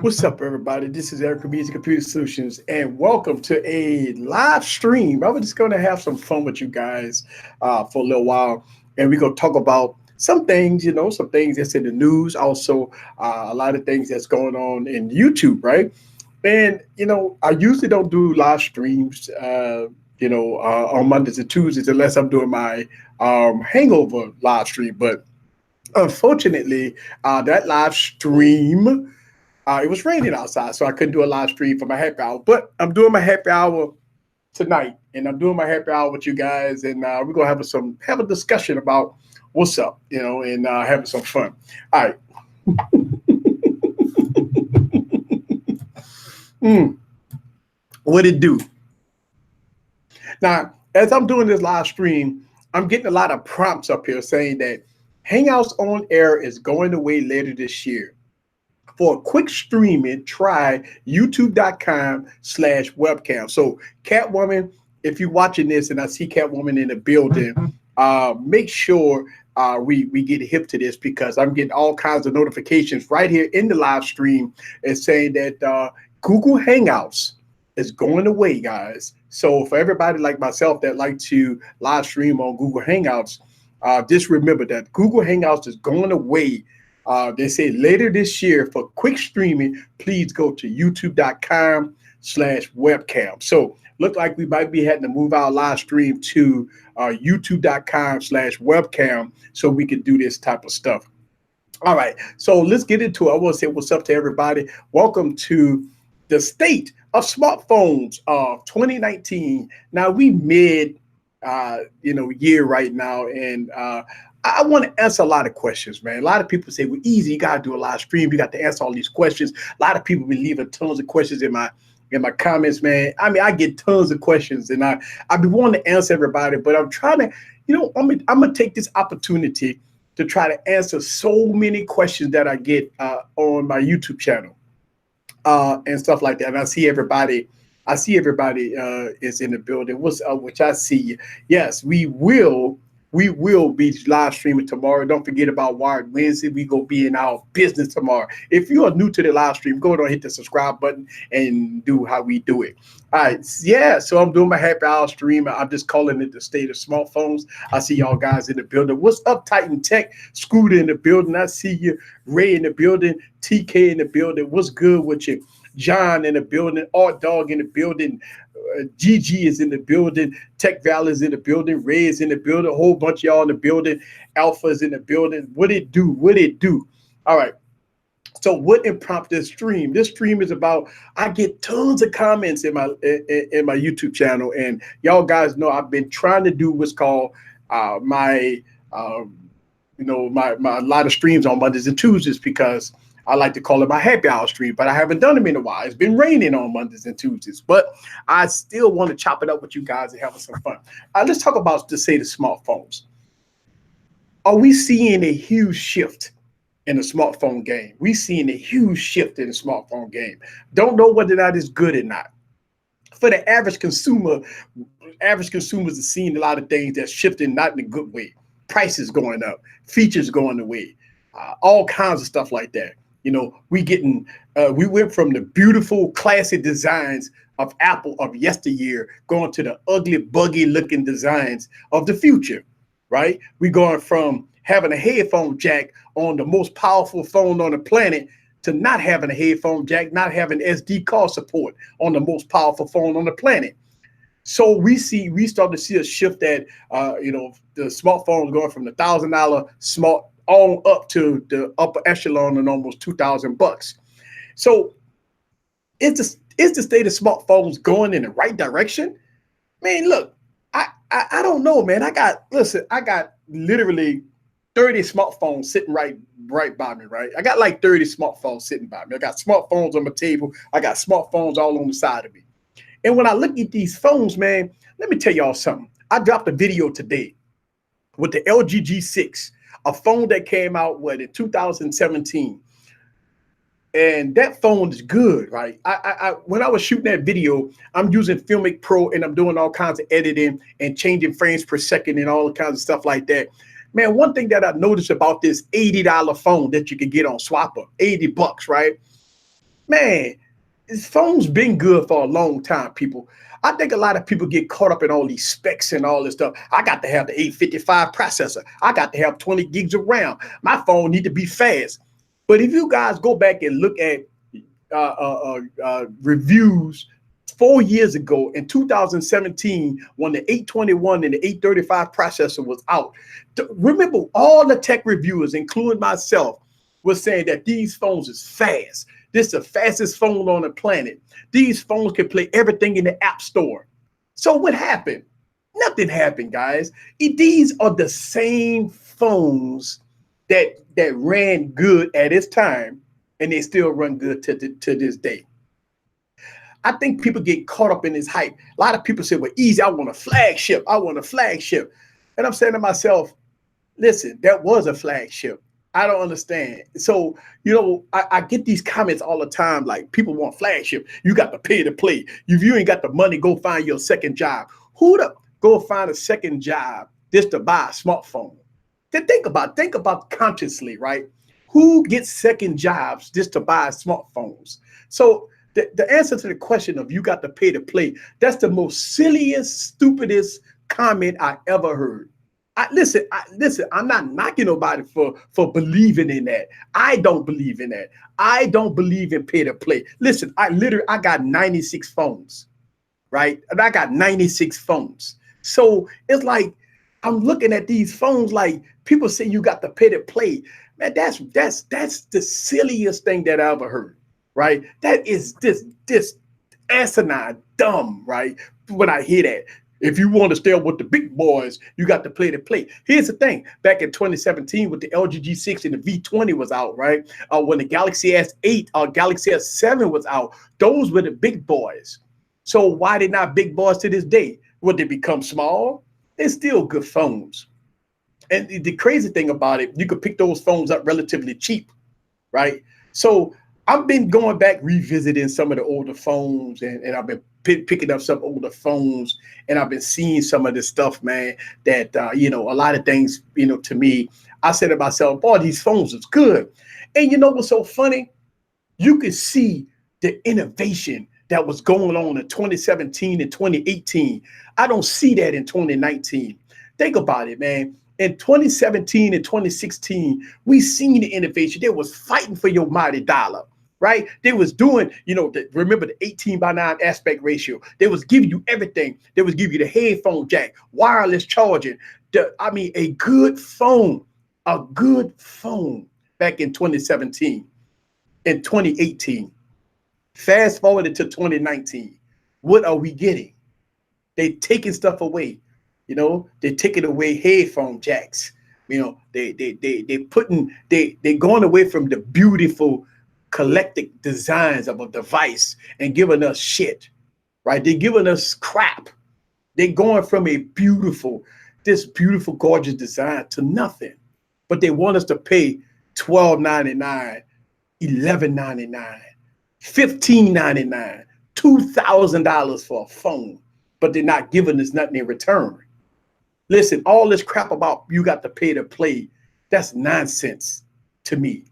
What's up, everybody? This is Eric from Easy Computer Solutions, and welcome to a live stream. I was just going to have some fun with you guys for a little while, and we're going to talk about some things, some things that's in the news, also a lot of things that's going on in YouTube, right? And, I usually don't do live streams, on Mondays and Tuesdays unless I'm doing my hangover live stream, but unfortunately, that live stream it was raining outside, so I couldn't do a live stream for my happy hour. But I'm doing my happy hour tonight, and I'm doing my happy hour with you guys, and we're gonna have a discussion about what's up, and having some fun. All right. Mm, what it do? Now, as I'm doing this live stream, I'm getting a lot of prompts up here saying that Hangouts on Air is going away later this year. For a quick streaming, try youtube.com/webcam. So, Catwoman, if you're watching this and I see Catwoman in the building, make sure we get hip to this because I'm getting all kinds of notifications right here in the live stream and saying that Google Hangouts is going away, guys. So, for everybody like myself that like to live stream on Google Hangouts, just remember that Google Hangouts is going away. They say later this year for quick streaming, please go to youtube.com/webcam. So look like we might be having to move our live stream to youtube.com/webcam so we can do this type of stuff. All right, so let's get into it. I want to say what's up to everybody. Welcome to the state of smartphones of 2019. Now we mid year right now, and I want to answer a lot of questions, man. A lot of people say, well, easy, you got to do a live stream. You got to answer all these questions. A lot of people be leaving tons of questions in my comments, man. I mean, I get tons of questions, and I be wanting to answer everybody, but I'm trying to, I'm going to take this opportunity to try to answer so many questions that I get on my YouTube channel and stuff like that. And I see everybody is in the building. What's up? Which I see. Yes, we will be live streaming tomorrow. Don't forget about Wired Wednesday. We go be in our business tomorrow. If you are new to the live stream, go ahead and hit the subscribe button and do how we do it. All right. Yeah. So I'm doing my happy hour stream. I'm just calling it the state of smartphones. I see y'all guys in the building. What's up, Titan Tech? Scooter in the building. I see you. Ray in the building. TK in the building. What's good with you? John in the building. Art Dog in the building. GG is in the building. Tech Valley is in the building. Ray is in the building. A whole bunch of y'all in the building. Alpha is in the building. What it do? What it do? All right. So what impromptu this stream? This stream is about. I get tons of comments in my YouTube channel, and y'all guys know I've been trying to do what's called my a lot of streams on Mondays and Tuesdays because I like to call it my happy hour stream, but I haven't done them in a while. It's been raining on Mondays and Tuesdays, but I still want to chop it up with you guys and having some fun. Let's talk about the smartphones. Are we seeing a huge shift in the smartphone game? We seeing a huge shift in the smartphone game. Don't know whether that is good or not. For the average consumers are seeing a lot of things that's shifting not in a good way. Prices going up, features going away, all kinds of stuff like that. We went from the beautiful, classic designs of Apple of yesteryear going to the ugly, buggy looking designs of the future, right? We're going from having a headphone jack on the most powerful phone on the planet to not having a headphone jack, not having SD card support on the most powerful phone on the planet. So we start to see a shift that, the smartphones going from the $1,000 smart on up to the upper echelon and almost $2,000. So is the state of smartphones going in the right direction? Man, look, I don't know, man. I got literally 30 smartphones sitting right by me, right? I got like 30 smartphones sitting by me. I got smartphones on my table. I got smartphones all on the side of me. And when I look at these phones, man, let me tell y'all something. I dropped a video today with the LG G6, a phone that came out in 2017. And that phone is good, right? I when I was shooting that video, I'm using Filmic Pro and I'm doing all kinds of editing and changing frames per second and all kinds of stuff like that. Man, one thing that I noticed about this $80 phone that you can get on Swapper, $80, right? man, this phone's been good for a long time, people. I think a lot of people get caught up in all these specs and all this stuff. I got to have the 855 processor. I got to have 20 gigs of RAM. My phone need to be fast. But if you guys go back and look at reviews 4 years ago in 2017, when the 821 and the 835 processor was out, remember all the tech reviewers, including myself, was saying that these phones is fast. This is the fastest phone on the planet. These phones can play everything in the App Store. So what happened? Nothing happened, guys. These are the same phones that ran good at its time, and they still run good to this day. I think people get caught up in this hype. A lot of people say, well, easy, I want a flagship. I want a flagship. And I'm saying to myself, listen, that was a flagship. I don't understand. So, I get these comments all the time, like people want flagship. You got to pay to play. If you ain't got the money, go find your second job. Who to go find a second job just to buy a smartphone? Then think about consciously, right? Who gets second jobs just to buy smartphones? So the answer to the question of you got to pay to play, that's the most silliest, stupidest comment I ever heard. Listen, I'm not knocking nobody for believing in that. I don't believe in that. I don't believe in pay to play. Listen, I got 96 phones, right? And I got 96 phones. So it's like, I'm looking at these phones like people say you got to pay to play. Man, that's the silliest thing that I ever heard, right? That is this asinine, dumb, right? When I hear that. If you want to stay up with the big boys, you got to play to play. Here's the thing. Back in 2017, with the LG G6 and the V20 was out, right? When the Galaxy S8 or Galaxy S7 was out, those were the big boys. So why they not big boys to this day? Would they become small? They're still good phones. And the crazy thing about it, you could pick those phones up relatively cheap, right? So I've been going back, revisiting some of the older phones, and I've been picking up some older phones, and I've been seeing some of this stuff, man, that, a lot of things, to me, I said to myself, boy, these phones is good. And you know what's so funny? You could see the innovation that was going on in 2017 and 2018. I don't see that in 2019. Think about it, man. In 2017 and 2016, we seen the innovation. They was fighting for your mighty dollar, right? They was doing, remember the 18:9 aspect ratio. They was giving you everything. They was giving you the headphone jack, wireless charging. A good phone back in 2017 and 2018. Fast forwarded to 2019. What are we getting? They taking stuff away. They taking away headphone jacks. They going away from the beautiful collected designs of a device and giving us shit, right? They're giving us crap. They're going from this beautiful, gorgeous design to nothing. But they want us to pay $12.99, $11.99, $15.99, $2,000 for a phone, but they're not giving us nothing in return. Listen, all this crap about you got to pay to play, that's nonsense to me.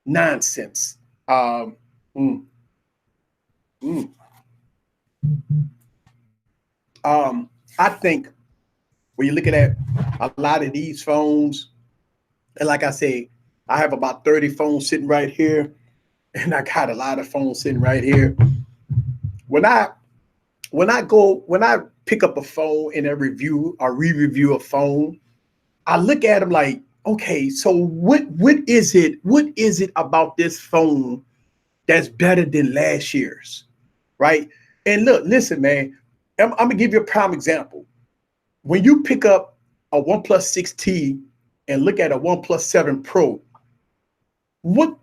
Nonsense. I think when you're looking at a lot of these phones, and like I say, I have about 30 phones sitting right here, and I got a lot of phones sitting right here. When I pick up a phone and I re-review a phone, I look at them like, okay, so what is it about this phone that's better than last year's, right? And listen, man, I'm gonna give you a prime example. When you pick up a OnePlus 6T and look at a OnePlus 7 Pro, what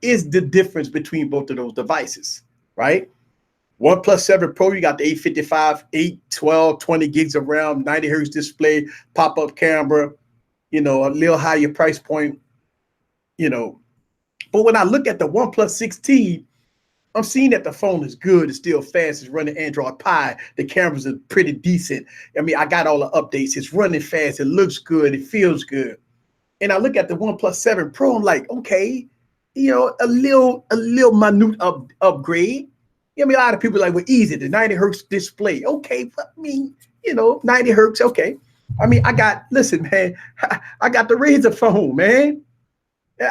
is the difference between both of those devices, right? OnePlus 7 Pro, you got the 855, 8, 12, 20 gigs of RAM, 90 hertz display, pop-up camera, a little higher price point, But when I look at the OnePlus 6T, I'm seeing that the phone is good, it's still fast, it's running Android Pie, the cameras are pretty decent. I got all the updates, it's running fast, it looks good, it feels good. And I look at the OnePlus 7 Pro, I'm like, okay, a little minute upgrade. I mean, a lot of people are like, well, easy, the 90 hertz display. Okay, but I mean, 90 hertz, okay. I mean, listen, man, I got the Razer phone, man.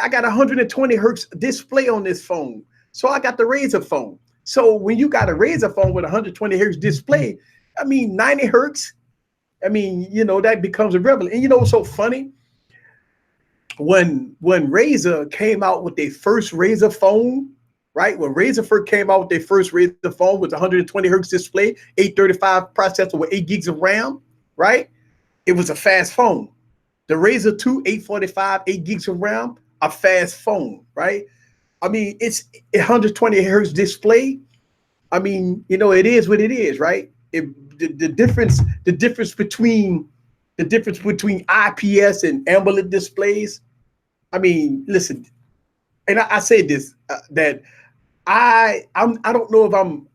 I got 120 hertz display on this phone. So I got the Razer phone. So when you got a Razer phone with 120 hertz display, I mean, 90 hertz, I mean, that becomes irrelevant. And what's so funny? When Razer came out with their first Razer phone, right? When Razer first came out with their first Razer phone with 120 hertz display, 835 processor with 8 gigs of RAM, right? It was a fast phone. The Razer 2, 845, 8 gigs of RAM, a fast phone, right? I mean, it's 120 hertz display. I mean, it is what it is, right? The difference between IPS and AMOLED displays. I mean, listen, and I say this that I don't know if I'm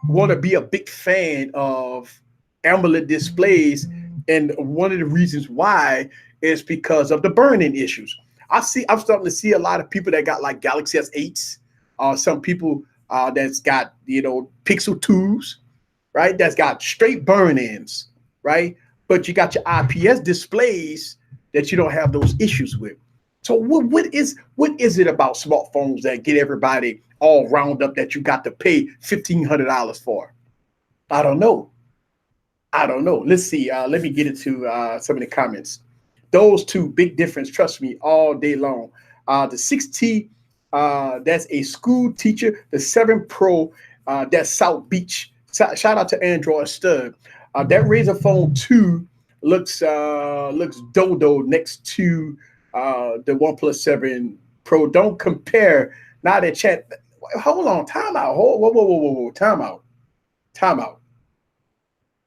want to be a big fan of AMOLED displays, and one of the reasons why is because of the burn-in issues. I'm starting to see a lot of people that got like Galaxy S8s, some people that's got Pixel 2s, right? That's got straight burn-ins, right? But you got your IPS displays that you don't have those issues with. So what is it about smartphones that get everybody all round up that you got to pay $1,500 for? I don't know. Let's see. Let me get into some of the comments. Those two, big difference. Trust me, all day long. The 6T, that's a school teacher. The 7 Pro, that's South Beach. Shout out to Android Stud. That Razer Phone 2 looks dodo next to the OnePlus 7 Pro. Don't compare. Now that chat. Hold on. Time out. Whoa. Time out.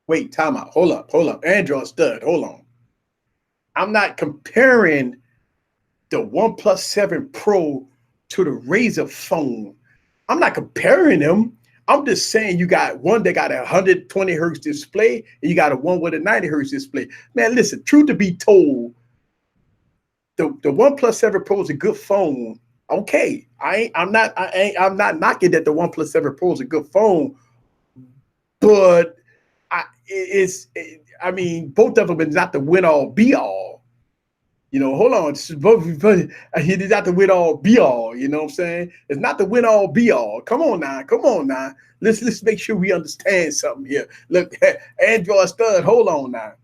Wait, time out. Hold up. Android Stud. Hold on. I'm not comparing the OnePlus 7 Pro to the Razer phone. I'm not comparing them. I'm just saying you got one that got a 120 hertz display and you got a one with a 90 hertz display. Man, listen, truth to be told, the OnePlus 7 Pro is a good phone. Okay, I'm not knocking that the OnePlus 7 Pro is a good phone, but I mean, both of them is not the win all be all. Hold on. It's not the win all be all. You know what I'm saying? It's not the win all be all. Come on now. Let's make sure we understand something here. Look, Android Stud, hold on now.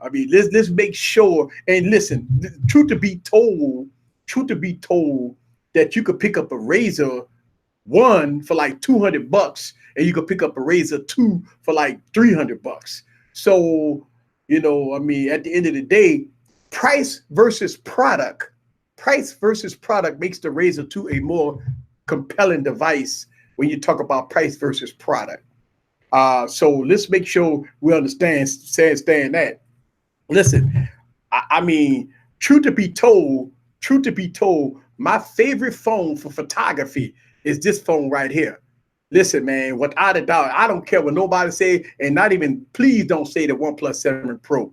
I mean, let's make sure. And listen, truth to be told, that you could pick up a Razer 1 for like $200, and you could pick up a Razer 2 for like $300. So, I mean, at the end of the day, price versus product makes the Razer 2 a more compelling device when you talk about price versus product. So let's make sure we understand that. Listen, I mean, truth to be told, my favorite phone for photography is this phone right here. Listen, man, without a doubt, I don't care what nobody say, and not even, please don't say the OnePlus 7 Pro.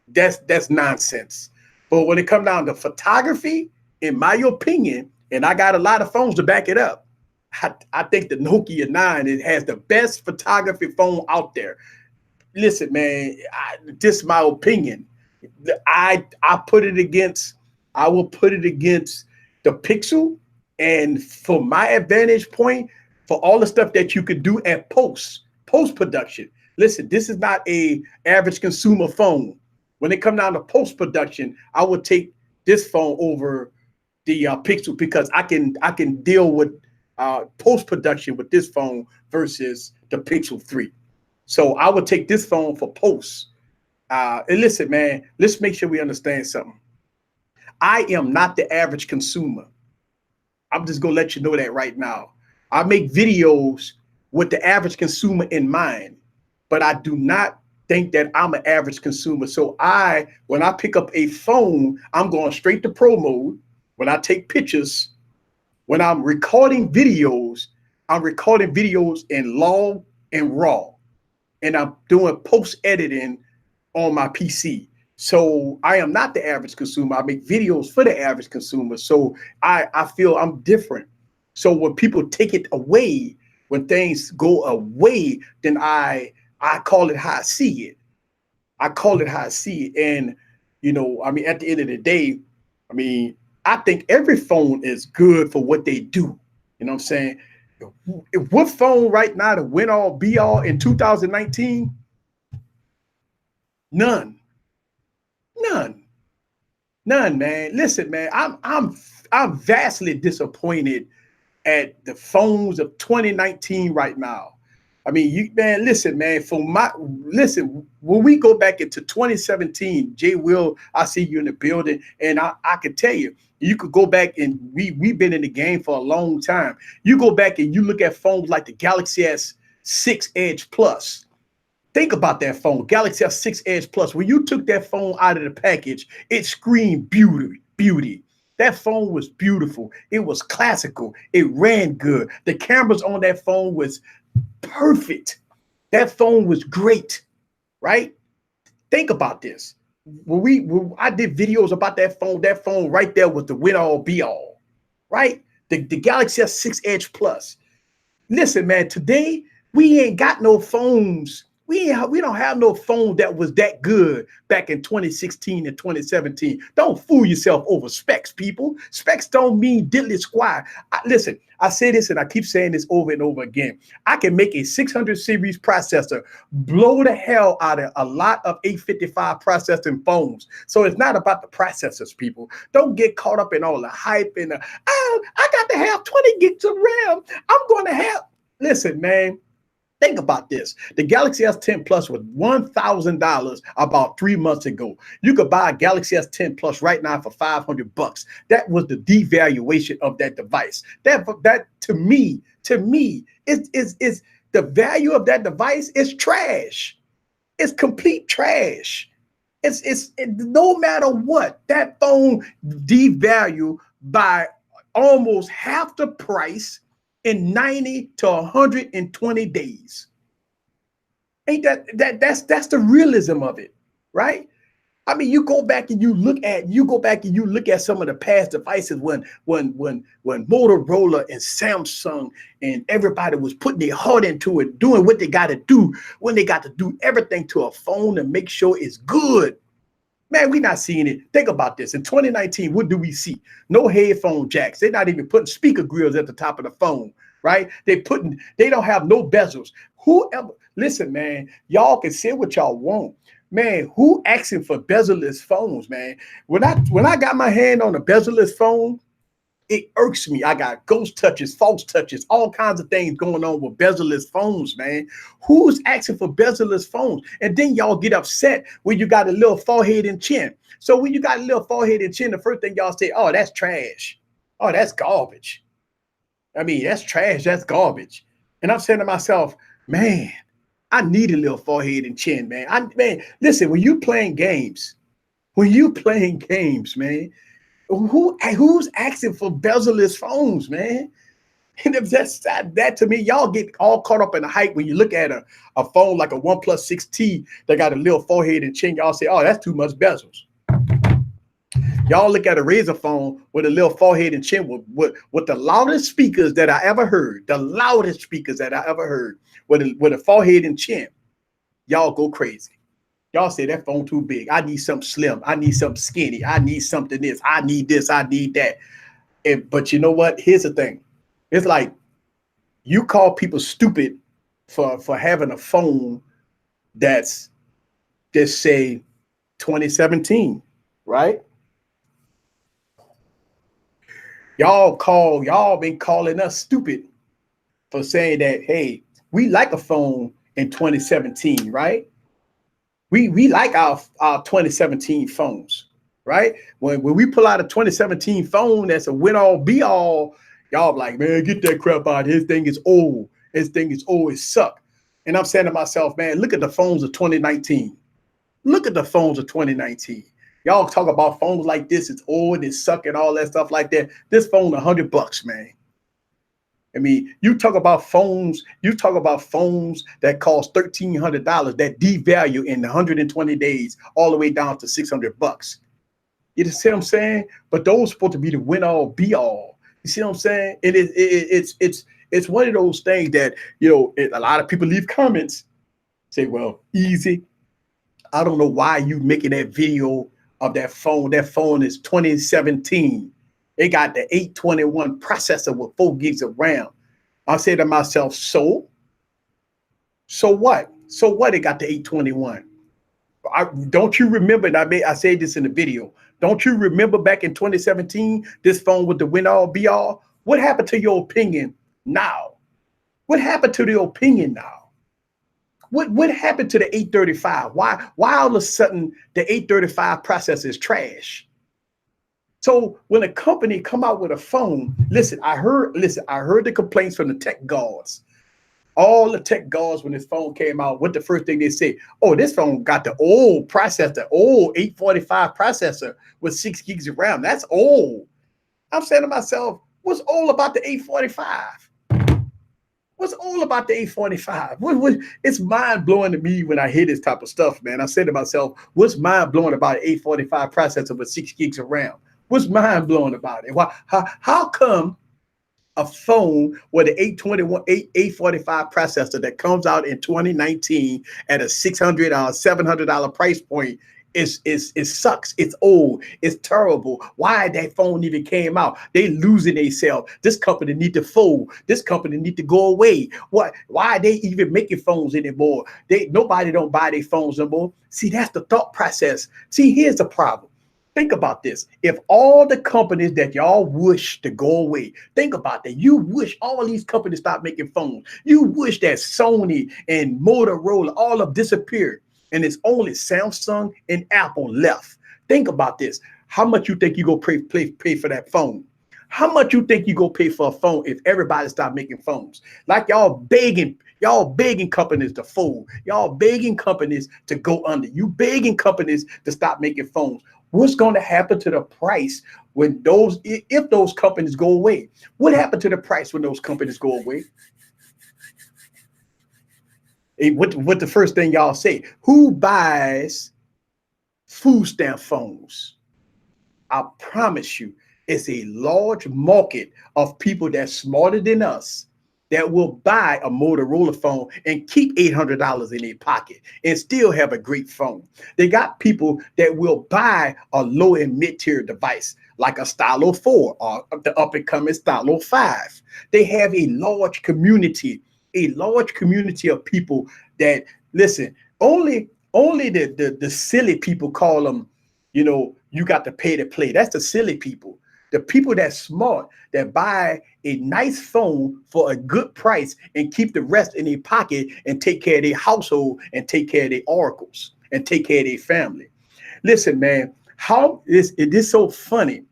That's nonsense. But when it comes down to photography, in my opinion, and I got a lot of phones to back it up, I think the Nokia 9, it has the best photography phone out there. Listen, man, this is my opinion. I will put it against the Pixel, and for my advantage point, for all the stuff that you could do at post-production. Listen, this is not a average consumer phone. When it comes down to post-production, I would take this phone over the Pixel, because I can deal with post-production with this phone versus the Pixel 3. So I would take this phone for post. And listen, man, let's make sure we understand something. I am not the average consumer. I'm just going to let you know that right now. I make videos with the average consumer in mind, but I do not think that I'm an average consumer. So when I pick up a phone, I'm going straight to pro mode. When I take pictures, when I'm recording videos in LAW and RAW, and I'm doing post editing on my PC. So I am not the average consumer. I make videos for the average consumer. So I feel I'm different. So when people take it away, when things go away, then I call it how I see it. I call it how I see it. And I mean, at the end of the day, I mean, I think every phone is good for what they do. You know what I'm saying? What phone right now to win all be all in 2019? None. None. None, man. Listen, man, I'm vastly disappointed at the phones of 2019 right now. I mean, you man, listen, man. Listen, when we go back into 2017, Jay Will, I see you in the building, and I can tell you, you could go back and we've been in the game for a long time. You go back and you look at phones like the Galaxy S6 Edge Plus. Think about that phone, Galaxy S6 Edge Plus. When you took that phone out of the package, it screamed beauty, beauty. That phone was beautiful. It was classical. It ran good. The cameras on that phone was perfect. That phone was great, right? Think about this. When I did videos about that phone right there was the win all be all, right? The Galaxy S6 Edge Plus. Listen, man, today we ain't got no phones. We don't have no phone that was that good back in 2016 and 2017. Don't fool yourself over specs, people. Specs don't mean diddly squat. Listen, I say this and I keep saying this over and over again. I can make a 600 series processor blow the hell out of a lot of 855 processing phones. So it's not about the processors, people. Don't get caught up in all the hype and I got to have 20 gigs of RAM. I'm going to have. Listen, man. Think about this. The Galaxy S10 Plus was $1,000 about 3 months ago. You could buy a Galaxy S10 Plus right now for $500. That was the devaluation of that device. That to me, is the value of that device is trash. It's complete trash. It's no matter what, that phone devalued by almost half the price in 90 to 120 days. Ain't that's the realism of it, right? I mean, you go back and you look at some of the past devices when Motorola and Samsung and everybody was putting their heart into it, doing what they got to do, when they got to do everything to a phone and make sure it's good. Man, we're not seeing it. Think about this. In 2019, what do we see? No headphone jacks. They're not even putting speaker grills at the top of the phone, right? They don't have no bezels. Whoever, listen, man, y'all can say what y'all want. Man, who asking for bezel-less phones, man? When I got my hand on a bezel-less phone, it irks me. I got ghost touches, false touches, all kinds of things going on with bezel-less phones, man. Who's asking for bezel-less phones? And then y'all get upset when you got a little forehead and chin. So when you got a little forehead and chin, the first thing y'all say, oh, that's trash. Oh, that's garbage. I mean, that's trash. That's garbage. And I'm saying to myself, man, I need a little forehead and chin, man. Man, listen, when you playing games, man, who's asking for bezel-less phones, man? And if that to me, y'all get all caught up in the hype when you look at a phone like a OnePlus 6T that got a little forehead and chin. Y'all say, oh, that's too much bezels. Y'all look at a Razr phone with a little forehead and chin with the loudest speakers that I ever heard, with a forehead and chin. Y'all go crazy. Y'all say that phone too big. I need something slim. I need something skinny. I need something this. I need this. I need that. But you know what? Here's the thing. It's like you call people stupid for having a phone that's just say 2017, right? Y'all been calling us stupid for saying that, hey, we like a phone in 2017, right? We like our 2017 phones, right? When we pull out a 2017 phone that's a win all be all, y'all like, man, get that crap out. His thing is old. It suck. And I'm saying to myself, man, look at the phones of 2019. Look at the phones of 2019. Y'all talk about phones like this, it's old, it suck and all that stuff like that. This phone $100, man. I mean, you talk about phones that cost $1,300 that devalue in 120 days all the way down to $600. You see what I'm saying? But those supposed to be the win all be all. You see what I'm saying? It's one of those things that, a lot of people leave comments, say, well, easy. I don't know why you making that video of that phone. That phone is 2017. It got the 821 processor with 4 gigs of RAM. I say to myself, so what? So what? It got the 821. Don't you remember? And I said this in the video. Don't you remember back in 2017, this phone with the win all be all? What happened to your opinion now? What happened to the opinion now? What happened to the 835? Why all of a sudden the 835 processor is trash? So when a company come out with a phone, I heard the complaints from the tech gods. All the tech gods, when this phone came out, what the first thing they say? Oh, this phone got the old processor, old 845 processor with 6 gigs of RAM. That's old. I'm saying to myself, what's old about the 845? What's old about the 845? It's mind blowing to me when I hear this type of stuff, man. I said to myself, what's mind blowing about an 845 processor with 6 gigs of RAM? What's mind blowing about it? How come a phone with an 845 processor that comes out in 2019 at a $600 $700 price point it sucks? It's old. It's terrible. Why that phone even came out? They losing themselves. This company need to fold. This company need to go away. Why are they even making phones anymore? Nobody don't buy their phones no more. See, that's the thought process. See, here's the problem. Think about this. If all the companies that y'all wish to go away, think about that. You wish all these companies stop making phones. You wish that Sony and Motorola all have disappeared, and it's only Samsung and Apple left. Think about this. How much you think you go pay for that phone? How much you think you go pay for a phone if everybody stop making phones? Like y'all begging companies to fold. Y'all begging companies to go under. You begging companies to stop making phones. What's going to happen to the price when if those companies go away? What happened to the price when those companies go away? What the first thing y'all say? Who buys food stamp phones? I promise you, it's a large market of people that's smarter than us that will buy a Motorola phone and keep $800 in their pocket and still have a great phone. They got people that will buy a low and mid-tier device like a Stylo 4 or the up-and-coming Stylo 5. They have a large community of people that, listen, only the silly people call them, you got to pay to play. That's the silly people. The people that's smart, that buy a nice phone for a good price and keep the rest in their pocket and take care of their household and take care of their oracles and take care of their family. Listen, man, it is so funny.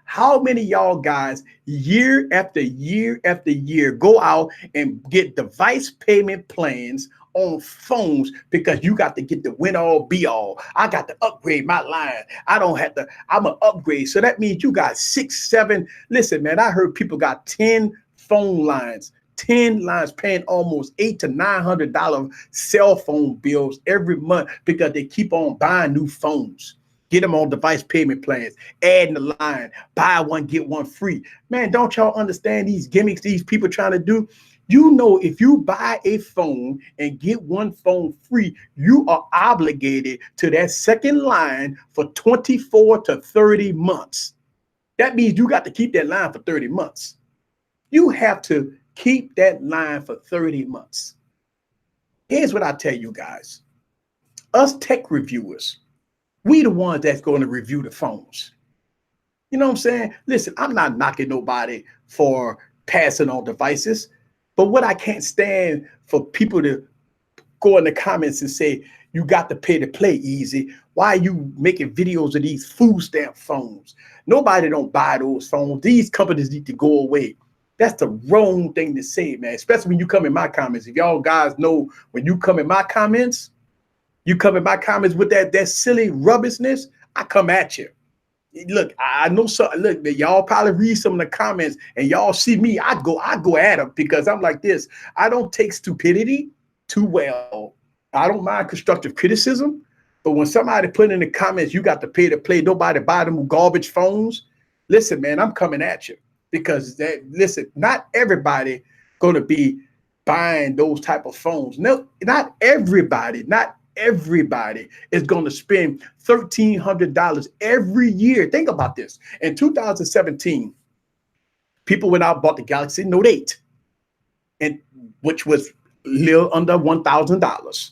How many y'all guys year after year after year go out and get device payment plans on phones because you got to get the win all be all? I got to upgrade my line. I'm an upgrade. So that means you got 6, 7. Listen, man, I heard people got 10 phone lines, 10 lines paying almost $800 to $900 cell phone bills every month because they keep on buying new phones. Get them on device payment plans, adding the line, buy one, get one free. Man, don't y'all understand these gimmicks these people trying to do? If you buy a phone and get one phone free, you are obligated to that second line for 24 to 30 months. That means you got to keep that line for 30 months. You have to keep that line for 30 months. Here's what I tell you guys. Us tech reviewers, we the ones that's going to review the phones. You know what I'm saying? Listen, I'm not knocking nobody for passing on devices, but what I can't stand for people to go in the comments and say, you got to pay to play easy. Why are you making videos of these food stamp phones? Nobody don't buy those phones. These companies need to go away. That's the wrong thing to say, man, especially when you come in my comments. If y'all guys know, when you come in my comments, with that silly rubbishness, I come at you. Look, I know so. Look, y'all probably read some of the comments and y'all see me. I go at them because I'm like this. I don't take stupidity too well. I don't mind constructive criticism, but when somebody put in the comments, you got to pay to play. Nobody buy them garbage phones. Listen, man, I'm coming at you because listen, not everybody gonna be buying those type of phones. No, not everybody. Not everybody is going to spend $1,300 every year. Think about this. In 2017, people went out and bought the Galaxy Note 8, and which was a little under $1,000.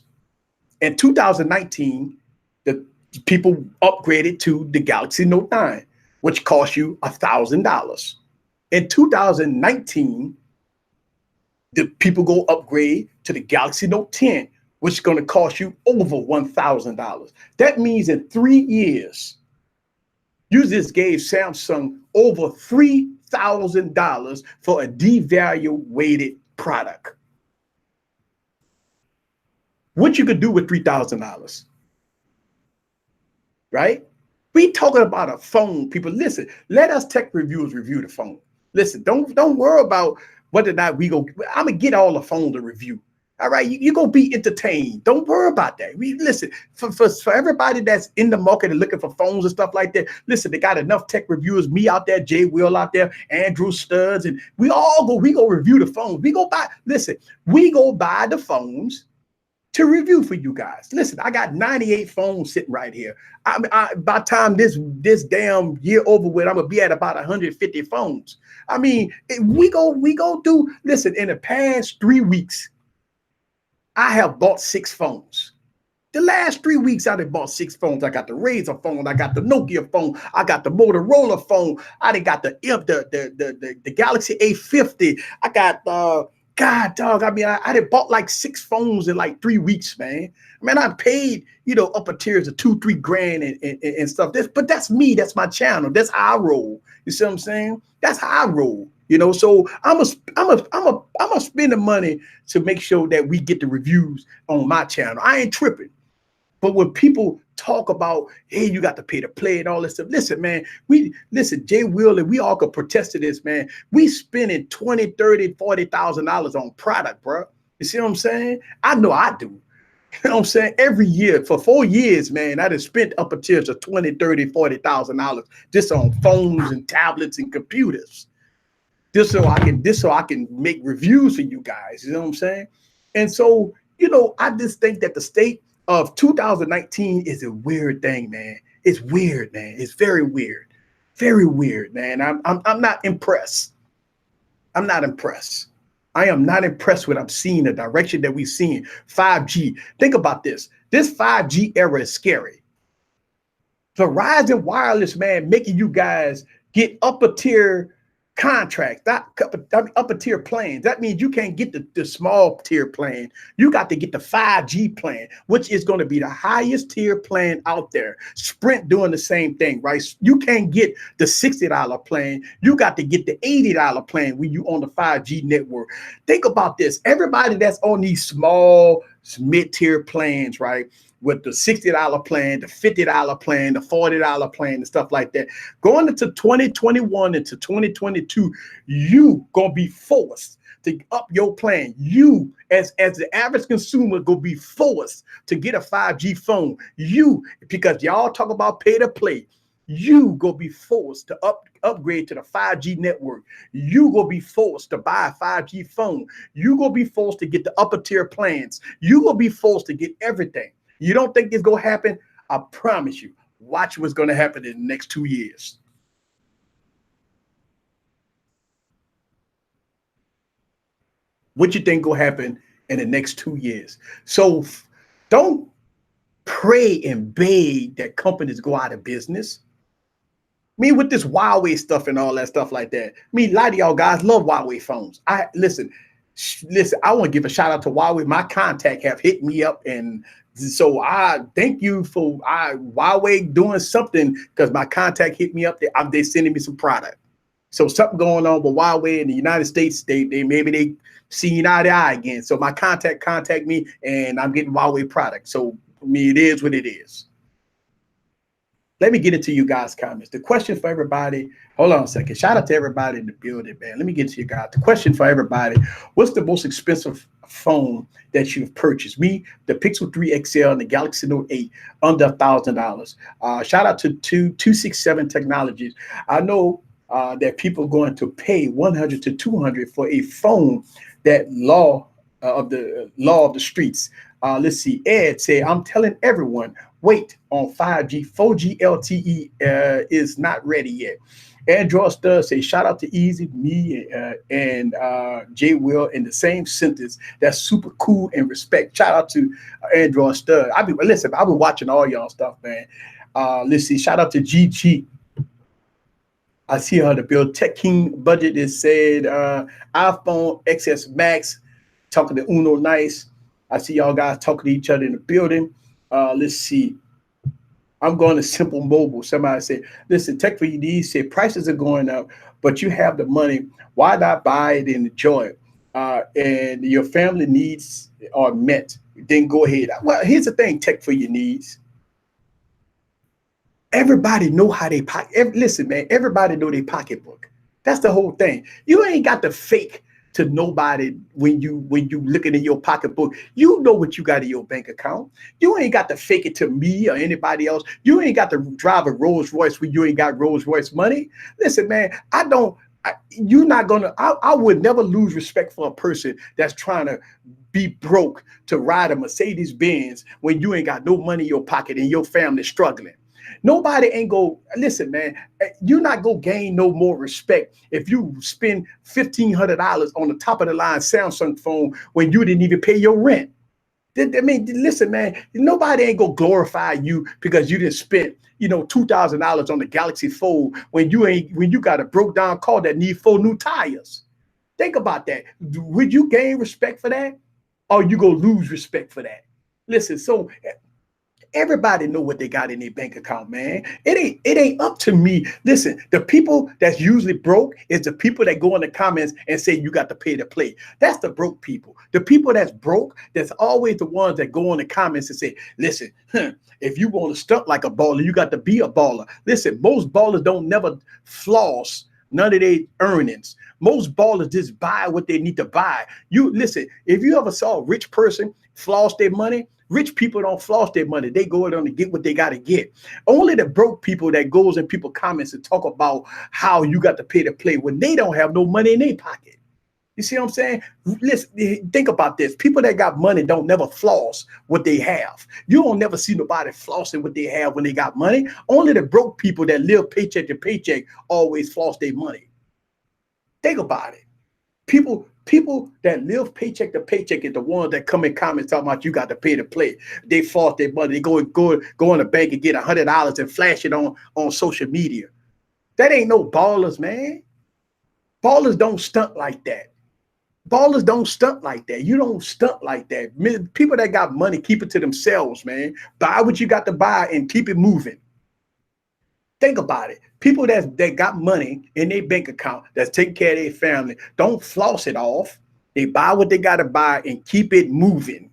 In 2019, the people upgraded to the Galaxy Note 9, which cost you $1,000. In 2019, the people go upgrade to the Galaxy Note 10, which is going to cost you over $1,000. That means in 3 years, you just gave Samsung over $3,000 for a devaluated product. What you could do with $3,000, right? We talking about a phone, people. Listen, let us tech reviewers review the phone. Listen, don't worry about whether or not we go. I'm gonna get all the phone to review. All right, you gonna be entertained. Don't worry about that. We listen for everybody that's in the market and looking for phones and stuff like that. Listen, they got enough tech reviewers. Me out there, Jay Will out there, Andrew Studs, and we go review the phones. We go buy. Listen, we go buy the phones to review for you guys. Listen, I got 98 phones sitting right here. By the time this damn year over with, I'm gonna be at about 150 phones. I mean, we go do. Listen, in the past 3 weeks, I have bought 6 phones. The last 3 weeks, I done bought 6 phones. I got the Razr phone, I got the Nokia phone, I got the Motorola phone, I done got the Galaxy A50. I got God dog. I mean, I done bought like 6 phones in like 3 weeks, man. Man, I paid, upper tiers of $2-3 grand and stuff. But that's me. That's my channel. That's how I roll. You see what I'm saying? That's how I roll. So I'm a spend the money to make sure that we get the reviews on my channel. I ain't tripping. But when people talk about, hey, you got to pay to play and all this stuff, listen, man, Jay Will and we all could protest to this, man. We spending $20,000, $30,000, $40,000 on product, bro. You see what I'm saying? I know I do. You know what I'm saying? Every year for 4 years, man, I done spent upper tiers of $20,000, $30,000, $40,000 just on phones and tablets and computers. Just so I can make reviews for you guys. You know what I'm saying? And so, I just think that the state of 2019 is a weird thing, man. It's weird, man. It's very weird. Very weird, man. I'm not impressed. I'm not impressed. I am not impressed with what I'm seeing, the direction that we've seen. 5G. Think about this. This 5G era is scary. Verizon Wireless, man, making you guys get upper tier contracts, not upper tier plans. That means you can't get the small tier plan. You got to get the 5G plan, which is going to be the highest tier plan out there. Sprint doing the same thing, right? You can't get the $60 plan. You got to get the $80 plan when you on the 5G network. Think about this. Everybody that's on these small mid-tier plans, right? With the $60 plan, the $50 plan, the $40 plan, and stuff like that. Going into 2021 into 2022, you gonna be forced to up your plan. You, as the average consumer, gonna be forced to get a 5G phone. You, because y'all talk about pay to play, you gonna be forced to upgrade to the 5G network. You gonna be forced to buy a 5G phone. You gonna be forced to get the upper tier plans. You gonna be forced to get everything. You don't think it's going to happen? I promise you. Watch what's going to happen in the next 2 years. What you think will happen in the next 2 years? So don't pray and beg that companies go out of business. Me with this Huawei stuff and all that stuff like that. Me, a lot of y'all guys love Huawei phones. Listen, I want to give a shout out to Huawei. My contact have hit me up, and so I thank you for Huawei doing something, because my contact hit me up. They sending me some product. So something going on with Huawei in the United States. They maybe they seen eye to eye again. So my contact me, and I'm getting Huawei product. So it is what it is. Let me get into you guys' comments. The question for everybody, hold on a second. Shout out to everybody in the building, man. Let me get to you guys. The question for everybody, what's the most expensive phone that you've purchased? Me, the Pixel 3 XL and the Galaxy Note 8, under $1,000. Shout out to 267 Technologies. I know that people are going to pay 100 to 200 for a phone that law of the streets. Let's see. Ed said, I'm telling everyone, wait on 5G. 4G LTE is not ready yet. Android does say, shout out to Easy, me, and Jay Will in the same sentence. That's super cool and respect. Shout out to Android Stud. I've been watching all y'all stuff, man. Let's see. Shout out to GG. I see how the build Tech King budget is said. iPhone XS Max, talking to Uno Nice. I see y'all guys talking to each other in the building. Let's see. I'm going to Simple Mobile. Somebody said, listen, Tech for ED said prices are going up, but you have the money. Why not buy it and enjoy it? And your family needs are met. Then go ahead. Well, here's the thing, Tech for your needs. Everybody know how they pocket. Listen, man, everybody know their pocketbook. That's the whole thing. You ain't got to fake to nobody when you looking in your pocketbook. You know what you got in your bank account. You ain't got to fake it to me or anybody else. You ain't got to drive a Rolls Royce when you ain't got Rolls Royce money. Listen, man, you're not gonna. I would never lose respect for a person that's trying to be broke to ride a Mercedes Benz when you ain't got no money in your pocket and your family struggling. Nobody ain't go, listen, man, you're not going to gain no more respect if you spend $1,500 on the top of the line Samsung phone when you didn't even pay your rent. I mean, listen, man, nobody ain't going to glorify you because you didn't spend, $2,000 on the Galaxy Fold when you got a broke down car that need 4 new tires. Think about that. Would you gain respect for that? Or you going to lose respect for that? Listen, so everybody know what they got in their bank account, man. It ain't up to me. Listen, the people that's usually broke is the people that go in the comments and say you got to pay to play. That's the broke people. The people that's broke, that's always the ones that go in the comments and say, listen, if you want to stunt like a baller, you got to be a baller. Listen, most ballers don't never floss none of their earnings. Most ballers just buy what they need to buy. You listen, if you ever saw a rich person floss their money, rich people don't floss their money. They go on to get what they got to get. Only the broke people that goes in people comments and talk about how you got to pay to play when they don't have no money in their pocket. You see what I'm saying? Listen, think about this. People that got money don't never floss what they have. You don't never see nobody flossing what they have when they got money. Only the broke people that live paycheck to paycheck always floss their money. Think about it. People that live paycheck to paycheck is the ones that come in comments talking about you got to pay to play. They floss their money. They go in the bank and get $100 and flash it on social media. That ain't no ballers, man. Ballers don't stunt like that. Ballers don't stunt like that. You don't stunt like that. People that got money, keep it to themselves, man. Buy what you got to buy and keep it moving. Think about it. People that got money in their bank account that's taking care of their family, don't floss it off. They buy what they got to buy and keep it moving.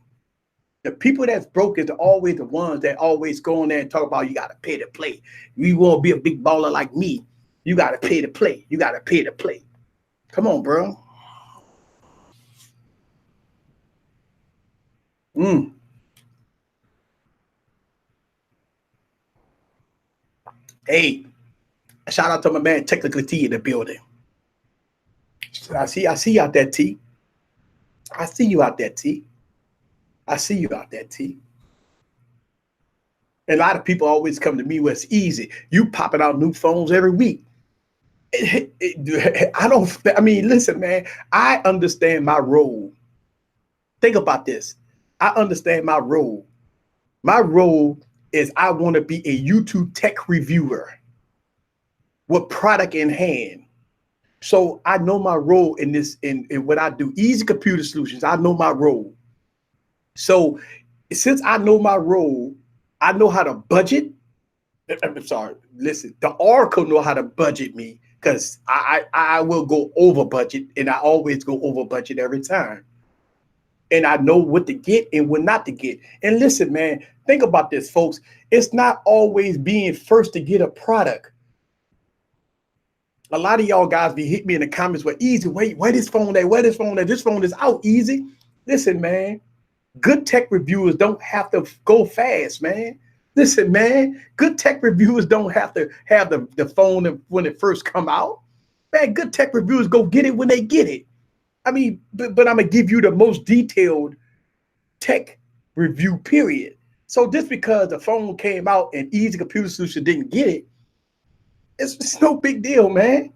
The people that's broke is always the ones that always go in there and talk about you got to pay to play. You want to be a big baller like me, you got to pay to play. You got to pay to play. Come on, bro. Hey, shout out to my man Technically T in the building. I see you out there, T. I see you out there, T. I see you out there, T. And a lot of people always come to me where it's easy. You popping out new phones every week. Listen, man, I understand my role. Think about this. I understand my role. My role is I want to be a YouTube tech reviewer with product in hand. So I know my role in this, in what I do. Easy Computer Solutions, I know my role. So since I know my role, I know how to budget. I'm sorry, listen, the Oracle know how to budget me because I will go over budget, and I always go over budget every time. and I know what to get and what not to get. And listen, man, think about this, folks. It's not always being first to get a product. A lot of y'all guys be hitting me in the comments with easy, wait, where this phone at? Where this phone at? This phone is out, easy. Listen, man, good tech reviewers don't have to go fast, man. Listen, man, good tech reviewers don't have to have the phone when it first come out. Man, good tech reviewers go get it when they get it. I mean, but I'm going to give you the most detailed tech review, period. So just because the phone came out and Easy Computer Solution didn't get it, it's no big deal, man.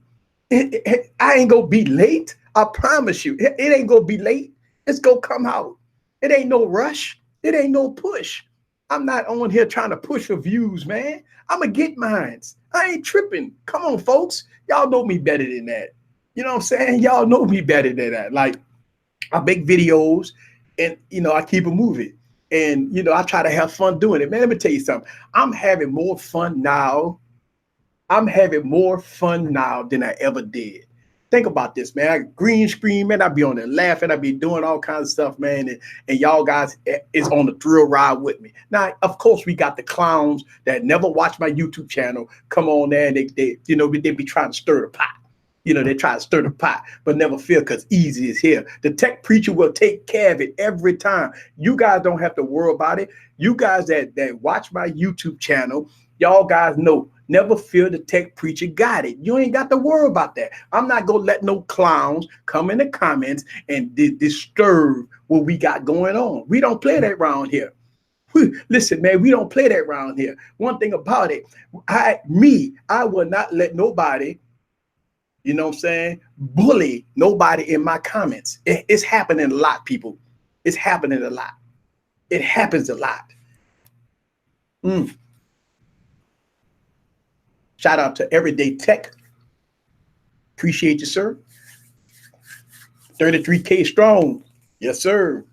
I ain't going to be late. I promise you. It ain't going to be late. It's going to come out. It ain't no rush. It ain't no push. I'm not on here trying to push for views, man. I'm going to get mines. I ain't tripping. Come on, folks. Y'all know me better than that. You know what I'm saying? Y'all know me better than that. Like, I make videos and, I keep it moving. And, I try to have fun doing it. Man, let me tell you something. I'm having more fun now. I'm having more fun now than I ever did. Think about this, man. I green screen, man. I be on there laughing. I be doing all kinds of stuff, man. And y'all guys is on the thrill ride with me. Now, of course, we got the clowns that never watch my YouTube channel come on there and they be trying to stir the pot. They try to stir the pot, but never feel because easy is here. The tech preacher will take care of it every time. You guys don't have to worry about it. You guys that watch my YouTube channel, y'all guys know, never feel the tech preacher got it. You ain't got to worry about that. I'm not going to let no clowns come in the comments and disturb what we got going on. We don't play that around here. Listen, man, we don't play that around here. One thing about it, I will not let nobody, bully nobody in my comments. It's happening a lot, people. It's happening a lot. It happens a lot. Shout out to Everyday Tech. Appreciate you, sir. 33K strong. Yes, sir.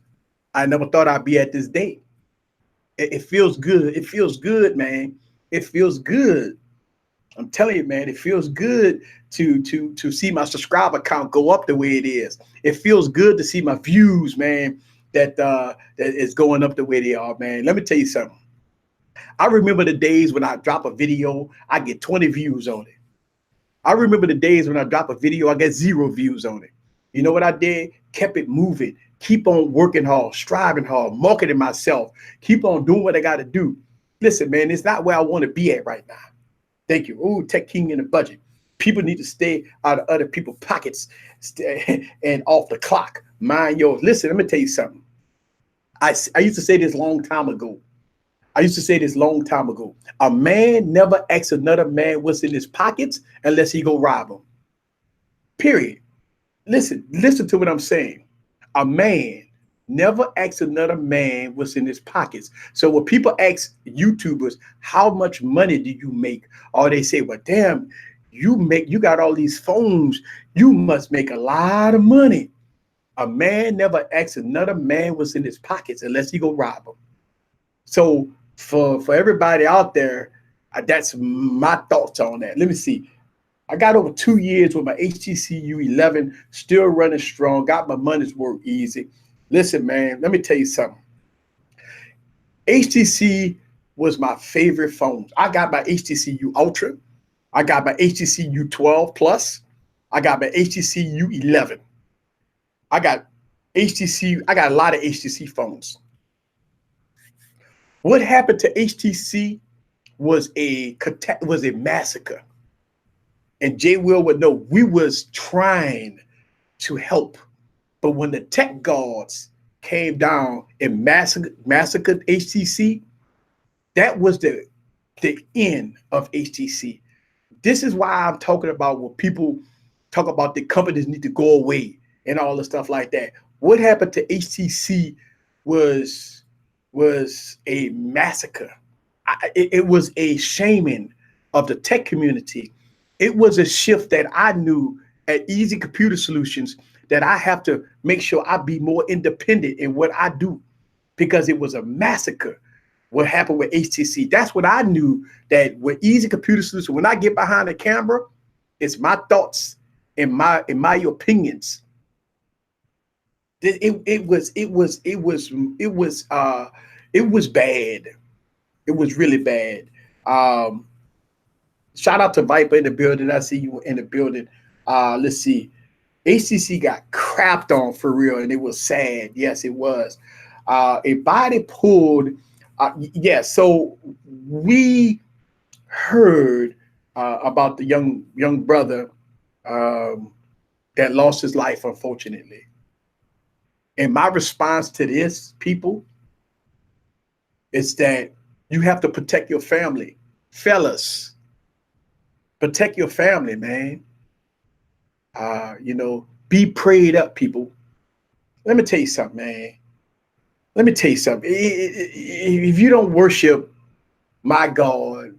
I never thought I'd be at this day. It feels good. It feels good, man. It feels good. I'm telling you, man, it feels good to see my subscriber count go up the way it is. It feels good to see my views, man, that is going up the way they are, man. Let me tell you something. I remember the days when I drop a video, I get 20 views on it. I remember the days when I drop a video, I get 0 views on it. You know what I did? Kept it moving. Keep on working hard, striving hard, marketing myself. Keep on doing what I got to do. Listen, man, it's not where I want to be at right now. Thank you. Ooh, Tech King in the budget. People need to stay out of other people's pockets and off the clock. Mind yours. Listen, let me tell you something. I used to say this long time ago. A man never asks another man what's in his pockets unless he go rob him. Period. Listen to what I'm saying. A man never asks another man what's in his pockets. So when people ask YouTubers, how much money do you make? Or they say, well, damn, you got all these phones. You must make a lot of money. A man never asks another man what's in his pockets unless he go rob him. So for everybody out there, that's my thoughts on that. Let me see. I got over 2 years with my HTC U11, still running strong, got my money's worth easy. Listen, man, let me tell you something. HTC was my favorite phone. I got my HTC U Ultra. I got my HTC U12 Plus. I got my HTC U11. I got a lot of HTC phones. What happened to HTC was a massacre. And Jay Will would know we was trying to help. But when the tech gods came down and massacred HTC, that was the end of HTC. This is why I'm talking about when people talk about the companies need to go away and all the stuff like that. What happened to HTC was a massacre. It was a shaming of the tech community. It was a shift that I knew at Easy Computer Solutions that I have to make sure I be more independent in what I do, because it was a massacre what happened with HTC. That's what I knew, that with Easy Computer Solutions, when I get behind the camera, it's my thoughts and my opinions. It was bad. It was really bad. Um, Shout out to Viper in the building. I see you in the building. Let's see. ACC got crapped on for real, and it was sad. Yes, it was. A body pulled. Yeah, so we heard about the young brother um, that lost his life, unfortunately. And my response to this, people, is that you have to protect your family, fellas. Protect your family, man. Be prayed up, people. Let me tell you something, man. Let me tell you something. If you don't worship my God,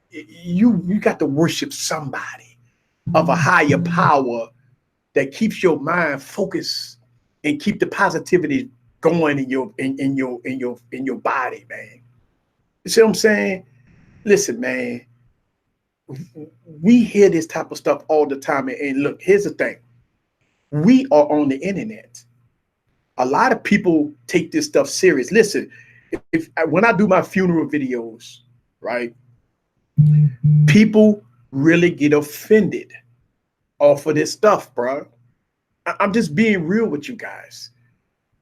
you got to worship somebody of a higher power that keeps your mind focused and keep the positivity going in your body, man. You see what I'm saying? Listen, man. We hear this type of stuff all the time, and look, here's the thing: we are on the internet. A lot of people take this stuff serious. Listen, if when I do my funeral videos, right, people really get offended off of this stuff, bro. I'm just being real with you guys.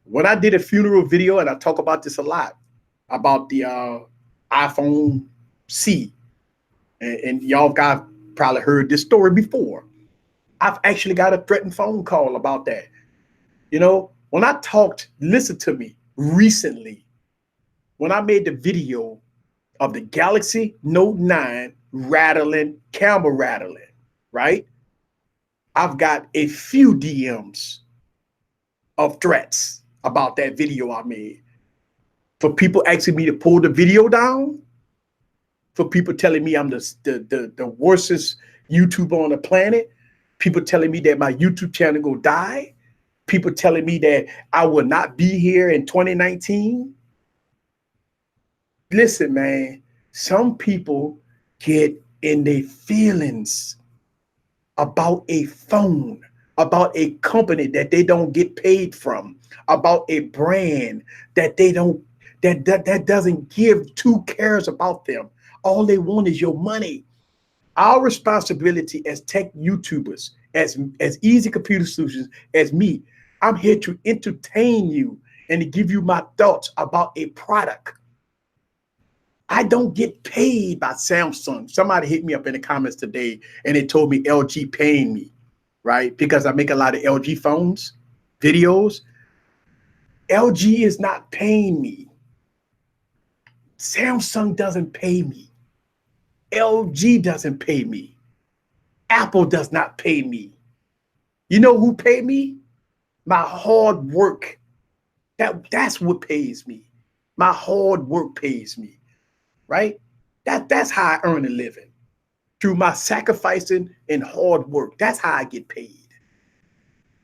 When I did a funeral video, and I talk about this a lot, about the iPhone C, and y'all guys probably heard this story before. I've actually got a threatened phone call about that. When I talked, listen to me, recently, when I made the video of the Galaxy Note 9 rattling, camera rattling, right? I've got a few DMs of threats about that video I made. For people asking me to pull the video down, for people telling me I'm the worstest YouTuber on the planet, people telling me that my YouTube channel will die, people telling me that I will not be here in 2019. Listen, man, some people get in their feelings about a phone, about a company that they don't get paid from, about a brand that they don't that doesn't give two cares about them. All they want is your money. Our responsibility as tech YouTubers, as Easy Computer Solutions, as me, I'm here to entertain you and to give you my thoughts about a product. I don't get paid by Samsung. Somebody hit me up in the comments today and they told me LG paying me, right? Because I make a lot of LG phones, videos. LG is not paying me. Samsung doesn't pay me. LG doesn't pay me. Apple does not pay me. You know who pay me? My hard work. That's what pays me. My hard work pays me, right? That's how I earn a living. Through my sacrificing and hard work. That's how I get paid.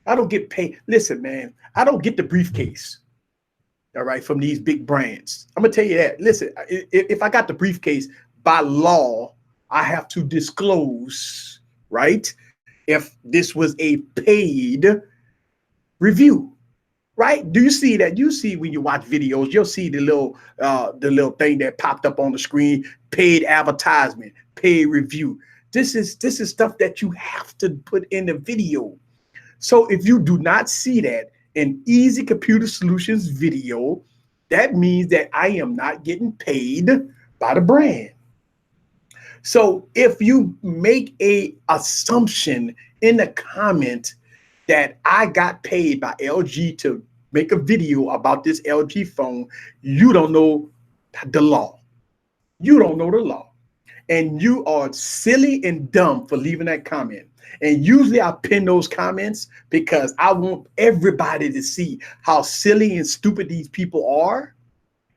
I don't get paid. Listen, man, I don't get the briefcase, all right, from these big brands. I'm going to tell you that. Listen, if I got the briefcase, by law, I have to disclose, right, if this was a paid review, right? Do you see that? You see when you watch videos, you'll see the little thing that popped up on the screen, paid advertisement, paid review. This is stuff that you have to put in the video. So if you do not see that in Easy Computer Solutions video, that means that I am not getting paid by the brand. So if you make a assumption in the comment that I got paid by LG to make a video about this LG phone, you don't know the law. You don't know the law. And you are silly and dumb for leaving that comment. And usually I pin those comments because I want everybody to see how silly and stupid these people are.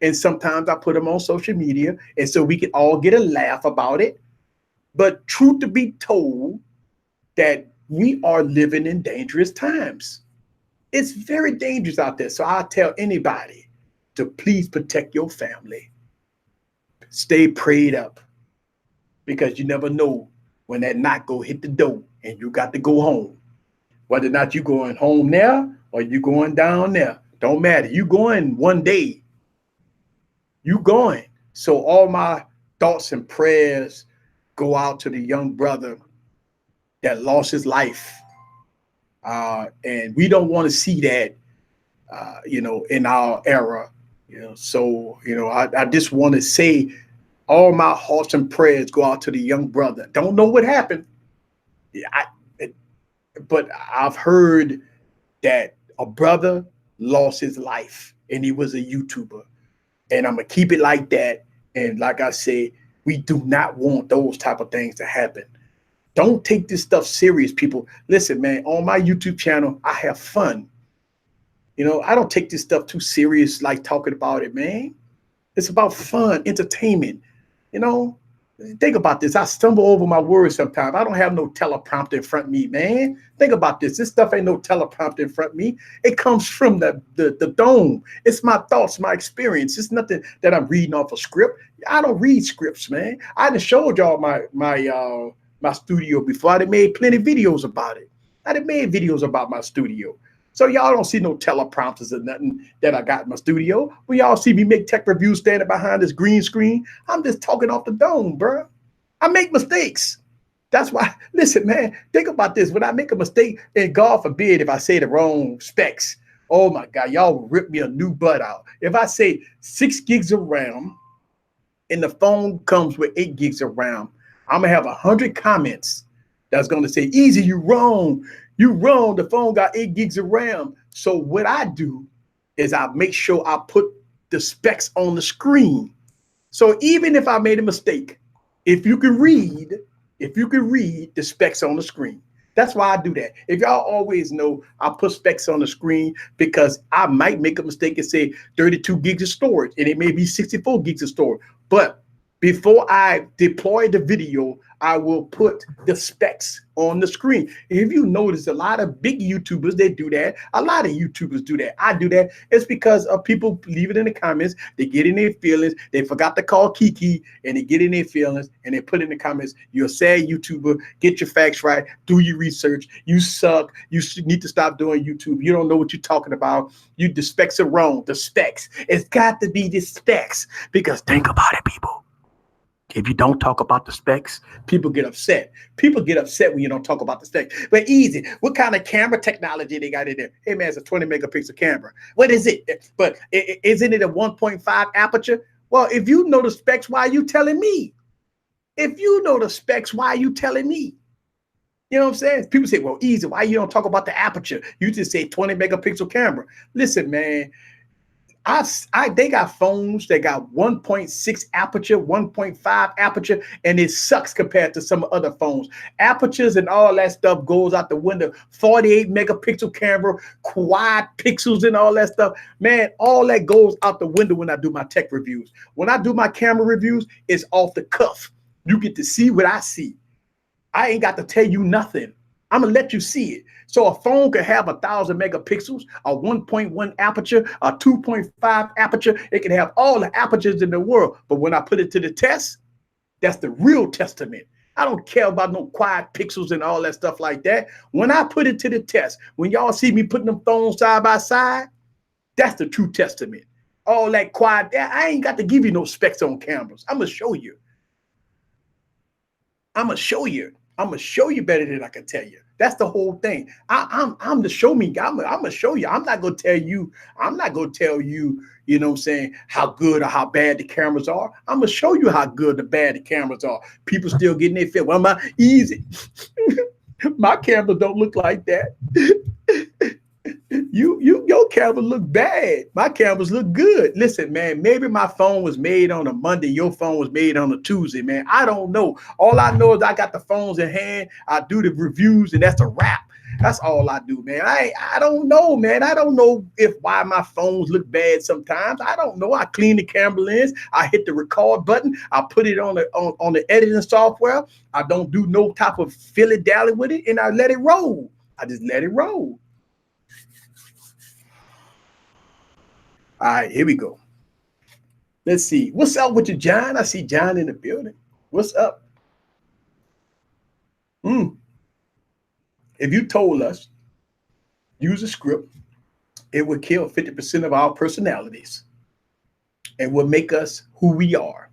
And sometimes I put them on social media, and so we can all get a laugh about it. But truth to be told, that we are living in dangerous times. It's very dangerous out there. So I tell anybody to please protect your family. Stay prayed up, because you never know when that knock go hit the door and you got to go home. Whether or not you going home now or you going down there. Don't matter. You going one day. You going. So all my thoughts and prayers go out to the young brother that lost his life. And we don't want to see that, in our era. So, I just want to say all my hearts and prayers go out to the young brother. Don't know what happened. But I've heard that a brother lost his life and he was a YouTuber. And I'm going to keep it like that. And like I said, we do not want those type of things to happen. Don't take this stuff serious, people. Listen, man, on my YouTube channel, I have fun. I don't take this stuff too serious, like talking about it, man. It's about fun, entertainment. Think about this. I stumble over my words sometimes. I don't have no teleprompter in front of me, man. Think about this. This stuff ain't no teleprompter in front of me. It comes from the dome. It's my thoughts, my experience. It's nothing that I'm reading off a script. I don't read scripts, man. I done showed y'all my studio before. I done made plenty of videos about it. I done made videos about my studio. So y'all don't see no teleprompters or nothing that I got in my studio. When y'all see me make tech reviews standing behind this green screen, I'm just talking off the dome, bro. I make mistakes. That's why, listen, man, think about this. When I make a mistake, and God forbid if I say the wrong specs, oh my God, y'all rip me a new butt out. If I say 6 gigs of RAM and the phone comes with 8 gigs of RAM, I'm going to have 100 comments that's going to say, easy, you wrong. You wrong. The phone got 8 gigs of RAM. So what I do is I make sure I put the specs on the screen. So even if I made a mistake, if you can read the specs on the screen. That's why I do that. If y'all always know, I put specs on the screen because I might make a mistake and say 32 gigs of storage, and it may be 64 gigs of storage. But before I deploy the video, I will put the specs on the screen. If you notice, a lot of big YouTubers, they do that. A lot of YouTubers do that. I do that. It's because of people leave it in the comments. They get in their feelings. They forgot to call Kiki, and they get in their feelings, and they put in the comments, you're a sad YouTuber. Get your facts right. Do your research. You suck. You need to stop doing YouTube. You don't know what you're talking about. The specs are wrong. The specs. It's got to be the specs, because think about it, people. If you don't talk about the specs, people get upset. People get upset when you don't talk about the specs. But easy, what kind of camera technology they got in there? Hey man, it's a 20 megapixel camera. What is it? But isn't it a 1.5 aperture? Well, if you know the specs, why are you telling me? If you know the specs, why are you telling me? You know what I'm saying? People say, well, easy, why you don't talk about the aperture? You just say 20 megapixel camera. Listen, man. They got phones that got 1.6 aperture, 1.5 aperture, and it sucks compared to some other phones. Apertures and all that stuff goes out the window. 48 megapixel camera, quad pixels and all that stuff. Man, all that goes out the window when I do my tech reviews. When I do my camera reviews, it's off the cuff. You get to see what I see. I ain't got to tell you nothing. I'm going to let you see it. So a phone could have 1,000 megapixels, a 1.1 aperture, a 2.5 aperture. It can have all the apertures in the world. But when I put it to the test, that's the real testament. I don't care about no quad pixels and all that stuff like that. When I put it to the test, when y'all see me putting them phones side by side, that's the true testament. All that quad, I ain't got to give you no specs on cameras. I'm going to show you. I'm going to show you. I'm gonna show you better than I can tell you. That's the whole thing. I'm the show me guy. I'm gonna show you. I'm not gonna tell you. I'm not gonna tell you. You know what I'm saying? How good or how bad the cameras are. I'm gonna show you how good or bad the cameras are. People still getting their feel. Well, my easy. My camera don't look like that. Your camera look bad. My cameras look good. Listen, man, maybe my phone was made on a Monday. Your phone was made on a Tuesday, man. I don't know. All I know is I got the phones in hand. I do the reviews, and that's a wrap. That's all I do, man. I don't know, man. I don't know why my phones look bad sometimes. I don't know. I clean the camera lens. I hit the record button. I put it on the editing software. I don't do no type of dilly-dally with it, and I let it roll. I just let it roll. All right, here we go. Let's see. What's up with you, John? I see John in the building. What's up? If you told us, use a script, It will kill 50% of our personalities and will make us who we are.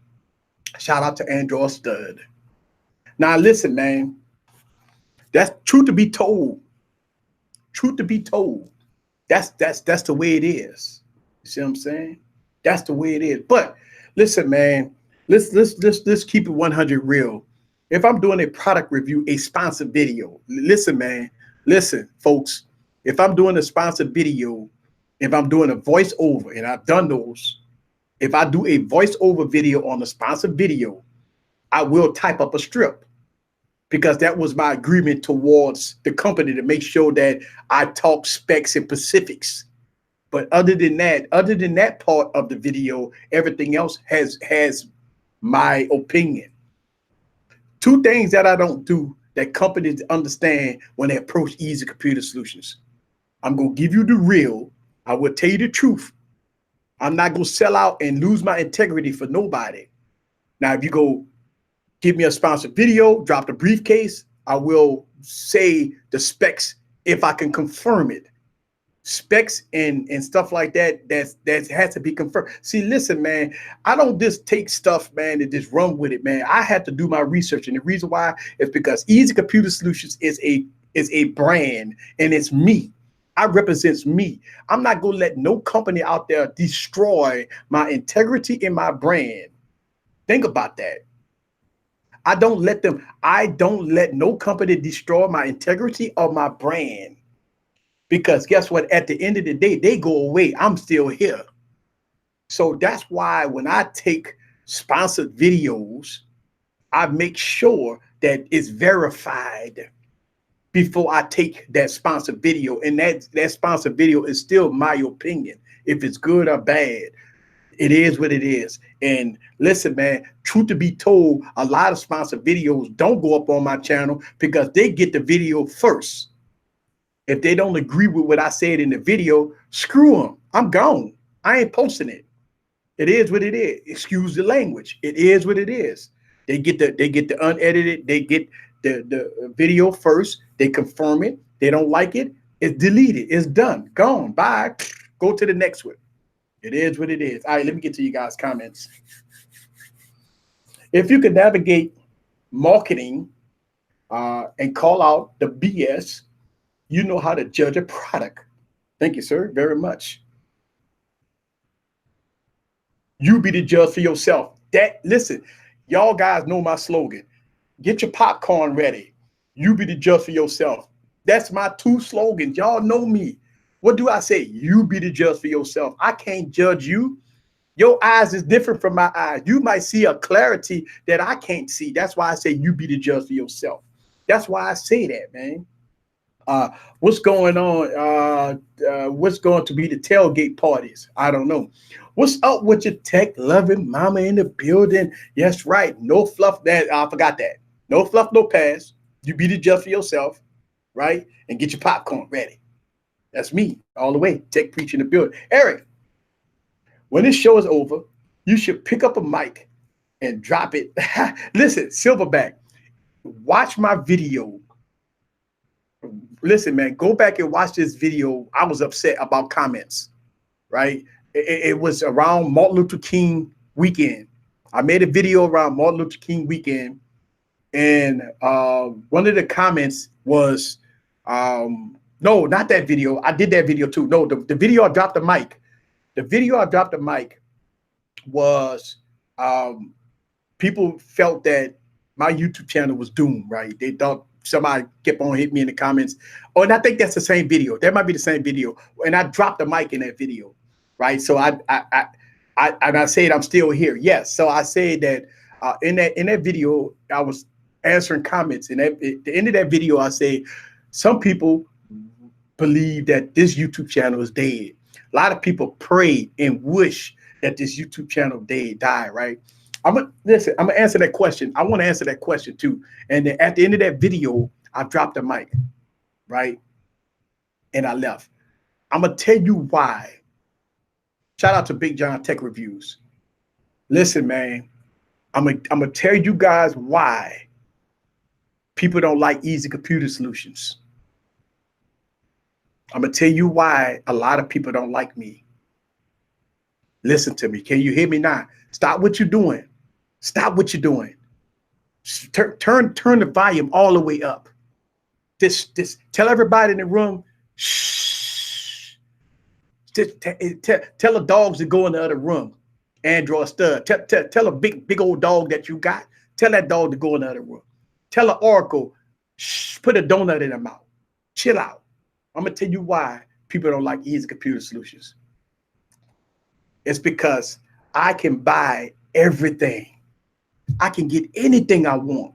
Shout out to Andrew Stud. Now listen, man. That's truth to be told. Truth to be told. That's the way it is. You see what I'm saying? That's the way it is. But listen, man, let's keep it 100 real. If I'm doing a product review, a sponsored video, listen, man, listen, folks. If I'm doing a sponsored video, if I'm doing a voiceover, and I've done those, if I do a voiceover video on a sponsored video, I will type up a strip because that was my agreement towards the company to make sure that I talk specs and specifics. But other than that part of the video, everything else has my opinion. Two things that I don't do that companies understand when they approach Easy Computer Solutions. I'm going to give you the real. I will tell you the truth. I'm not going to sell out and lose my integrity for nobody. Now, if you go give me a sponsored video, drop the briefcase, I will say the specs if I can confirm it. Specs and stuff like that has to be confirmed. See, listen, man, I don't just take stuff, man, and just run with it, man. I had to do my research, and the reason why is because Easy Computer Solutions is a brand, and it's me. I represents me. I'm not gonna let no company out there destroy my integrity and my brand. Think about that. I don't let no company destroy my integrity or my brand. Because guess what? At the end of the day, they go away. I'm still here. So that's why when I take sponsored videos, I make sure that it's verified before I take that sponsored video. And that sponsored video is still my opinion. If it's good or bad, it is what it is. And listen, man, truth to be told, a lot of sponsored videos don't go up on my channel because they get the video first. If they don't agree with what I said in the video, screw them. I'm gone. I ain't posting it. It is what it is. Excuse the language. It is what it is. They get the unedited. They get the video first. They confirm it. They don't like it. It's deleted. It's done. Gone. Bye. Go to the next one. It is what it is. All right, let me get to you guys' comments. If you could navigate marketing and call out the BS, you know how to judge a product. Thank you, sir, very much. You be the judge for yourself. Listen, y'all guys know my slogan. Get your popcorn ready. You be the judge for yourself. That's my two slogans. Y'all know me. What do I say? You be the judge for yourself. I can't judge you. Your eyes is different from my eyes. You might see a clarity that I can't see. That's why I say you be the judge for yourself. That's why I say that, man. What's going on? What's going to be the tailgate parties? I don't know. What's up with your tech-loving mama in the building? Yes, right. No fluff. That I forgot that. No fluff, no pass. You be the judge for yourself, right? And get your popcorn ready. That's me all the way. Tech preach in the building. Eric, when this show is over, you should pick up a mic and drop it. Listen, Silverback, watch my video. Listen, man, go back and watch this video. I was upset about comments, right? It was around Martin Luther King weekend. I made a video around Martin Luther King weekend. And one of the comments was, no, not that video. I did that video too. No, the video I dropped the mic. The video I dropped the mic was people felt that my YouTube channel was doomed, right? They thought somebody kept on hitting me in the comments. Oh, and I think that's the same video. That might be the same video. And I dropped the mic in that video, right? So I said I'm still here. Yes. So I said that in that video, I was answering comments. And at the end of that video, I say some people believe that this YouTube channel is dead. A lot of people pray and wish that this YouTube channel die, right? I'm gonna answer that question. I want to answer that question too. And then at the end of that video, I dropped the mic, right? And I left. I'm gonna tell you why. Shout out to Big John Tech Reviews. Listen, man, I'm gonna tell you guys why people don't like Easy Computer Solutions. I'm gonna tell you why a lot of people don't like me. Listen to me. Can you hear me now? Stop what you're doing. Stop what you're doing. Turn the volume all the way up. This tell everybody in the room, shh. Tell the dogs to go in the other room. Android stud. Tell a big old dog that you got. Tell that dog to go in the other room. Tell an oracle, shh, put a donut in their mouth. Chill out. I'm gonna tell you why people don't like Easy Computer Solutions. It's because I can buy everything. I can get anything I want.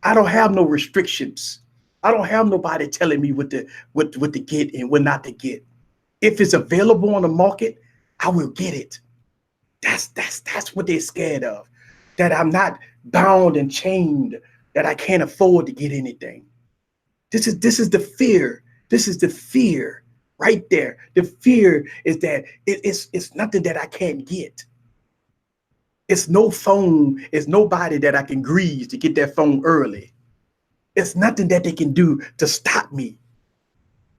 I don't have no restrictions. I don't have nobody telling me what to get and what not to get. If it's available on the market, I will get it. That's what they're scared of. That I'm not bound and chained, that I can't afford to get anything. This is the fear. This is the fear right there. The fear is that it's nothing that I can't get. It's no phone. It's nobody that I can grease to get that phone early. It's nothing that they can do to stop me.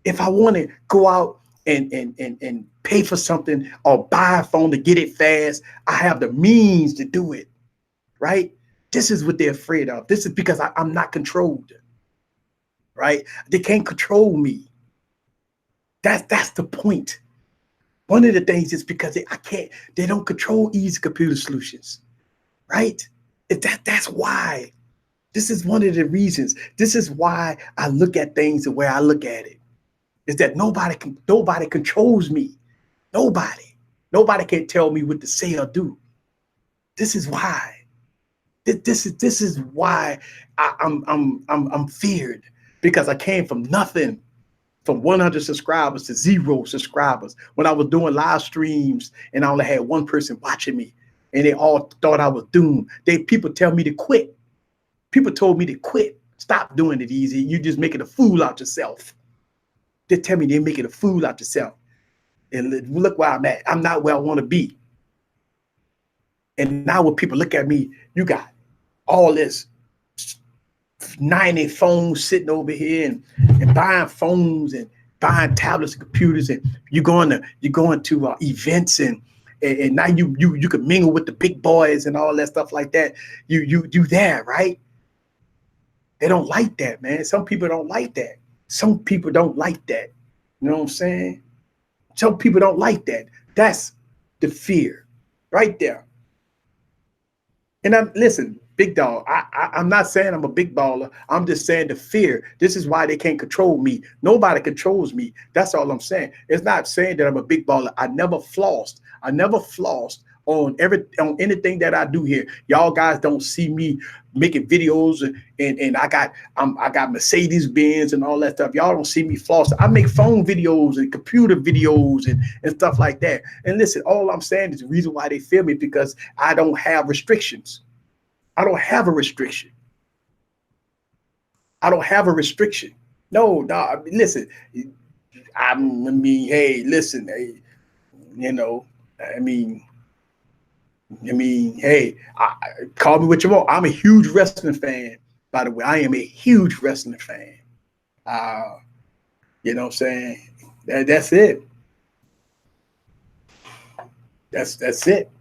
If I want to go out and pay for something or buy a phone to get it fast, I have the means to do it, right? This is what they're afraid of. This is because I'm not controlled, right? They can't control me. That's the point. One of the things is because they don't control Easy Computer Solutions, right? That's why. This is one of the reasons. This is why I look at things the way I look at it. Is that nobody controls me. Nobody can tell me what to say or do. This is why. This is why I'm feared, because I came from nothing, from 100 subscribers to 0 subscribers. When I was doing live streams and I only had one person watching me, and they all thought I was doomed. People tell me to quit. People told me to quit. Stop doing it, Easy. You're just making a fool out yourself. They tell me they're making a fool out yourself. And look where I'm at. I'm not where I want to be. And now when people look at me, you got all this 90 phones sitting over here and buying phones and buying tablets and computers, and you're going to events, and now you can mingle with the big boys and all that stuff like that. You do that, right? They don't like that, man. Some people don't like that. Some people don't like that. You know what I'm saying? Some people don't like that. That's the fear right there. And listen, big dog, I'm not saying I'm a big baller. I'm just saying the fear. This is why they can't control me. Nobody controls me. That's all I'm saying. It's not saying that I'm a big baller. I never flossed. On anything that I do here. Y'all guys don't see me making videos and I got Mercedes Benz and all that stuff. Y'all don't see me floss. I make phone videos and computer videos and stuff like that. And listen, all I'm saying is the reason why they fear me, because I don't have restrictions. I don't have a restriction. I don't have a restriction. No, listen. Hey, listen, hey, you know, hey, call me what you want. I'm a huge wrestling fan, by the way. I am a huge wrestling fan. You know what I'm saying? That's it. That's it.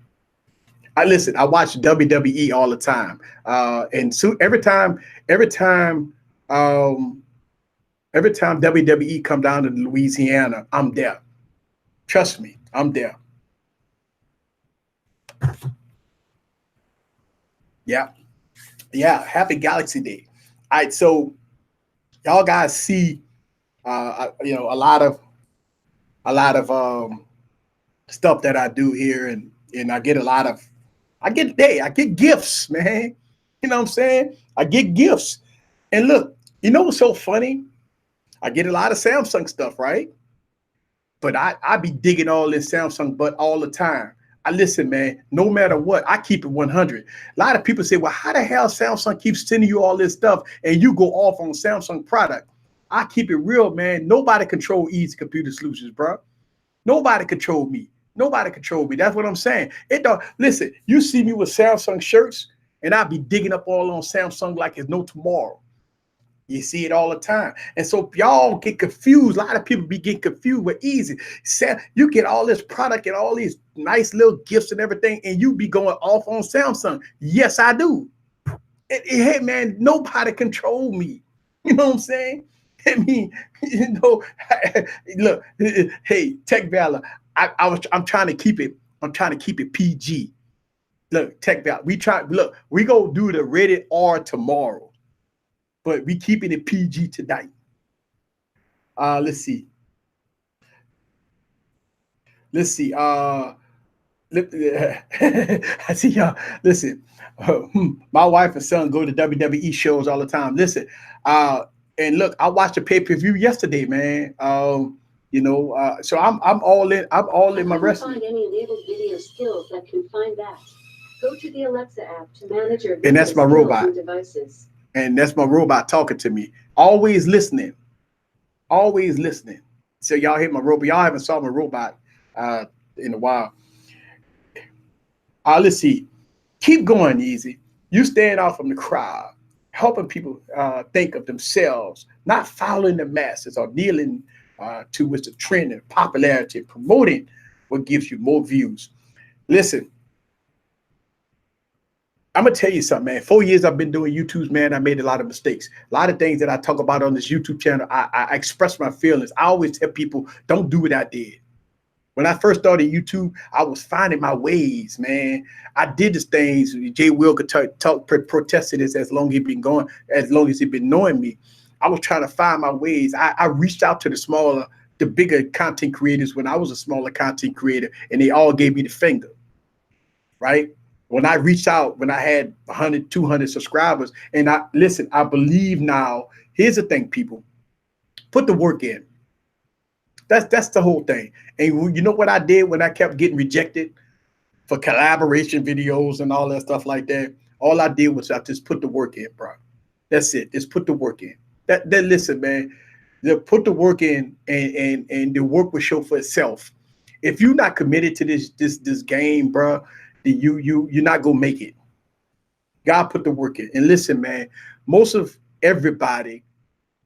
I watch WWE all the time. And so every time WWE come down to Louisiana, I'm there. Trust me, I'm there. Yeah. Happy Galaxy Day. All right, so y'all guys see, a lot of stuff that I do here, and I get I get gifts, man. You know what I'm saying? I get gifts, and look, you know what's so funny? I get a lot of Samsung stuff, right? But I be digging all this Samsung butt all the time. Listen, man, no matter what, I keep it 100. A lot of people say, well, how the hell Samsung keeps sending you all this stuff and you go off on Samsung product? I keep it real, man. Nobody control Easy Computer Solutions, bro. Nobody control me. Nobody control me. That's what I'm saying. Listen, you see me with Samsung shirts and I be digging up all on Samsung like it's no tomorrow. You see it all the time. And so y'all get confused. A lot of people be getting confused with easy. You get all this product and all these nice little gifts and everything, and you be going off on Samsung. Yes, I do. Hey, man, nobody control me. You know what I'm saying? I mean, look, hey, Tech Valor, I'm trying to keep it. I'm trying to keep it PG. Look, Tech Valor, we go do the rated R tomorrow, but we keeping it PG tonight. Let's see. I see y'all. Listen, my wife and son go to WWE shows all the time. Listen, and look, I watched a pay-per-view yesterday, man. So I'm all in. I'm all in my wrestling. Find any enabled video skills that can find that. Go to the Alexa app to manage your and that's my robot. Devices. And that's my robot talking to me. Always listening. Always listening. So y'all hear my robot. Y'all haven't saw my robot in a while. Let's see. Keep going, Easy. You stand out from the crowd, helping people think of themselves, not following the masses or kneeling to with the trend and popularity, promoting what gives you more views. Listen, I'm gonna tell you something, man. 4 years I've been doing YouTubes, man. I made a lot of mistakes. A lot of things that I talk about on this YouTube channel, I express my feelings. I always tell people, don't do what I did. When I first started YouTube, I was finding my ways, man. I did these things. Jay Will could protested this as long as he'd been going, as long as he'd been knowing me. I was trying to find my ways. I reached out to the bigger content creators when I was a smaller content creator, and they all gave me the finger, right? When I reached out, when I had 100, 200 subscribers, and I believe now, here's the thing, people, put the work in. That's the whole thing. And you know what I did when I kept getting rejected for collaboration videos and all that stuff like that? All I did was I just put the work in, bro. That's it. Just put the work in. That listen, man. Put the work in, and the work will show for itself. If you're not committed to this game, bro, then you're not gonna make it. God put the work in. And listen, man, most of everybody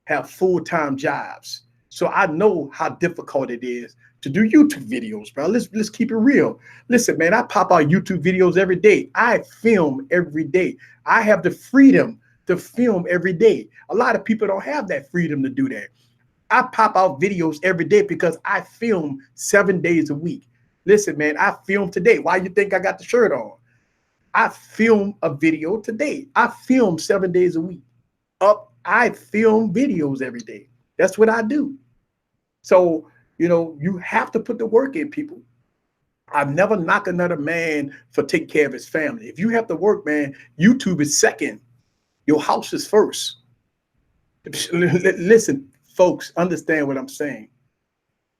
have full-time jobs. So I know how difficult it is to do YouTube videos, bro. Let's keep it real. Listen, man, I pop out YouTube videos every day. I film every day. I have the freedom to film every day. A lot of people don't have that freedom to do that. I pop out videos every day because I film 7 days a week. Listen, man, I filmed today. Why you think I got the shirt on? I film a video today. I film 7 days a week. I film videos every day. That's what I do. So, you have to put the work in, people. I've never knocked another man for taking care of his family. If you have to work, man, YouTube is second. Your house is first. Listen, folks, understand what I'm saying.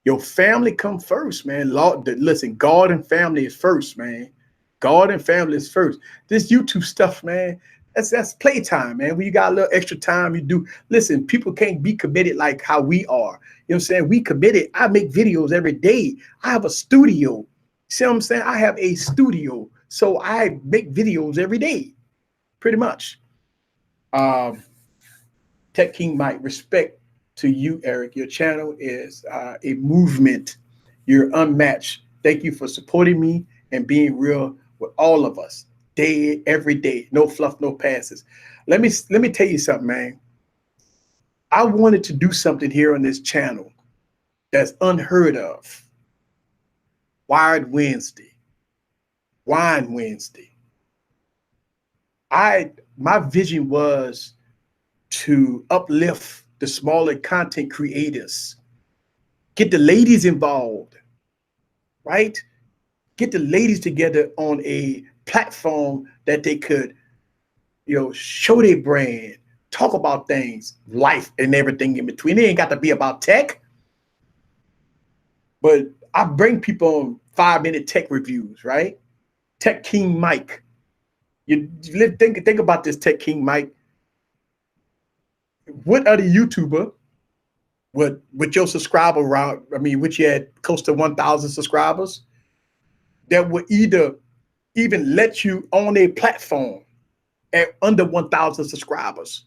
Your family come first, man. Listen, God and family is first, man. God and family is first. This YouTube stuff, man, that's playtime, man. When you got a little extra time, you do. Listen, people can't be committed like how we are. You know what I'm saying? We committed. I make videos every day. I have a studio. See what I'm saying? I have a studio. So I make videos every day, pretty much. Tech King Mike, respect to you, Eric. Your channel is a movement. You're unmatched. Thank you for supporting me and being real with all of us. Every day, no fluff, no passes. Let me tell you something, man. I wanted to do something here on this channel that's unheard of. Wired Wednesday, Wine Wednesday. My vision was to uplift the smaller content creators, get the ladies involved, right? Get the ladies together on a platform that they could, show their brand, talk about things, life, and everything in between. It ain't got to be about tech, but I bring people on 5-minute tech reviews, right? Tech King Mike. You think about this, Tech King Mike. What other YouTuber with your subscriber route, which you had close to 1,000 subscribers, that would even let you on a platform at under 1,000 subscribers,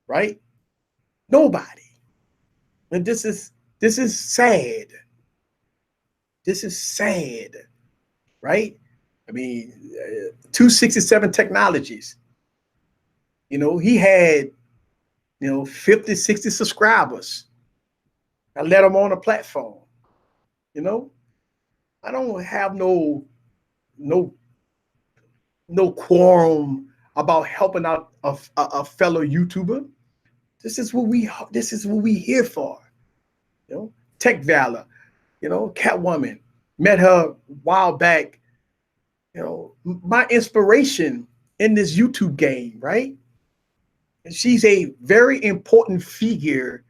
right? Nobody. And this is sad. This is sad, right? I mean, 267 Technologies. He had 50, 60 subscribers. I let him on the platform. I don't have no quorum about helping out a fellow YouTuber. This is what we here for. Tech Valor, Catwoman. Met her a while back. My inspiration in this YouTube game, right? And she's a very important figure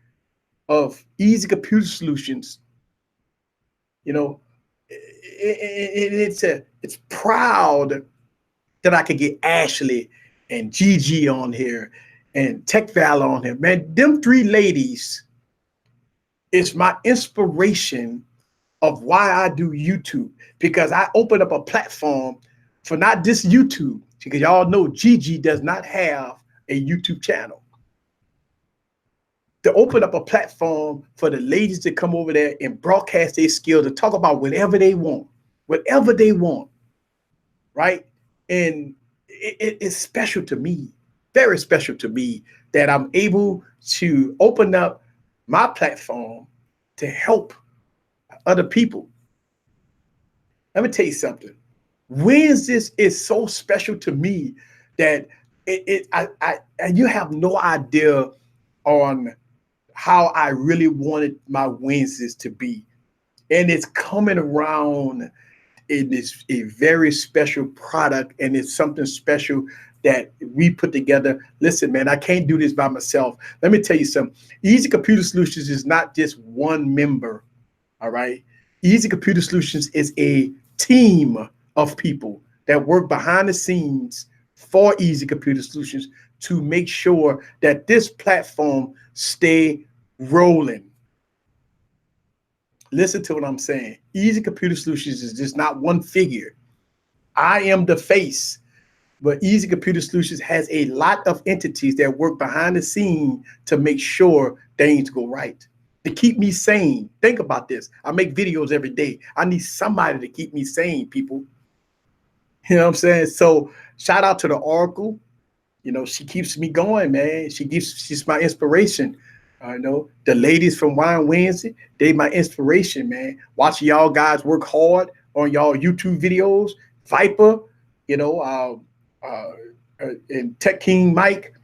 of Easy Computer Solutions. It's proud that I could get Ashley and Gigi on here and Tech Valor on here. Man, them three ladies is my inspiration of why I do YouTube, because I opened up a platform for not just YouTube, because y'all know Gigi does not have a YouTube channel. To open up a platform for the ladies to come over there and broadcast their skills, to talk about whatever they want, right? And it's special to me, very special to me, that I'm able to open up my platform to help other people. Let me tell you something. Wednesdays is so special to me that you have no idea on how I really wanted my Wednesdays to be. And it's coming around. It is a very special product, and it's something special that we put together. Listen, man, I can't do this by myself. Let me tell you something. Easy Computer Solutions is not just one member, all right? Easy Computer Solutions is a team of people that work behind the scenes for Easy Computer Solutions to make sure that this platform stay rolling. Listen to what I'm saying. Easy Computer Solutions is just not one figure. I am the face, but Easy Computer Solutions has a lot of entities that work behind the scene to make sure things go right, to keep me sane. Think about this. I make videos every day. I need somebody to keep me sane, people. You know what I'm saying? So shout out to the Oracle. She keeps me going, man. She's my inspiration. I know the ladies from Wine Wednesday, they my inspiration, man. Watching y'all guys work hard on y'all YouTube videos. Viper, and Tech King Mike,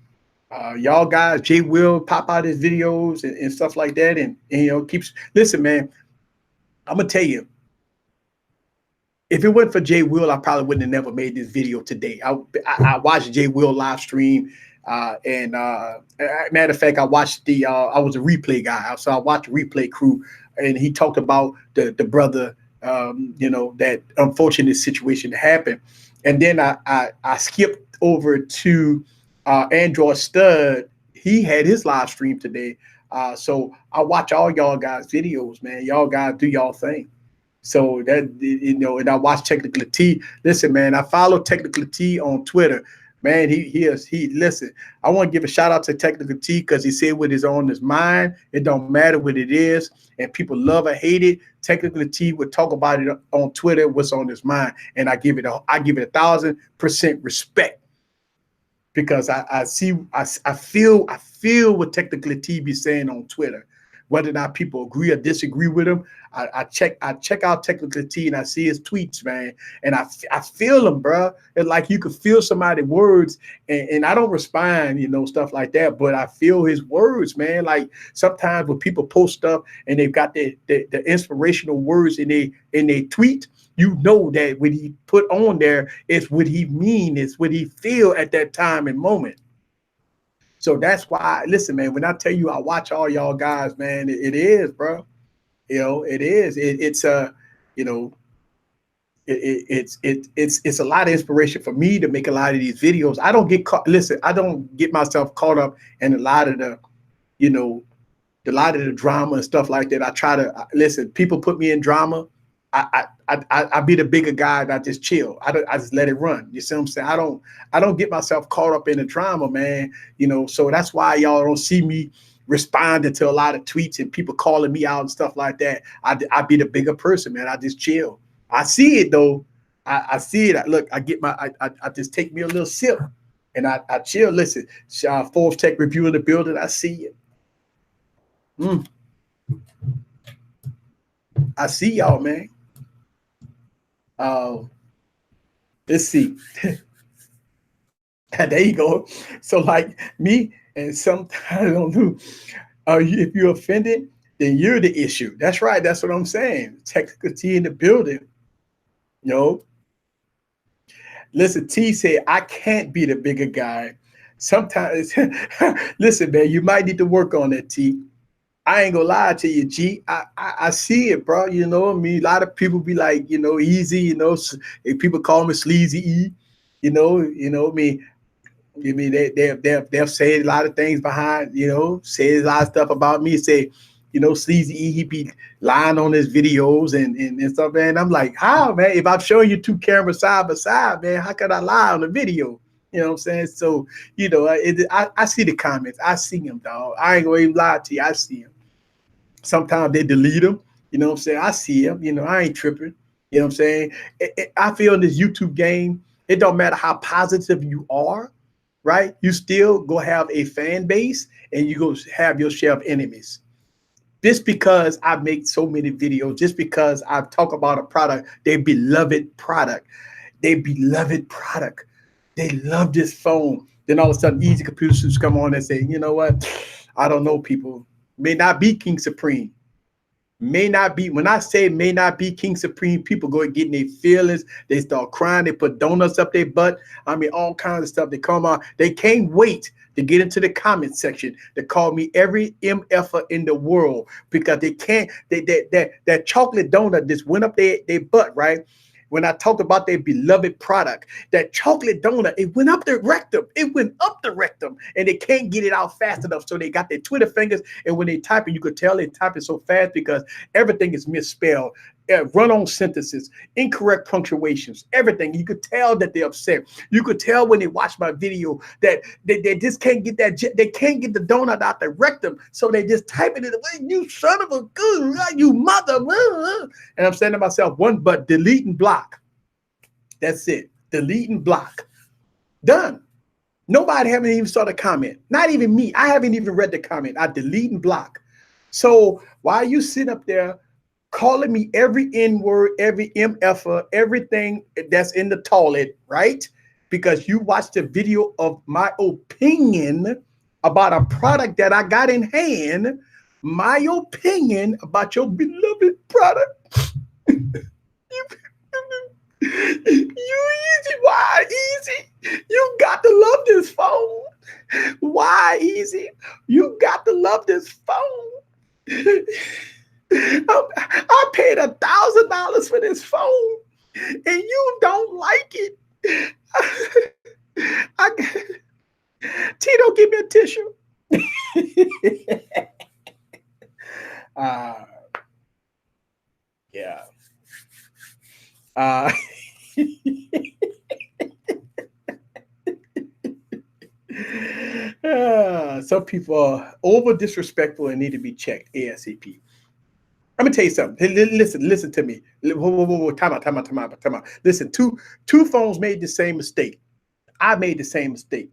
y'all guys, Jay Will pop out his videos and stuff like that. And keeps, listen, man, I'm gonna tell you, if it wasn't for Jay Will, I probably wouldn't have never made this video today. I watched Jay Will live stream. Matter of fact, I watched I was a replay guy. So I watched the replay crew, and he talked about the brother, that unfortunate situation that happened. And then I skipped over to Android Stud. He had his live stream today. So I watch all y'all guys' videos, man. Y'all guys do y'all thing. So that, and I watch Technical T. Listen, man, I follow Technical T on Twitter. Man, he listen, I want to give a shout out to Technical T, because he said what is on his mind. It don't matter what it is, and people love or hate it. Technical T would talk about it on Twitter, what's on his mind, and I give it 1,000% respect, because I feel what Technical T be saying on Twitter. Whether or not people agree or disagree with him, I check out Technical T, and I see his tweets, man, and I feel him, bro. It's like you could feel somebody's words, and I don't respond, stuff like that, but I feel his words, man. Like sometimes when people post stuff and they've got the inspirational words in they tweet, that what he put on there is what he mean, is what he feel at that time and moment. So that's why, listen, man, when I tell you I watch all y'all guys, man, it is, bro. It is. It's a lot of inspiration for me to make a lot of these videos. I don't get caught. Listen, I don't get myself caught up in a lot of the drama and stuff like that. I try to listen. People put me in drama. I be the bigger guy, and I just chill. I just let it run. You see what I'm saying? I don't get myself caught up in the drama, man. So that's why y'all don't see me responding to a lot of tweets and people calling me out and stuff like that. I be the bigger person, man. I just chill. I see it though. I see it. Look, I get I just take me a little sip and I chill. Listen, Forbes Tech Review in the building. I see it. I see y'all, man. Let's see. There you go. So like me and sometimes I don't do. If you're offended, then you're the issue. That's right. That's what I'm saying. Technical T in the building. You know. Listen, T said, I can't be the bigger guy. Sometimes, listen, man, you might need to work on that, T. I ain't gonna lie to you, G. I see it, bro. You know what I mean? A lot of people be like, you know, easy, you know, people call me Sleazy E, you know what I mean? They've said a lot of things behind, you know, say a lot of stuff about me, say, you know, Sleazy E, he be lying on his videos and stuff, man. I'm like, how, man? If I'm showing you two cameras side by side, man, how could I lie on the video? You know what I'm saying? So, you know, I see the comments. I see them, dog. I ain't gonna even lie to you. I see them. Sometimes they delete them. You know what I'm saying? I see them. You know, I ain't tripping. You know what I'm saying? I feel in this YouTube game, it don't matter how positive you are, right? You still go have a fan base and you go have your share of enemies. Just because I make so many videos, just because I talk about a product, their beloved product, they love this phone. Then all of a sudden, Easy Computers come on and say, you know what? I don't know, people. May not be King Supreme. May not be. When I say may not be King Supreme, people go and get in their feelings. They start crying. They put donuts up their butt. I mean, all kinds of stuff. They come on. They can't wait to get into the comment section to call me every MFer in the world because they can't. That chocolate donut just went up their butt, right? When I talked about their beloved product, that chocolate donut, it went up the rectum. It went up the rectum, and they can't get it out fast enough. So they got their Twitter fingers, and when they type it, you could tell they type it so fast because everything is misspelled. Run-on sentences, incorrect punctuations, everything. You could tell that they're upset. You could tell when they watch my video that they just can't get they can't get the donut out the rectum, so they just type it in the way. You son of a good, you mother. And I'm saying to myself, one but delete and block. That's it. Delete and block. Done. Nobody haven't even saw the comment. Not even me. I haven't even read the comment. I delete and block. So why you sit up there calling me every N-word, every MFer, everything that's in the toilet, right? Because you watched a video of my opinion about a product that I got in hand, my opinion about your beloved product. You easy, why easy? You got to love this phone. Why easy? You got to love this phone. I paid $1,000 for this phone, and you don't like it. Tito, give me a tissue. Yeah. Some people are over disrespectful and need to be checked ASAP. I'm gonna tell you something. Listen to me. Whoa. Time out. Listen, two phones made the same mistake. I made the same mistake.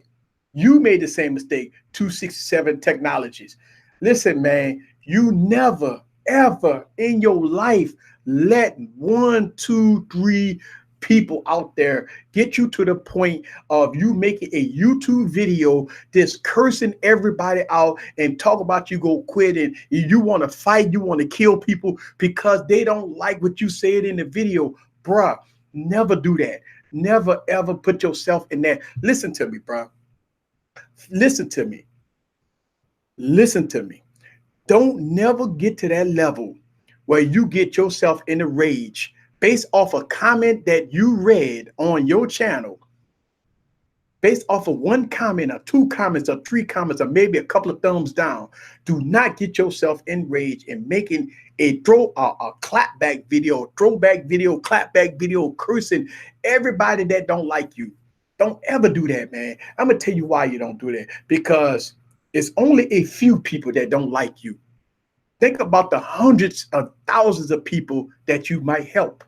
You made the same mistake. 267 Technologies. Listen, man, you never, ever in your life let 1, 2, 3 people out there get you to the point of you making a YouTube video just cursing everybody out and talk about you go quit and you want to fight, you want to kill people because they don't like what you said in the video. Bruh, never do that. Never ever put yourself in that. Listen to me, bruh. Listen to me. Don't never get to that level where you get yourself in a rage based off a comment that you read on your channel, based off of one comment or 2 comments or 3 comments or maybe a couple of thumbs down. Do not get yourself enraged and making a clapback video, throwback video, clapback video, cursing everybody that don't like you. Don't ever do that, man. I'm gonna tell you why you don't do that. Because It's only a few people that don't like you. Think about the hundreds of thousands of people that you might help.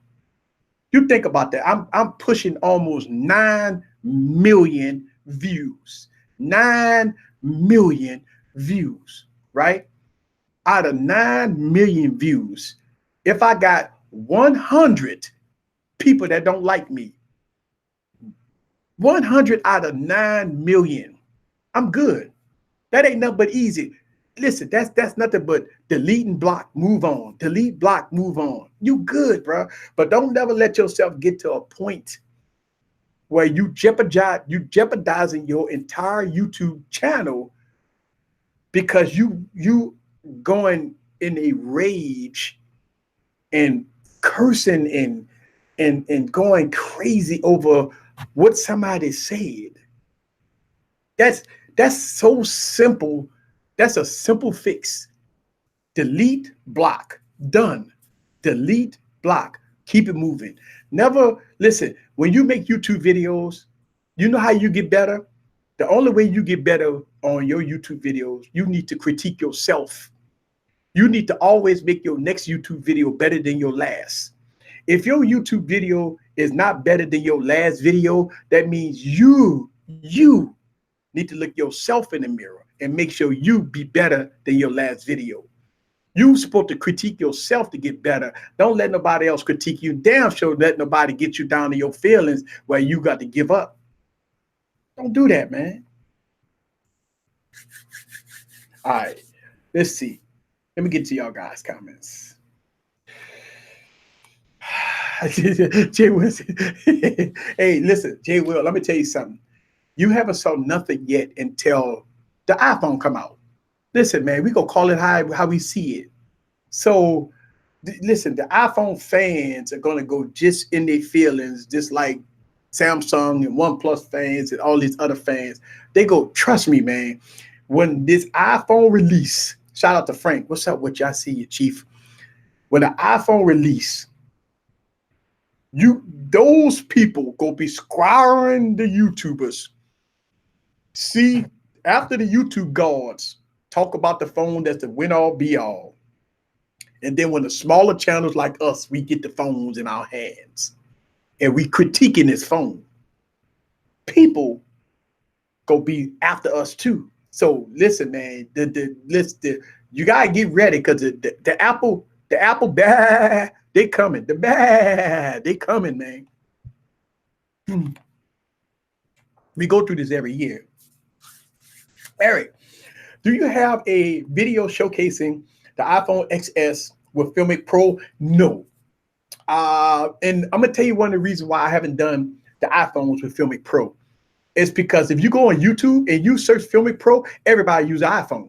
You think about that. I'm pushing almost 9 million views. 9 million views, right? Out of 9 million views, if I got 100 people that don't like me, 100 out of 9 million, I'm good. That ain't nothing but easy. Listen, that's nothing but delete and block, move on. Delete, block, move on. You good, bro. But don't never let yourself get to a point where you jeopardizing your entire YouTube channel because you going in a rage and cursing and going crazy over what somebody said. That's so simple. That's a simple fix. Delete, block, done. Delete, block, keep it moving. Never, listen, when you make YouTube videos, you know how you get better? The only way you get better on your YouTube videos, you need to critique yourself. You need to always make your next YouTube video better than your last. If your YouTube video is not better than your last video, that means you need to look yourself in the mirror and make sure you be better than your last video. You're supposed to critique yourself to get better. Don't let nobody else critique you down. So let nobody get you down to your feelings where you got to give up. Don't do that, man. All right, let's see. Let me get to y'all guys' comments. Jay Will, hey, listen, Jay Will, let me tell you something. You haven't saw nothing yet until the iPhone come out. Listen, man, we gonna call it how we see it. So, listen, the iPhone fans are gonna go just in their feelings, just like Samsung and OnePlus fans and all these other fans. They go, trust me, man. When this iPhone release, shout out to Frank. What's up with you? I see you, Chief. When the iPhone release, those people go be scouring the YouTubers. See, after the YouTube gods talk about the phone that's the win all be all. And then when the smaller channels like us, we get the phones in our hands and we critiquing this phone, people go be after us too. So listen, man, you gotta get ready because the Apple, they coming. They coming, man. We go through this every year. Eric, do you have a video showcasing the iPhone XS with Filmic Pro? No. And I'm gonna tell you one of the reasons why I haven't done the iPhones with Filmic Pro. It's because if you go on YouTube and you search Filmic Pro, everybody uses iPhone.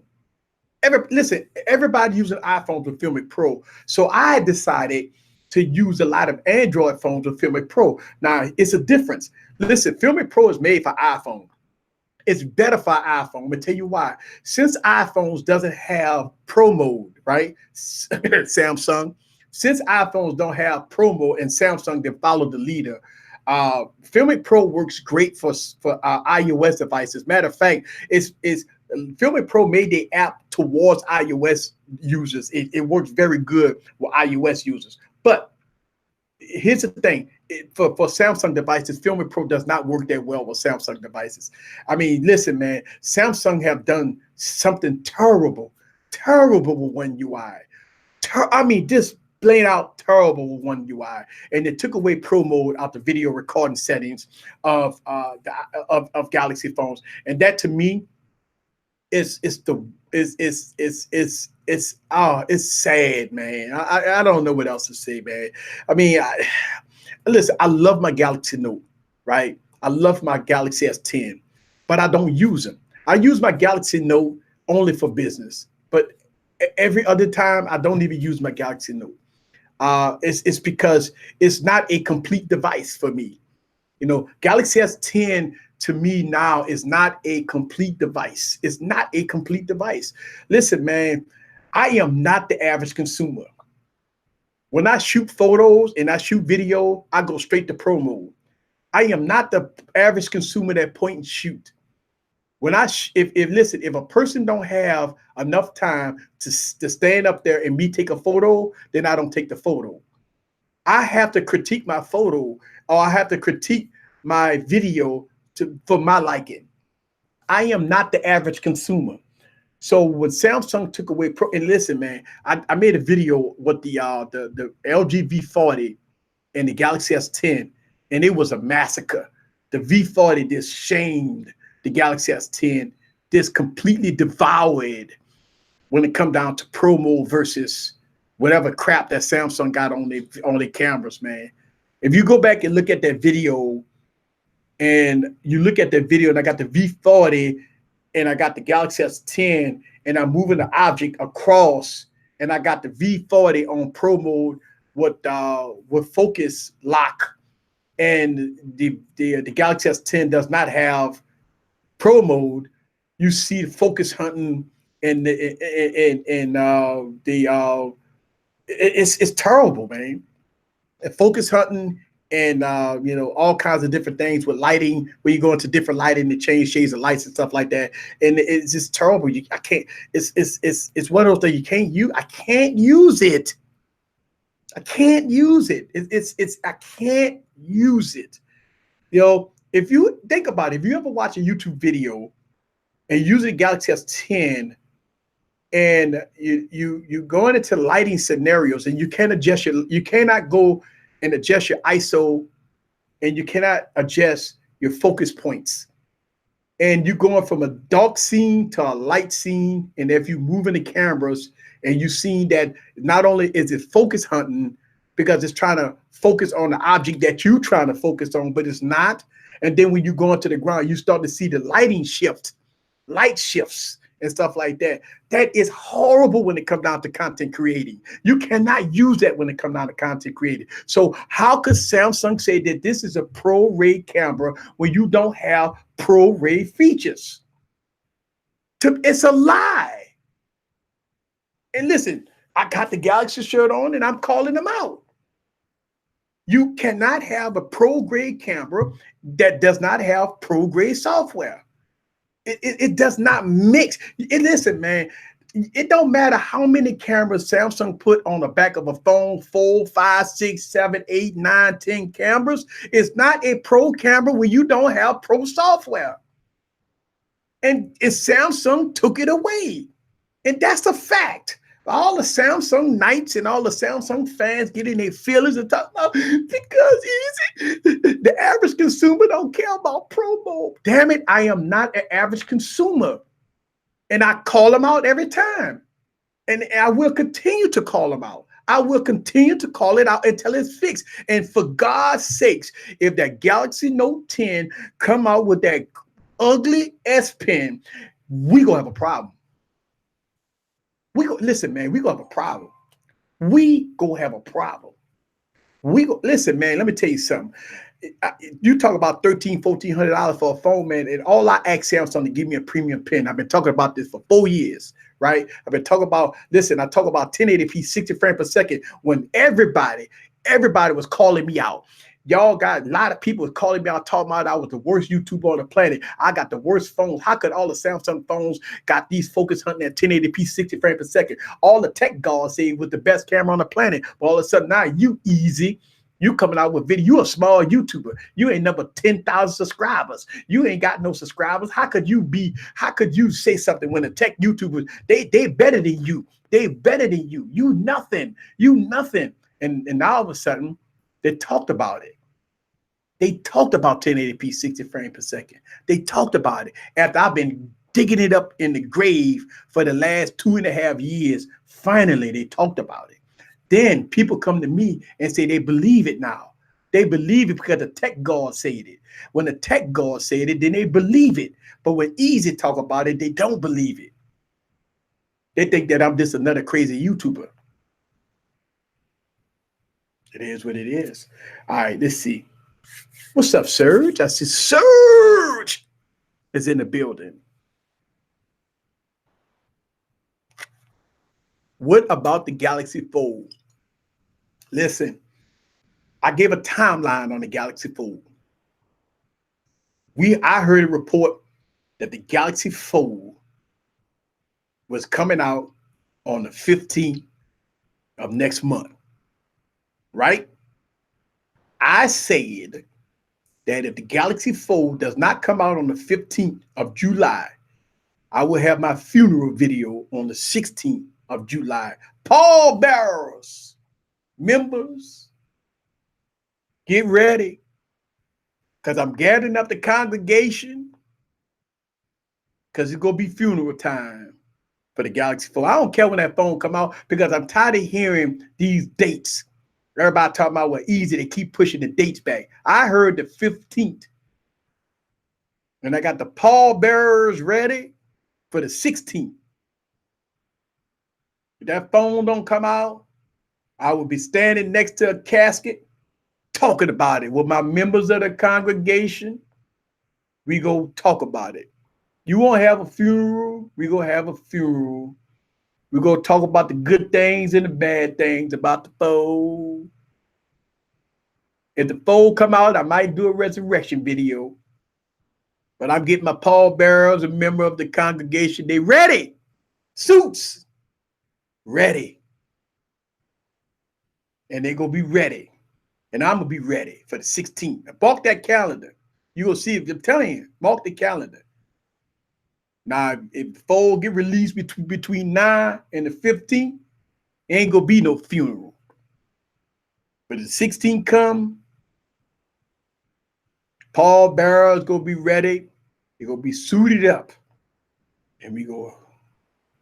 Everybody using iPhones with Filmic Pro. So I decided to use a lot of Android phones with Filmic Pro. Now, it's a difference. Listen, Filmic Pro is made for iPhone. It's better for iPhone. I'm gonna tell you why. Since iPhones doesn't have Pro mode, right? Samsung. Since iPhones don't have Pro mode and Samsung then follow the leader, Filmic Pro works great for iOS devices. Matter of fact, Filmic Pro made the app towards iOS users. It works very good with iOS users. But here's the thing. For Samsung devices, Filmic Pro does not work that well with Samsung devices. I mean, listen, man, Samsung have done something terrible with One UI. I mean, just plain out terrible with One UI. And they took away Pro mode out the video recording settings of Galaxy phones. And that to me it's sad, man. I don't know what else to say, man. I mean, listen, I love my Galaxy Note, right? I love my Galaxy S10, but I don't use them. I use my Galaxy Note only for business, but every other time I don't even use my Galaxy Note. It's because it's not a complete device for me. You know, Galaxy S10 to me now is not a complete device. It's not a complete device. Listen, man, I am not the average consumer. When I shoot photos and I shoot video, I go straight to Pro mode. I am not the average consumer that point and shoot. When if listen, if a person don't have enough time to stand up there and me take a photo, then I don't take the photo. I have to critique my photo, or I have to critique my video for my liking. I am not the average consumer. So when Samsung took away and listen, man, I made a video with the LG V40 and the Galaxy S10, and it was a massacre. The V40 just shamed the Galaxy S10, just completely devoured when it come down to pro mode versus whatever crap that Samsung got on their cameras, man. If you go back and look at that video, and you look at that video, and I got the V40 and I got the Galaxy S10, and I'm moving the object across, and I got the V40 on pro mode with focus lock, and the Galaxy S10 does not have pro mode. You see the focus hunting and it's terrible, man. And focus hunting and all kinds of different things with lighting, where you go into different lighting to change shades of lights and stuff like that, and it's just terrible. I can't. It's one of those things you can't use. I can't use it. I can't use it. I can't use it. If you think about it, if you ever watch a YouTube video and use a Galaxy S10, and you go into lighting scenarios, and you cannot go and adjust your ISO, and you cannot adjust your focus points, and you're going from a dark scene to a light scene, and if you move in the cameras and you see that not only is it focus hunting because it's trying to focus on the object that you're trying to focus on, but it's not. And then when you go into the ground, you start to see the light shifts and stuff like that. That is horrible when it comes down to content creating. You cannot use that when it comes down to content creating. So how could Samsung say that this is a ProRes camera when you don't have ProRes features? It's a lie. And listen, I got the Galaxy shirt on and I'm calling them out. You cannot have a pro-grade camera that does not have pro-grade software. It does not mix. Listen, man, it don't matter how many cameras Samsung put on the back of a phone, 4, 5, 6, 7, 8, 9, 10 cameras. It's not a pro camera when you don't have pro software. And Samsung took it away. And that's a fact. All the Samsung Knights and all the Samsung fans getting their feelings and talk about because the average consumer don't care about promo. Damn it, I am not an average consumer. And I call them out every time. And I will continue to call them out. I will continue to call it out until it's fixed. And for God's sakes, if that Galaxy Note 10 come out with that ugly S Pen, we gonna have a problem. Listen, man, we gonna have a problem. We gonna have a problem. Listen, man, let me tell you something. You talk about $1,300, $1,400 for a phone, man, and all I ask Samsung to give me a premium pen. I've been talking about this for 4 years, right? I've been talking about, listen, I talk about 1080p, 60 frames per second when everybody was calling me out. Y'all got a lot of people calling me out, talking about I was the worst YouTuber on the planet. I got the worst phones. How could all the Samsung phones got these focus hunting at 1080p, 60 frames per second? All the tech gods say it was the best camera on the planet. But all of a sudden now you easy. You coming out with video. You a small YouTuber. You ain't number 10,000 subscribers. You ain't got no subscribers. How could you say something when the tech YouTubers, they better than you. They better than you. You nothing. And all of a sudden, they talked about it. They talked about 1080p, 60 frames per second. They talked about it after I've been digging it up in the grave for the last 2.5 years. Finally, they talked about it. Then people come to me and say they believe it now. They believe it because the tech gods said it. When the tech gods said it, then they believe it. But when Easy talk about it, they don't believe it. They think that I'm just another crazy YouTuber. It is what it is. All right, let's see. What's up, Serge? I see Serge is in the building. What about the Galaxy Fold? Listen, I gave a timeline on the Galaxy Fold. I heard a report that the Galaxy Fold was coming out on the 15th of next month, right? I said that if the Galaxy Fold does not come out on the 15th of July, I will have my funeral video on the 16th of July. Pallbearers, members, get ready, because I'm gathering up the congregation, because it's going to be funeral time for the Galaxy Fold. I don't care when that phone come out, because I'm tired of hearing these dates. Everybody talking about what easy, they keep pushing the dates back. I heard the 15th. And I got the pallbearers ready for the 16th. If that phone don't come out, I will be standing next to a casket talking about it with my members of the congregation. We go talk about it. You won't have a funeral, we go have a funeral. We go talk about the good things and the bad things about the fold. If the fold come out, I might do a resurrection video. But I'm getting my pallbearers, a member of the congregation. They ready. Suits. Ready. And they going to be ready. And I'm going to be ready for the 16th. Now, mark that calendar. You will see if I'm telling you, mark the calendar. Now, if the fold get released between 9 and the 15th, ain't going to be no funeral. But the 16th come, pallbearers going to be ready. They're going to be suited up. And we go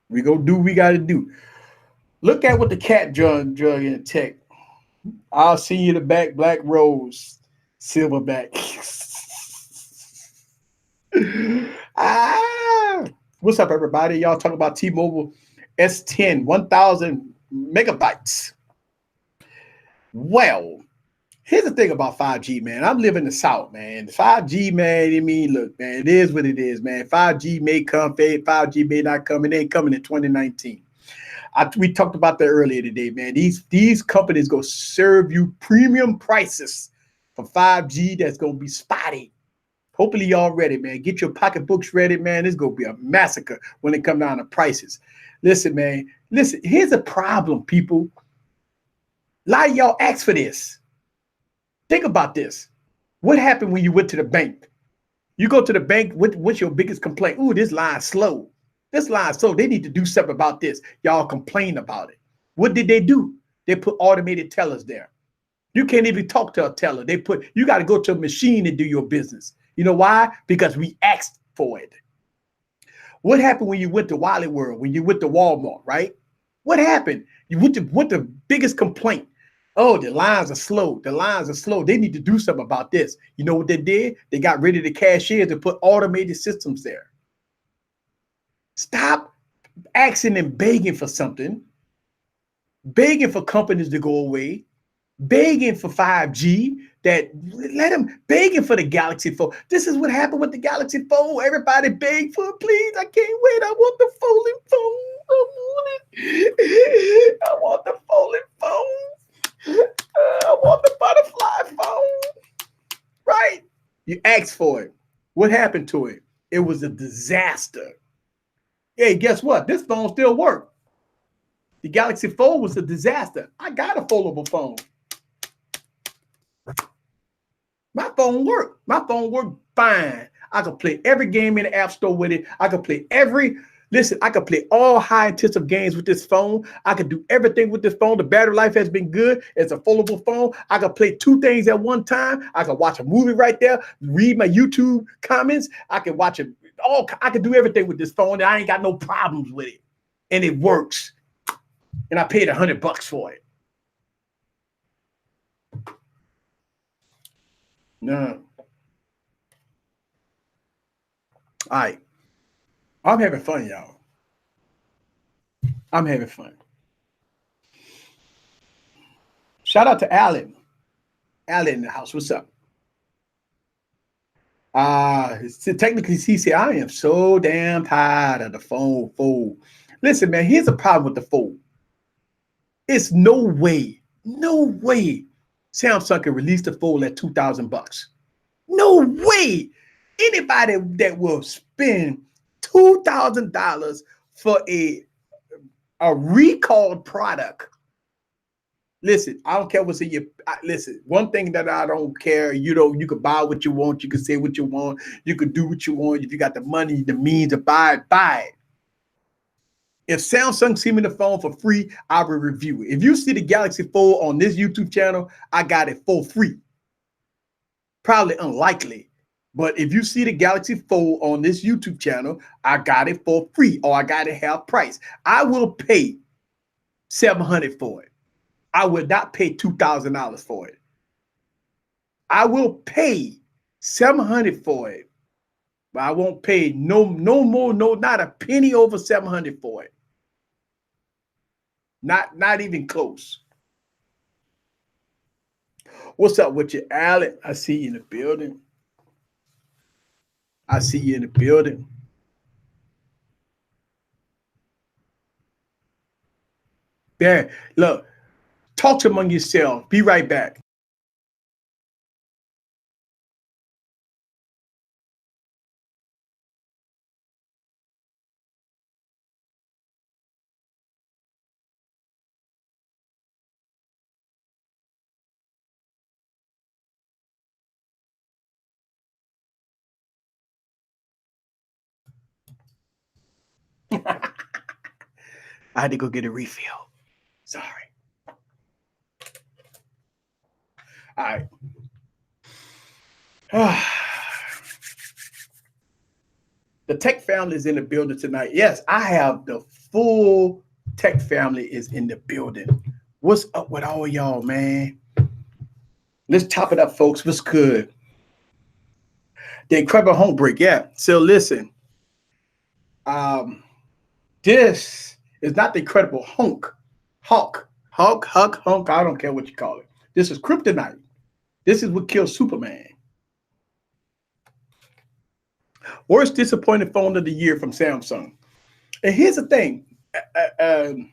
do what we got to do. Look at what the cat drug in tech. I'll see you in the back, Black Rose, Silverback. What's up, everybody? Y'all talking about T-Mobile S10, 1,000 megabytes. Well, here's the thing about 5G, man. I'm living in the South, man. 5G, man, I mean, look, man, it is what it is, man. 5G may come, 5G may not come. It ain't coming in 2019. We talked about that earlier today, man. These companies go serve you premium prices for 5G that's going to be spotty. Hopefully y'all ready, man. Get your pocketbooks ready, man. It's going to be a massacre when it comes down to prices. Listen, man. Listen, here's a problem, people. A lot of y'all ask for this. Think about this. What happened when you went to the bank? You go to the bank, what's your biggest complaint? Ooh, this line's slow. This line's slow. They need to do something about this. Y'all complain about it. What did they do? They put automated tellers there. You can't even talk to a teller. You got to go to a machine and do your business. You know why? Because we asked for it. What happened when you went to Wally World, when you went to Walmart, right? What happened? You went the biggest complaint. Oh, the lines are slow. The lines are slow. They need to do something about this. You know what they did? They got rid of the cashiers and put automated systems there. Stop asking and begging for something, begging for companies to go away, begging for 5G, begging for the Galaxy Fold. This is what happened with the Galaxy Fold. Everybody begged for it. Please, I can't wait. I want the folding phone. I want it. I want the folding phone. I want the butterfly phone. Right? You asked for it. What happened to it? It was a disaster. Hey, guess what? This phone still works. The Galaxy Fold was a disaster. I got a foldable phone. My phone worked. My phone worked fine. I could play every game in the App Store with it. I could play I could play all high-intensive games with this phone. I could do everything with this phone. The battery life has been good. It's a foldable phone. I could play 2 things at one time. I could watch a movie right there, read my YouTube comments. I could watch it. I could do everything with this phone, and I ain't got no problems with it. And it works. And I paid $100 for it. No. All right. I'm having fun, y'all. I'm having fun. Shout out to Alan. Alan in the house. What's up? Technically, he said, I am so damn tired of the phone fold. Listen, man, here's the problem with the fold. It's no way Samsung can release the fold at $2,000. No way. Anybody that will spend $2,000 for a recalled product. Listen, I don't care what's in your. Listen, one thing that I don't care, you can buy what you want, you can say what you want, you can do what you want. If you got the money, the means to buy it, buy it. If Samsung send me the phone for free, I will review it. If you see the Galaxy Fold on this YouTube channel, I got it for free. Probably unlikely. But if you see the Galaxy Fold on this YouTube channel, I got it for free or I got it half price. I will pay $700 for it. I will not pay $2,000 for it. I will pay $700 for it, but I won't pay no more, not a penny over $700 for it. Not even close. What's up with you, Alec? I see you in the building. I see you in the building. There, look, talk among yourselves. Be right back. I had to go get a refill. Sorry. All right. The tech family is in the building tonight. Yes, I have the full tech family is in the building. What's up with all y'all, man? Let's top it up, folks. What's good? The Incredible Home Break. Yeah. So listen, this is not the Incredible Hunk. I don't care what you call it. This is Kryptonite. This is what killed Superman. Worst disappointing phone of the year from Samsung. And here's the thing, Alan.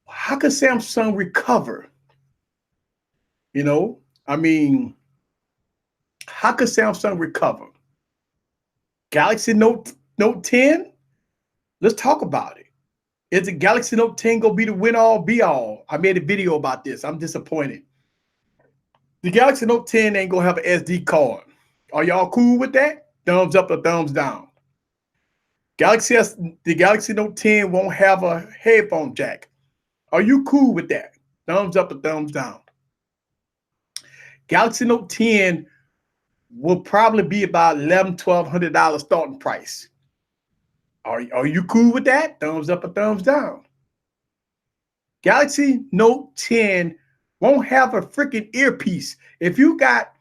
How could Samsung recover? You know, I mean, how could Samsung recover? Galaxy Note 10? Let's talk about it. Is the Galaxy Note 10 gonna be the win-all, be-all? I made a video about this. I'm disappointed. The Galaxy Note 10 ain't gonna have an SD card. Are y'all cool with that? Thumbs up or thumbs down? The Galaxy Note 10 won't have a headphone jack. Are you cool with that? Thumbs up or thumbs down? Galaxy Note 10 will probably be about $1,100, $1,200 starting price. Are you cool with that? Thumbs up or thumbs down? Galaxy Note 10 won't have a freaking earpiece. If you got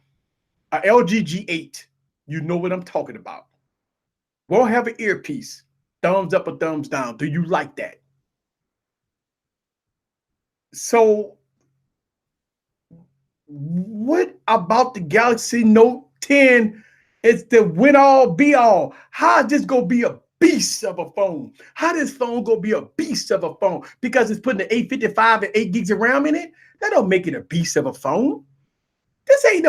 an LG G8, you know what I'm talking about. Won't have an earpiece. Thumbs up or thumbs down? Do you like that? So what about the Galaxy Note 10? It's the win-all, be-all. How is this going to be a beast of a phone? How this phone going to be a beast of a phone? Because it's putting the 855 and 8 gigs of RAM in it? That don't make it a beast of a phone. This ain't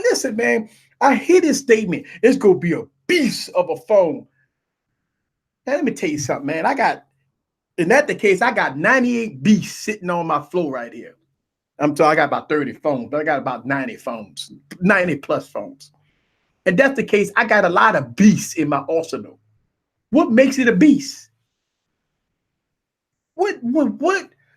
listen, man, I hear this statement. It's going to be a beast of a phone. Now, let me tell you something, man. In that the case, I got 98 beasts sitting on my floor right here. I got about 30 phones, but I got about 90 phones, 90 plus phones. And that's the case. I got a lot of beasts in my arsenal. What makes it a beast? What?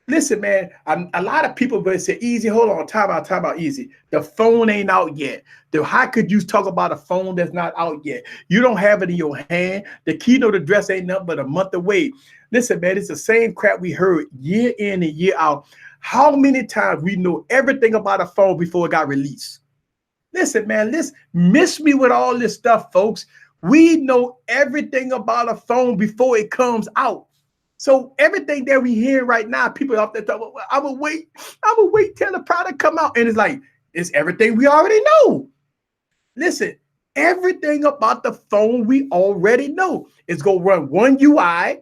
Listen, man, a lot of people will say, easy, hold on, time out, easy. The phone ain't out yet. How could you talk about a phone that's not out yet? You don't have it in your hand. The keynote address ain't nothing but a month away. Listen, man, it's the same crap we heard year in and year out. How many times we know everything about a phone before it got released? Listen, man, miss me with all this stuff, folks. We know everything about a phone before it comes out. So everything that we hear right now, people out there talking, well, I'm gonna wait till the product come out. And it's like, it's everything we already know. Listen, everything about the phone we already know. It's gonna run one UI.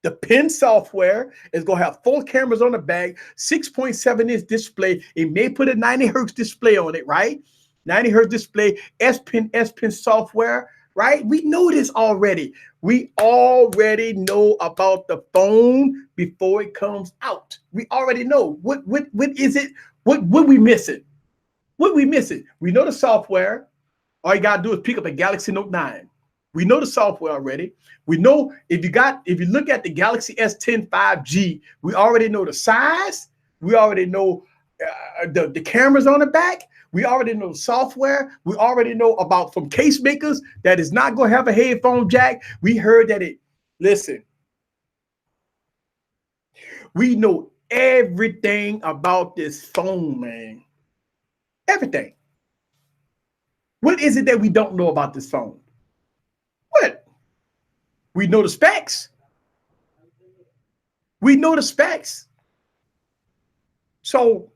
The Pen software is going to have 4 cameras on the back, 6.7-inch display. It may put a 90 hertz display on it, right? 90 hertz display, S Pen software, right? We know this already. We already know about the phone before it comes out. We already know. What is it? What we missing? What we missing? We know the software. All you gotta do is pick up a Galaxy Note 9. We know the software already. We know if you look at the Galaxy S10 5G, we already know the size. We already know the cameras on the back. We already know software. We already know about from case makers that is not going to have a headphone jack. We heard that listen, we know everything about this phone, man. Everything. What is it that we don't know about this phone? What? We know the specs. We know the specs. So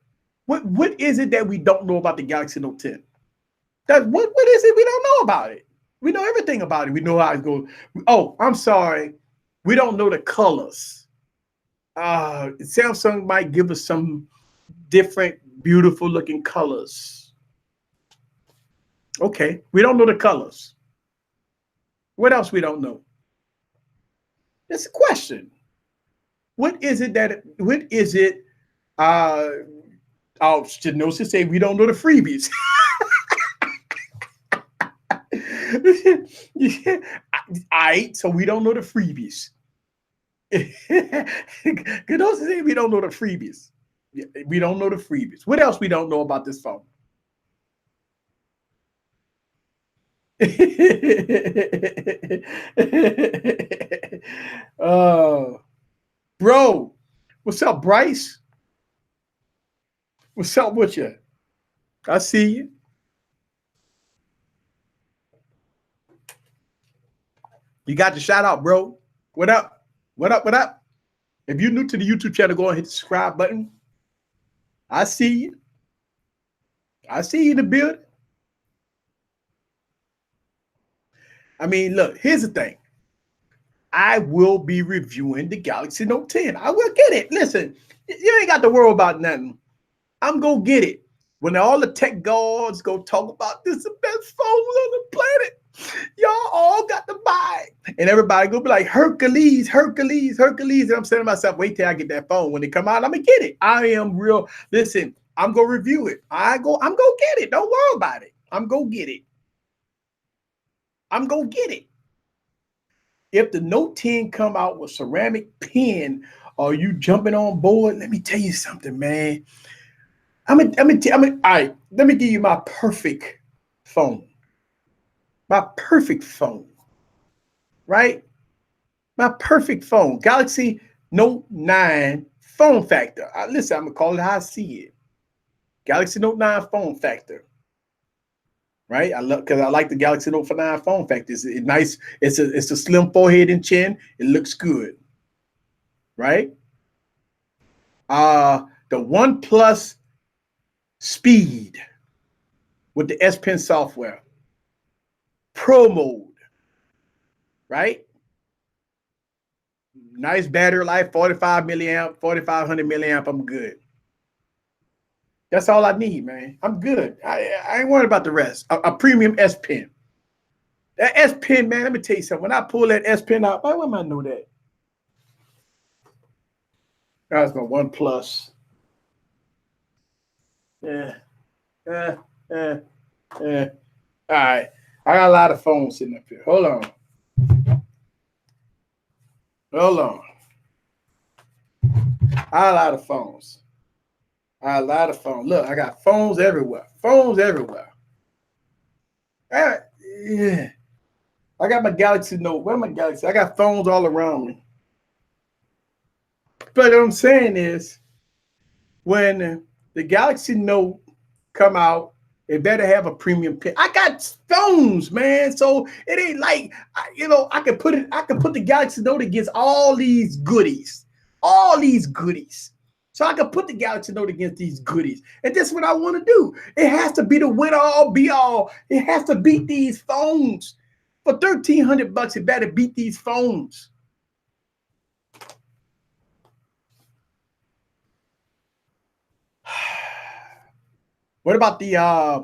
what is it that we don't know about the Galaxy Note 10? What is it we don't know about it? We know everything about it. We know how it goes. Oh, I'm sorry. We don't know the colors. Samsung might give us some different, beautiful looking colors. Okay, we don't know the colors. What else we don't know? That's a question. What is it? Genosis say we don't know the freebies. All right, so we don't know the freebies. Genosis say we don't know the freebies. We don't know the freebies. What else we don't know about this phone? Bro, what's up, Bryce? What's up with you? I see you. You got the shout out, bro. What up? What up? What up? If you're new to the YouTube channel, go and hit the subscribe button. I see you. I see you in the building. I mean, look, here's the thing. I will be reviewing the Galaxy Note 10. I will get it. Listen, you ain't got to worry about nothing. I'm going to get it. When all the tech gods go talk about this is the best phone on the planet, y'all all got to buy it. And everybody going to be like, Hercules, Hercules, Hercules. And I'm saying to myself, wait till I get that phone. When it come out, I'm going to get it. I am real. Listen, I'm going to review it. I'm going to get it. Don't worry about it. I'm going to get it. I'm going to get it. If the Note 10 come out with ceramic pen, are you jumping on board? Let me tell you something, man. All right, let me give you my perfect phone. My perfect phone, right? My perfect phone. Galaxy Note 9 phone factor. Listen, I'm going to call it how I see it. Galaxy Note 9 phone factor. Right, because I like the Galaxy Note 9 phone factor. It's nice. It's a slim forehead and chin. It looks good, right? The OnePlus Speed with the S Pen software, Pro mode, right? Nice battery life, 45 milliamp, 4500 milliamp. I'm good. That's all I need, man. I'm good. I ain't worried about the rest. A premium S Pen. That S Pen, man, let me tell you something. When I pull that S Pen out, why would I know that? That's my OnePlus. Yeah. All right. I got a lot of phones sitting up here. Hold on. Hold on. I got a lot of phones. A lot of phones. Look, I got phones everywhere. Phones everywhere. Yeah. I got my Galaxy Note. Where my Galaxy? I got phones all around me. But what I'm saying is, when the Galaxy Note come out, it better have a premium pen. I got phones, man. So it ain't like, I can put the Galaxy Note against all these goodies. All these goodies. So I can put the Galaxy Note against these goodies. And that's what I want to do. It has to be the win all be all. It has to beat these phones. For $1,300, it better beat these phones. What about the I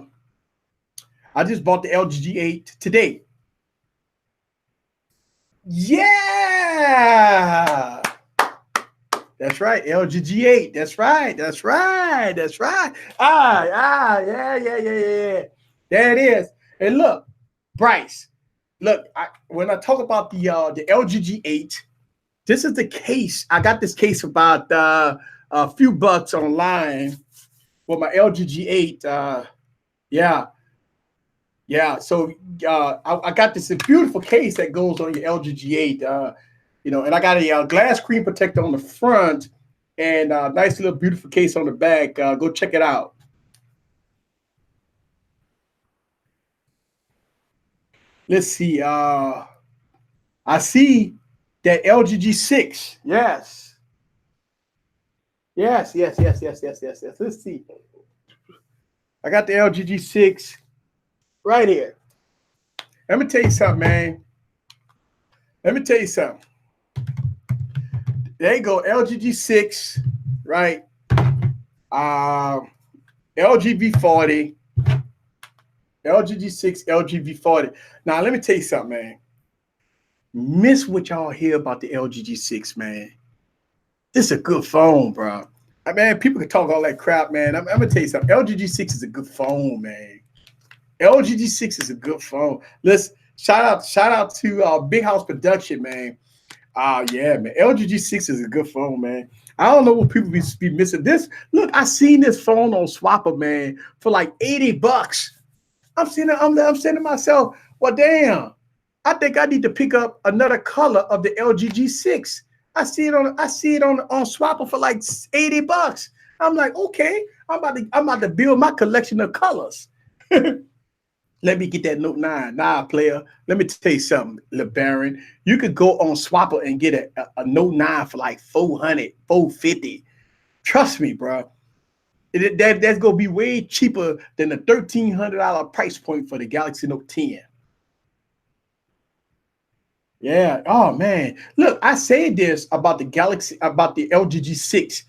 just bought the LG G8 today. Yeah. That's right, LG G8. That's right. That's right. That's right. Yeah. There it is. And look, Bryce. Look, when I talk about the LG G8, this is the case. I got this case about a few bucks online with my LG G8. Yeah. So I got this beautiful case that goes on your LG G8. And I got a glass screen protector on the front and a nice little beautiful case on the back. Go check it out. Let's see. I see that LG G6. Yes. Let's see. I got the LG G6 right here. Let me tell you something, man. There you go, LG G6, right? LG V40, LG G6, LG V40. Now, let me tell you something, man. Miss what y'all hear about the LG G6, man. This is a good phone, bro. Man, people can talk all that crap, man. I'm going to tell you something. LG G6 is a good phone, man. LG G6 is a good phone. Let's shout out to Big House Production, man. Yeah, man. LG G6 is a good phone, man. I don't know what people be missing. This, look, I seen this phone on Swapper, man, for like $80. I'm saying to myself, well, damn, I think I need to pick up another color of the LG G6. I see it on Swapper for like $80. I'm like, okay, I'm about to build my collection of colors. Let me get that Note 9. Nah, player. Let me tell you something, LeBaron. You could go on Swapper and get a Note 9 for like $400, $450. Trust me, bro. That's going to be way cheaper than the $1,300 price point for the Galaxy Note 10. Yeah. Oh, man. Look, I said this about the LG G6.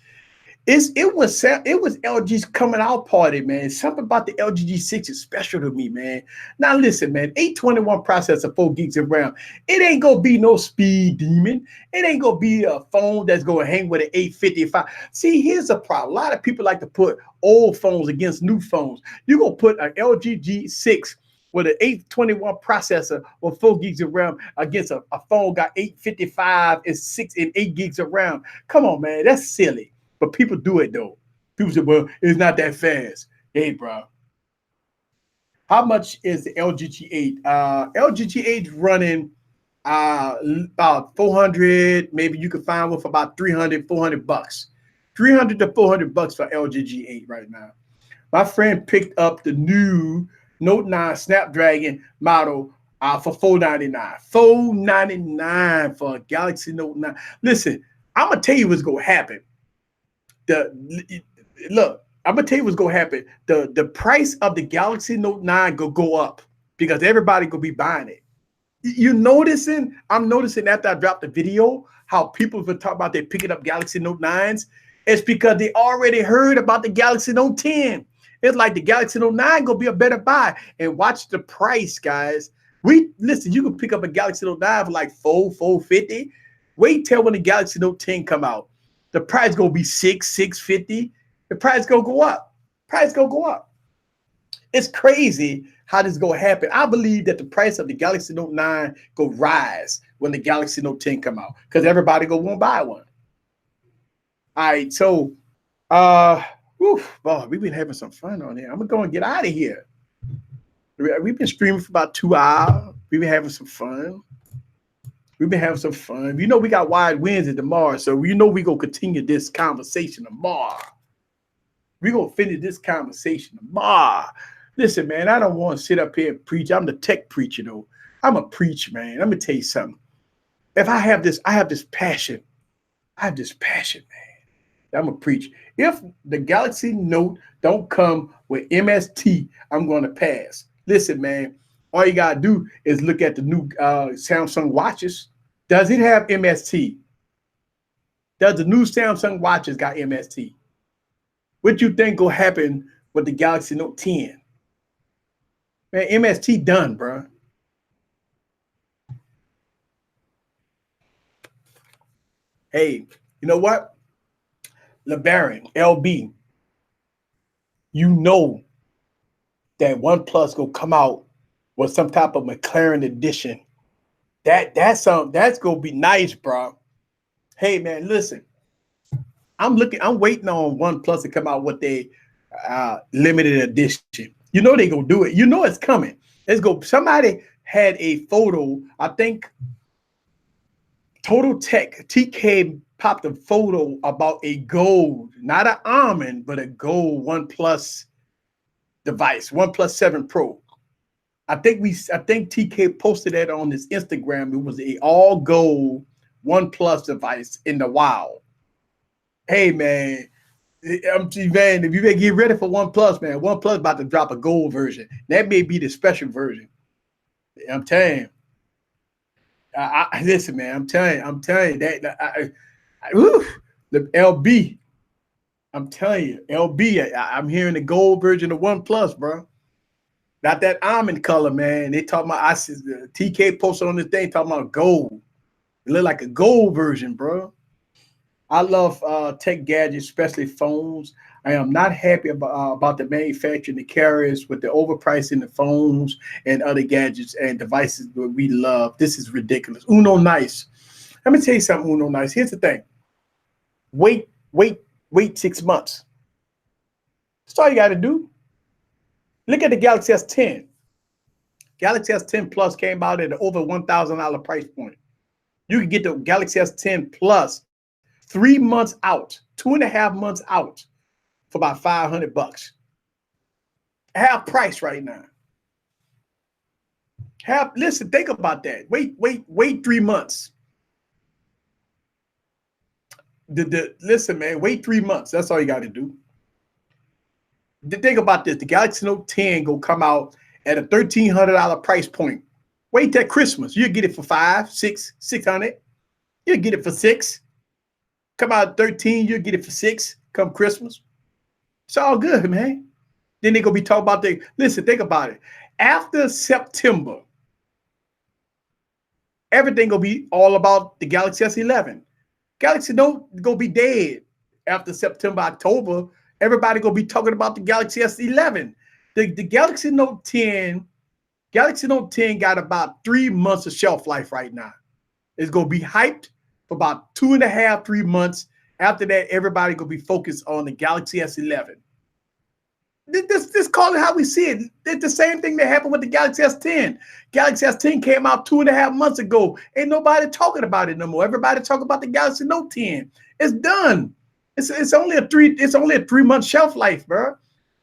It was LG's coming out party, man. Something about the LG G6 is special to me, man. Now listen, man, 821 processor, 4 gigs of RAM. It ain't gonna be no speed demon. It ain't gonna be a phone that's gonna hang with an 855. See, here's the problem. A lot of people like to put old phones against new phones. You're gonna put an LG G6 with an 821 processor or 4 gigs of RAM against a phone got 855 and 6 and 8 gigs of RAM. Come on, man, that's silly. But people do it though. People say, well, it's not that fast. Hey, bro. How much is the LG G8? LG G8 running about 400. Maybe you can find one for about 300, 400 bucks. 300 to 400 bucks for LG G8 right now. My friend picked up the new Note 9 Snapdragon model for $499. $499 for a Galaxy Note 9. Listen, I'm going to tell you what's going to happen. Look, I'm gonna tell you what's gonna happen. The price of the Galaxy Note 9 go up because everybody gonna be buying it. I'm noticing after I dropped the video how people have been talking about they picking up Galaxy Note 9s. It's because they already heard about the Galaxy Note 10. It's like the Galaxy Note 9 gonna be a better buy. And watch the price, guys. Listen, you can pick up a Galaxy Note 9 for like $450. Wait till when the Galaxy Note 10 come out. The price gonna be $650. The price gonna go up. It's crazy how this gonna happen. I believe that the price of the Galaxy Note 9 go rise when the Galaxy Note 10 come out because everybody gonna want to buy one. All right, so we've been having some fun on here. I'm gonna go and get out of here. We've been streaming for about 2 hours. We've been having some fun. We got wide Wednesday tomorrow, so we're going to continue this conversation tomorrow. We're going to finish this conversation tomorrow. Listen, man, I don't want to sit up here and preach. I'm the tech preacher, though. I'm a preacher, man. Let me tell you something. If I have this passion. Man. I'm a preach. If the Galaxy Note don't come with MST, I'm going to pass. Listen, man, all you got to do is look at the new Samsung watches. Does it have MST? Does the new Samsung watches got MST? What you think will happen with the Galaxy Note 10. Man, MST done, bro. Hey, you know what? LeBaron, LB, you know that OnePlus gonna come out with some type of McLaren edition. That's gonna be nice, bro. Hey man, listen. I'm waiting on OnePlus to come out with a limited edition. You know they gonna do it. You know it's coming. Somebody had a photo. I think Total Tech TK popped a photo about a gold, not an almond, but a gold OnePlus device, OnePlus 7 Pro. I think TK posted that on his Instagram. It was a all gold OnePlus device in the wild. Hey man, if you better get ready for OnePlus, man. OnePlus about to drop a gold version. That may be the special version. I'm telling you. Listen, man. I'm telling you that. The LB. I'm telling you, LB. I'm hearing the gold version of OnePlus, bro. Not that almond color, man. They talking about. TK posted on this thing talking about gold. It look like a gold version, bro. I love tech gadgets, especially phones. I am not happy about the manufacturing, the carriers with the overpricing the phones and other gadgets and devices that we love. This is ridiculous. Uno Nice. Let me tell you something, Uno Nice. Here's the thing. Wait 6 months. That's all you got to do. Look at the Galaxy S10. Galaxy S10 Plus came out at over $1,000 price point. You can get the Galaxy S10 Plus 3 months out, 2.5 months out for about $500. Half price right now. Listen, think about that. Wait 3 months. Listen, man, wait 3 months. That's all you got to do. Think about this. The Galaxy Note 10 gonna come out at a $1,300 price point. Wait till Christmas. You'll get it for $600. You'll get it for $600. Come out 13, you'll get it for $600 come Christmas. It's all good, man. Then they're gonna be talking about listen, think about it. After September, everything gonna be all about the Galaxy S11. Galaxy Note gonna be dead after September, October. Everybody gonna be talking about the Galaxy S11. The Galaxy Note 10, got about 3 months of shelf life right now. It's gonna be hyped for about 2.5, 3 months. After that, everybody gonna be focused on the Galaxy S11. This call it how we see it. It's the same thing that happened with the Galaxy S10. Galaxy S10 came out 2.5 months ago. Ain't nobody talking about it no more. Everybody talking about the Galaxy Note 10. It's done. It's only a 3 month shelf life, bro.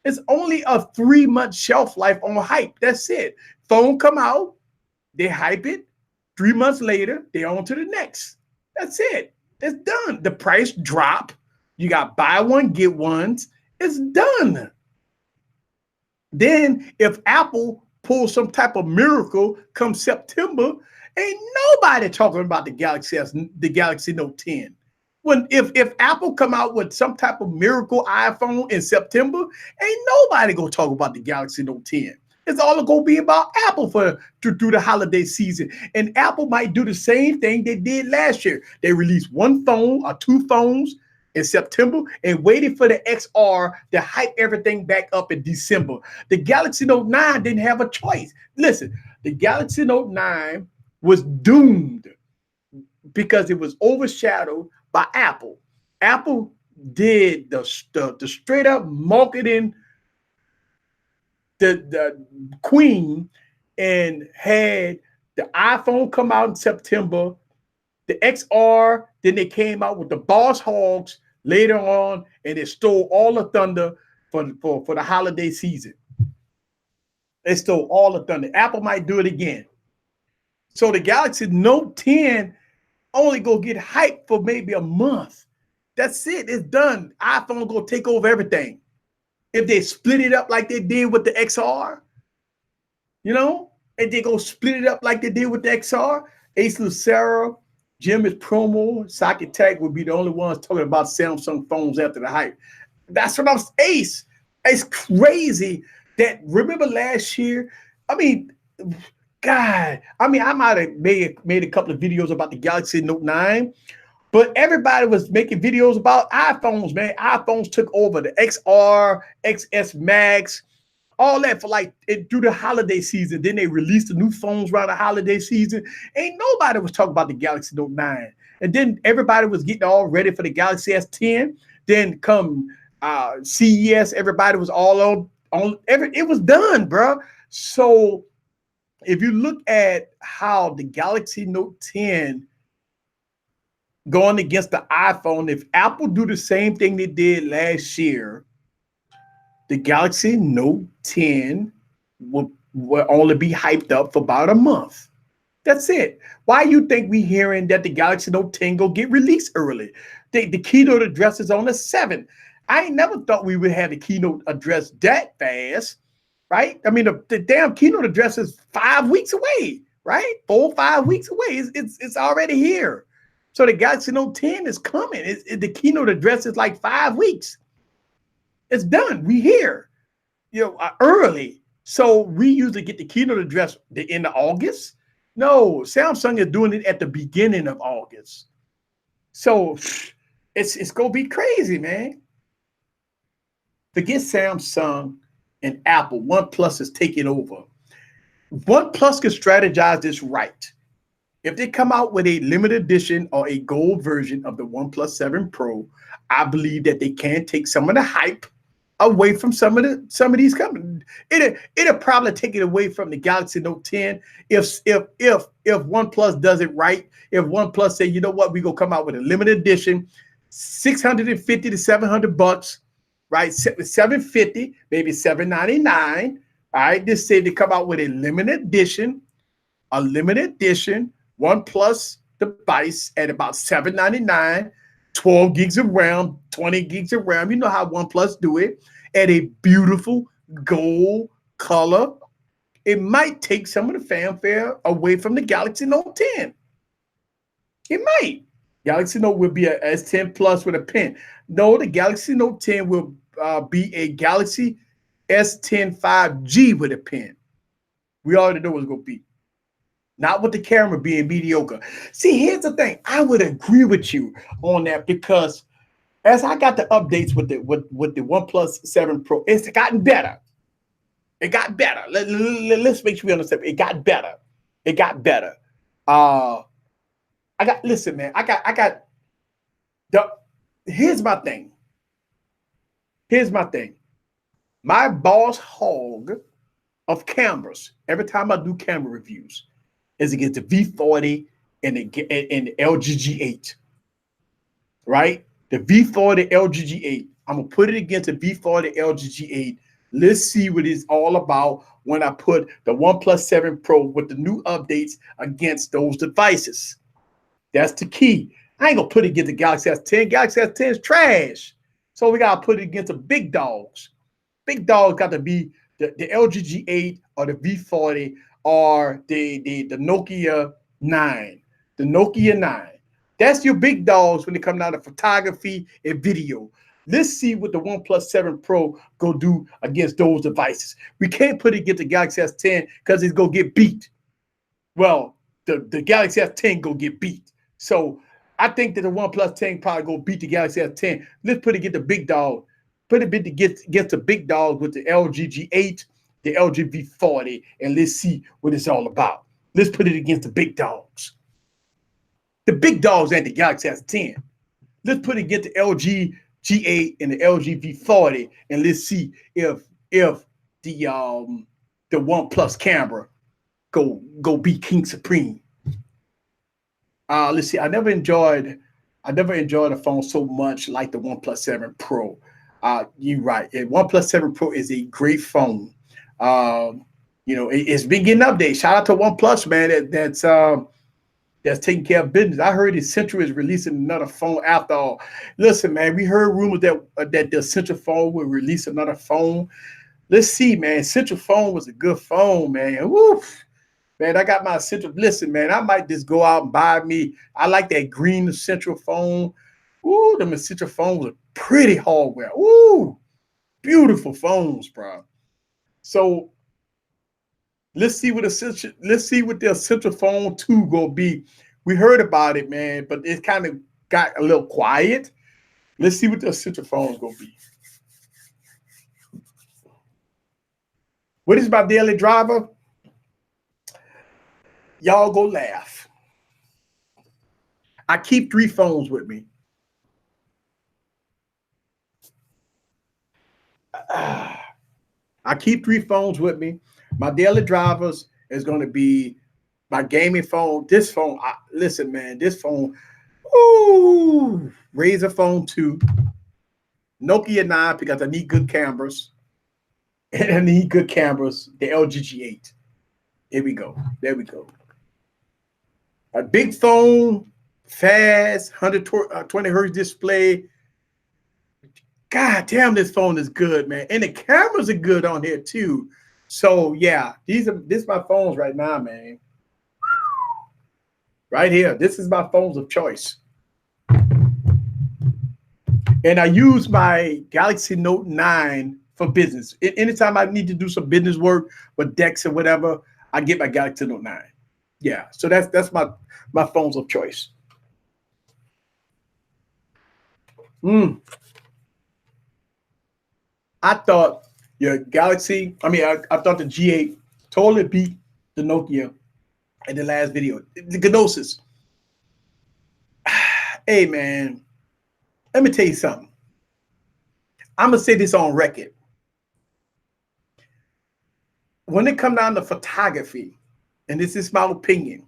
It's only a 3 month shelf life on hype. That's it. Phone come out, they hype it. 3 months later, they on to the next. That's it. It's done. The price drop. You got buy one, get ones. It's done. Then if Apple pulls some type of miracle come September, ain't nobody talking about the Galaxy Note 10. If Apple come out with some type of miracle iPhone in September, ain't nobody gonna talk about the Galaxy Note 10. It's all gonna be about Apple through the holiday season. And Apple might do the same thing they did last year. They released one phone or two phones in September and waited for the XR to hype everything back up in December. The Galaxy Note 9 didn't have a choice. Listen, the Galaxy Note 9 was doomed because it was overshadowed by Apple. Apple did the straight up marketing, the queen, and had the iPhone come out in September, the XR, then they came out with the Boss Hogs later on, and it stole all the thunder for the holiday season. They stole all the thunder. Apple might do it again. So the Galaxy Note 10 only go get hyped for maybe a month. That's it. It's done. iPhone gonna take over everything. If they split it up like they did with the XR, and they go split it up like they did with the XR, Ace Lucero, Jim is promo, Socket Tech would be the only ones talking about Samsung phones after the hype. That's what I'm Ace. It's crazy that, remember last year? I mean, God, I mean, I might have made a couple of videos about the Galaxy Note 9, but everybody was making videos about iPhones, man. iPhones took over the XR, XS Max, all that for like through the holiday season. Then they released the new phones around the holiday season. Ain't nobody was talking about the Galaxy Note 9. And then everybody was getting all ready for the Galaxy S10. Then come CES, everybody was all on it was done, bro. So if you look at how the Galaxy Note 10 going against the iPhone, if Apple do the same thing they did last year, the Galaxy Note 10 will only be hyped up for about a month. That's it. Why you think we hearing that the Galaxy Note 10 go get released early? The keynote address is on the 7th. I ain't never thought we would have the keynote address that fast, right? I mean, the damn keynote address is 5 weeks away, right? 4 or 5 weeks away. It's already here. So the Galaxy Note 10 is coming. The keynote address is like 5 weeks. It's done. We here, early. So we usually get the keynote address the end of August. No, Samsung is doing it at the beginning of August. So it's gonna be crazy, man. Forget Samsung and Apple. OnePlus is taking over. OnePlus can strategize this right. If they come out with a limited edition or a gold version of the OnePlus 7 Pro, I believe that they can take some of the hype away from some of these companies. It'll probably take it away from the Galaxy Note 10 if OnePlus does it right. If OnePlus say, you know what, we gonna come out with a limited edition, $650 to $700, right? $750, maybe $799. All right, this say they come out with a limited edition OnePlus device at about $799. 12 gigs of RAM, 20 gigs of RAM. You know how OnePlus do it, at a beautiful gold color. It might take some of the fanfare away from the Galaxy Note 10. It might. Galaxy Note will be a S10 Plus with a pen. No, the Galaxy Note 10 will be a Galaxy S10 5G with a pen. We already know what it's going to be. Not with the camera being mediocre. See, here's the thing. I would agree with you on that, because as I got the updates with the OnePlus 7 Pro, it's gotten better. It got better. Let's make sure we understand. It got better. It got better. Listen, man. Here's my thing. My boss hog of cameras, every time I do camera reviews, is against the V40 and the LG G8, right? The V40 LG G8. I'm gonna put it against the V40 LG G8. Let's see what it's all about when I put the OnePlus 7 Pro with the new updates against those devices. That's the key. I ain't gonna put it against the Galaxy S10. Galaxy S10 is trash. So we gotta put it against the big dogs. Big dogs got to be the LG G8 or the V40 or the Nokia 9. The Nokia 9. That's your big dogs when they come down to photography and video. Let's see what the OnePlus 7 Pro go do against those devices. We can't put it against the Galaxy S10 because it's going to get beat. Well, the Galaxy S10 go get beat. So I think that the OnePlus 10 probably go beat the Galaxy S10. Let's put it against the big dog. Put it against the big dog with the LG G8, the LG V40, and let's see what it's all about. Let's put it against the big dogs. The big dogs ain't the Galaxy S10. Let's put it against the LG G8 and the LG V40, and let's see if the OnePlus camera go beat King Supreme. Let's see. I never enjoyed a phone so much like the OnePlus 7 Pro. You're right. OnePlus 7 Pro is a great phone. It's been getting updates. Shout out to OnePlus, man. That's taking care of business. I heard that Central is releasing another phone after all. Listen, man, we heard rumors that the Central phone will release another phone. Let's see, man. Central phone was a good phone, man. Woof. Man, I got my Central. Listen, man, I might just go out and buy me. I like that green Central phone. Ooh, the Central phone was a pretty hardware. Ooh, beautiful phones, bro. So let's see what the essential phone 2 gonna be. We heard about it, man, but it kind of got a little quiet. Let's see what the essential phone is gonna be. What is my daily driver? Y'all go laugh. I keep 3 phones with me. I keep 3 phones with me. My daily drivers is going to be my gaming phone. This phone, listen, man, this phone, ooh, Razer Phone 2, Nokia 9 because I need good cameras. And I need good cameras, the LG G8. Here we go. There we go. A big phone, fast, 120 hertz display. God damn, this phone is good, man. And the cameras are good on here too. So yeah, this is my phones right now, man. Right here. This is my phones of choice. And I use my Galaxy Note 9 for business. Anytime I need to do some business work with Dex or whatever, I get my Galaxy Note 9. Yeah, so that's my phones of choice. I thought your Galaxy, I thought the G8 totally beat the Nokia in the last video. The Gnosis. Hey, man, let me tell you something. I'm going to say this on record. When it comes down to photography, and this is my opinion,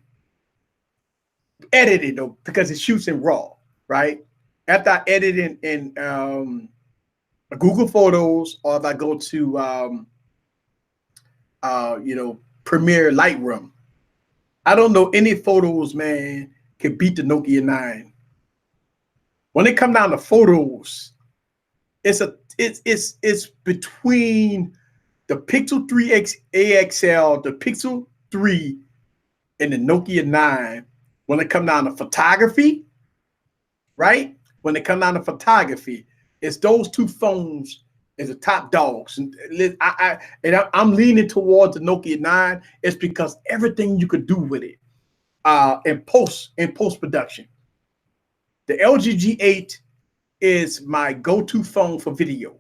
edited though, because it shoots in RAW, right? After I edit in Google Photos, or if I go to Premiere Lightroom, I don't know any photos, man, can beat the Nokia 9. When it comes down to photos, it's between the Pixel 3 AXL, the Pixel 3, and the Nokia 9. When it comes down to photography, right? When it comes down to photography, it's those 2 phones as the top dogs. And I'm leaning towards the Nokia 9. It's because everything you could do with it in post-production. The LG G8 is my go-to phone for video.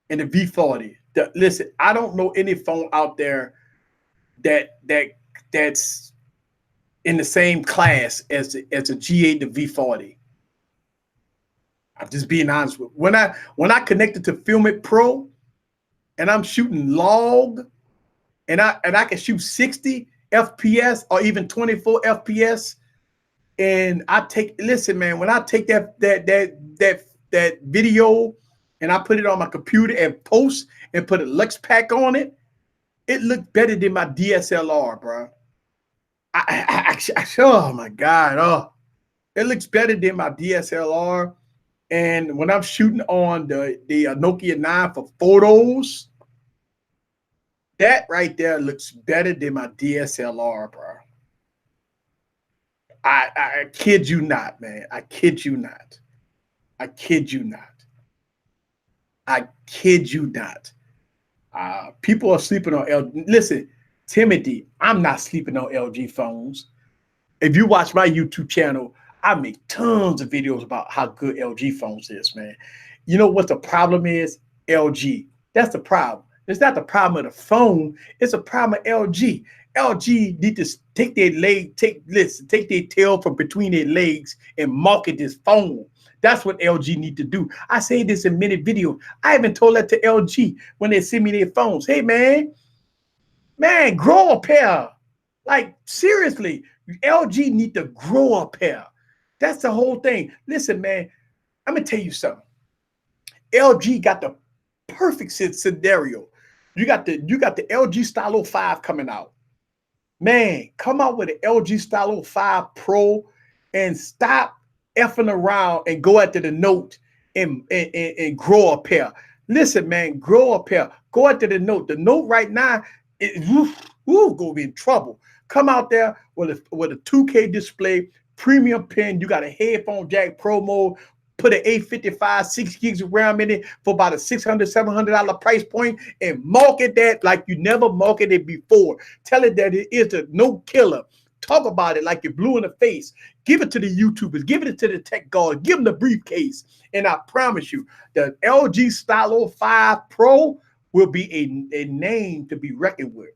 And the V40. Listen, I don't know any phone out there that's in the same class as a G8 to V40. I'm just being honest with you. When I connected to Filmic Pro and I'm shooting log and I can shoot 60 FPS or even 24 FPS, and listen, man, when I take that video and I put it on my computer and post and put a Lux Pack on it, it looked better than my DSLR, bro. Oh my God. Oh, it looks better than my DSLR. And when I'm shooting on the Nokia 9 for photos, that right there looks better than my DSLR, bro. I kid you not, man. I kid you not. I kid you not. I kid you not. People are sleeping on LG. Listen, Timothy, I'm not sleeping on LG phones. If you watch my YouTube channel, I make tons of videos about how good LG phones is, man. You know what the problem is? LG. That's the problem. It's not the problem of the phone. It's a problem of LG. LG need to take their tail from between their legs and market this phone. That's what LG need to do. I say this in many videos. I even told that to LG when they send me their phones. Hey, man, grow a pair. Like, seriously, LG need to grow a pair. That's the whole thing. Listen, man, I'm going to tell you something. LG got the perfect scenario. You got the LG Stylo 5 coming out. Man, come out with an LG Stylo 5 Pro and stop effing around and go after the Note and grow a pair. Listen, man, grow a pair. Go after the Note. The Note right now is gonna be in trouble. Come out there with a 2K display, premium pen. You got a headphone jack, Pro mode, put an 855, 6 gigs of RAM in it for about a $600, $700 price point and market that like you never marketed before. Tell it that it is a no killer. Talk about it like you're blue in the face. Give it to the YouTubers. Give it to the tech guys. Give them the briefcase. And I promise you, the LG Stylo 5 Pro will be a name to be reckoned with.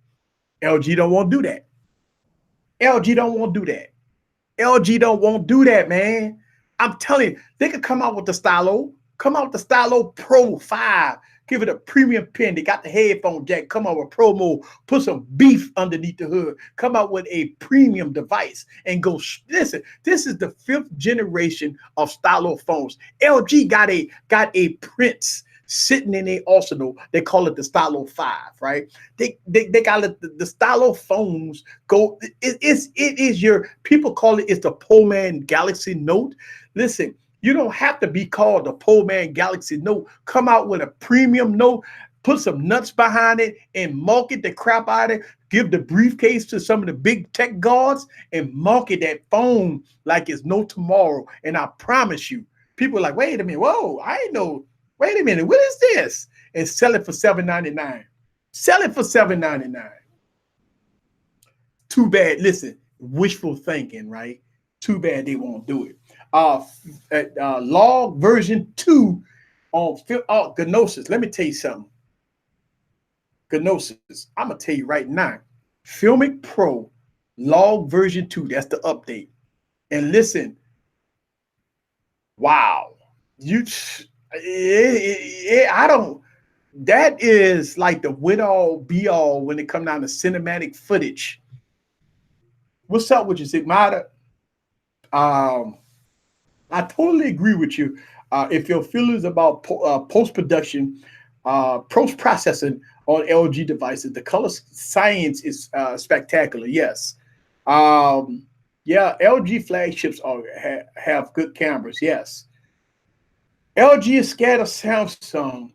LG don't want to do that. LG don't want to do that. LG don't want to do that, man. I'm telling you, they could come out with the Stylo. Come out with the Stylo Pro 5. Give it a premium pen. They got the headphone jack. Come out with promo. Put some beef underneath the hood. Come out with a premium device and go. Listen, this is the 5th generation of Stylo phones. LG got a Prince sitting in their arsenal. They call it the Stylo 5, right? They got it, the Stylo phones go. It is your, people call it's the Pullman Galaxy Note. Listen, you don't have to be called the Pullman Galaxy Note. Come out with a premium Note, put some nuts behind it, and market the crap out of it. Give the briefcase to some of the big tech guards and market that phone like it's no tomorrow. And I promise you, people are like, wait a minute, whoa, I ain't know. Wait a minute, what is this? And sell it for $7.99. Sell it for $7.99. Too bad. Listen, wishful thinking, right? Too bad they won't do it. Log version 2 on Gnosis. Let me tell you something. Gnosis. I'm gonna tell you right now. Filmic Pro Log version 2. That's the update. And listen, wow, I don't. That is like the win all be all when it comes down to cinematic footage. What's up with you, Sigmata? I totally agree with you. If your feelings about post-production, post-processing on LG devices, the color science is spectacular. Yes. Yeah, LG flagships have good cameras. Yes. LG is scared of Samsung.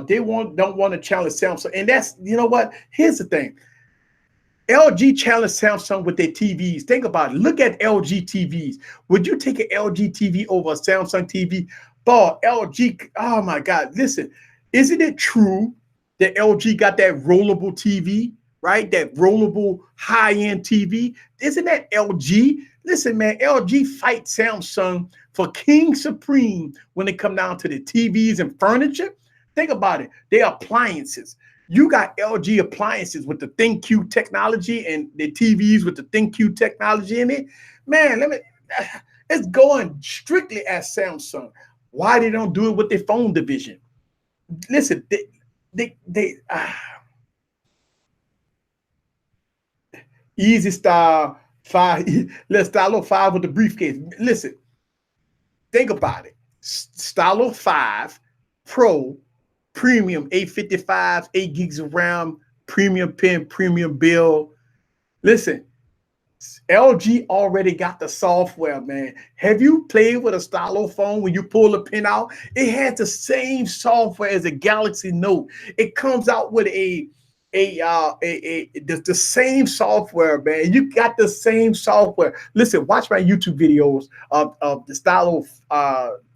They don't want to challenge Samsung. And that's, you know what? Here's the thing. LG challenged Samsung with their TVs. Think about it. Look at LG TVs. Would you take an LG TV over a Samsung TV? Boy, LG, oh my God. Listen, isn't it true that LG got that rollable TV, right? That rollable high-end TV? Isn't that LG? Listen, man, LG fight Samsung for king supreme when it come down to the TVs and furniture. Think about it. They're appliances. You got LG appliances with the ThinQ technology and the TVs with the ThinQ technology in it. Man, it's going strictly at Samsung. Why they don't do it with their phone division? Listen, Easy Style 5, let's Stylo 5 with the briefcase. Listen, think about it. Stylo 5 Pro Premium 855, 8 gigs of RAM, premium pen, premium build. Listen, LG already got the software, man. Have you played with a Stylo phone when you pull the pin out? It has the same software as a Galaxy Note. It comes out with the same software, man. You got the same software. Listen, watch my YouTube videos of the Stylo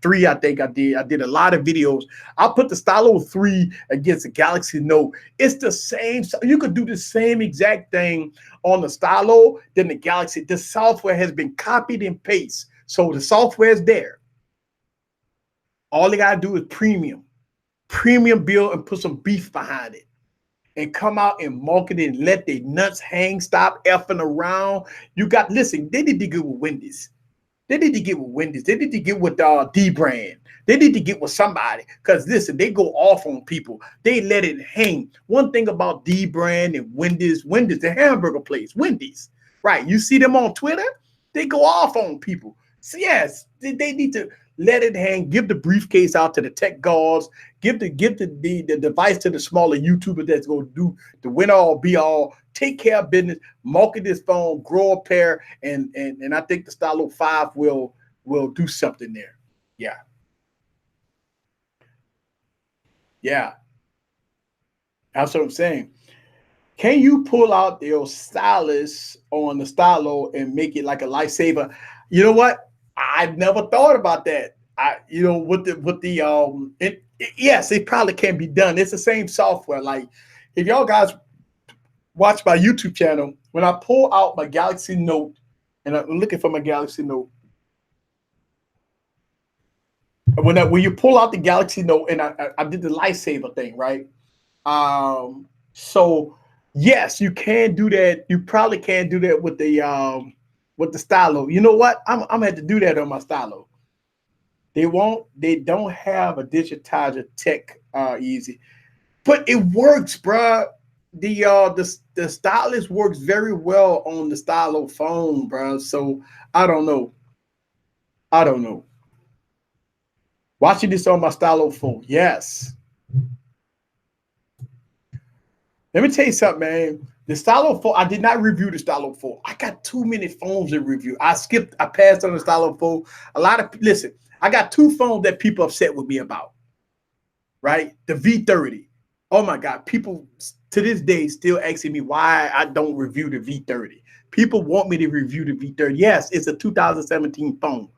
3. I think I did a lot of videos. I'll put the Stylo 3 against the Galaxy Note. It's the same. You could do the same exact thing on the Stylo than the Galaxy. The software has been copied and pasted. So the software is there. All they got to do is premium build and put some beef behind it. And come out and market it and let their nuts hang, stop effing around. Listen, they need to get with Wendy's. They need to get with Wendy's. They need to get with D-Brand. They need to get with somebody. Because listen, they go off on people. They let it hang. One thing about D-Brand and Wendy's, the hamburger place, Wendy's, right? You see them on Twitter, they go off on people. So yes, they need to let it hang, give the briefcase out to the tech guards, give the device to the smaller YouTuber that's going to do the win all be all, take care of business, market this phone, grow a pair, and I think the Stylo 5 will do something there. Yeah. Yeah. That's what I'm saying. Can you pull out your stylus on the Stylo and make it like a lifesaver? You know what? I never thought about that. you know, yes, it probably can be done. It's the same software. Like if y'all guys watch my YouTube channel, when I pull out my Galaxy Note and I'm looking for my Galaxy Note, when you pull out the Galaxy Note, and I did the lightsaber thing, right? So yes, you can do that. You probably can do that with the stylo. You know what? I'm gonna have to do that on my stylo. They don't have a digitizer tech easy, but it works, bruh. The stylus works very well on the stylo phone, bruh. So I don't know. I don't know. Watching this on my stylo phone, yes. Let me tell you something, man. The Stylo 4, I did not review the Stylo 4. I got too many phones to review. I passed on the Stylo 4. Listen, I got two phones that people upset with me about, right? The V30. Oh my God. People to this day still asking me why I don't review the V30. People want me to review the V30. Yes, it's a 2017 phone.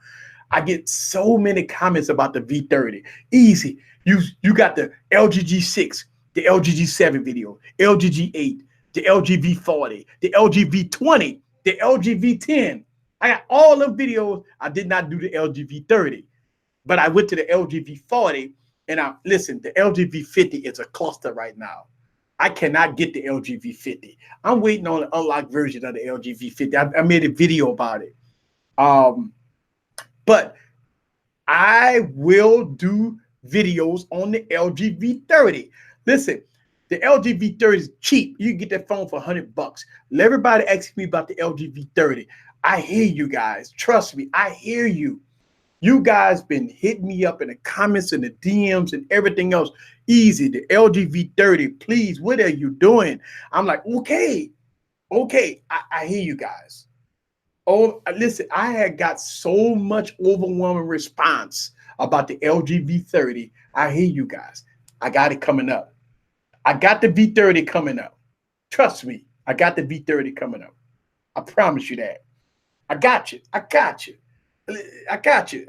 I get so many comments about the V30. Easy. You got the LG G6, the LG G7 video, LG G8, the LG V40, the LG V20, the LG V10. I got all the videos. I did not do the LG V30, but I went to the LG V40 and listen, the LG V50 is a cluster right now. I cannot get the LG V50. I'm waiting on the unlocked version of the LG V50. I made a video about it. But I will do videos on the LG V30. Listen, the LG V30 is cheap. You can get that phone for $100. Everybody asking me about the LG V30. I hear you guys. Trust me, I hear you. You guys been hitting me up in the comments and the DMs and everything else. Easy, the LG V30, please, what are you doing? I'm like, okay, I hear you guys. Oh, listen, I had got so much overwhelming response about the LG V30. I hear you guys. I got it coming up. I got the V30 coming up. Trust me, I got the V30 coming up. I promise you that. I got you. I got you. I got you.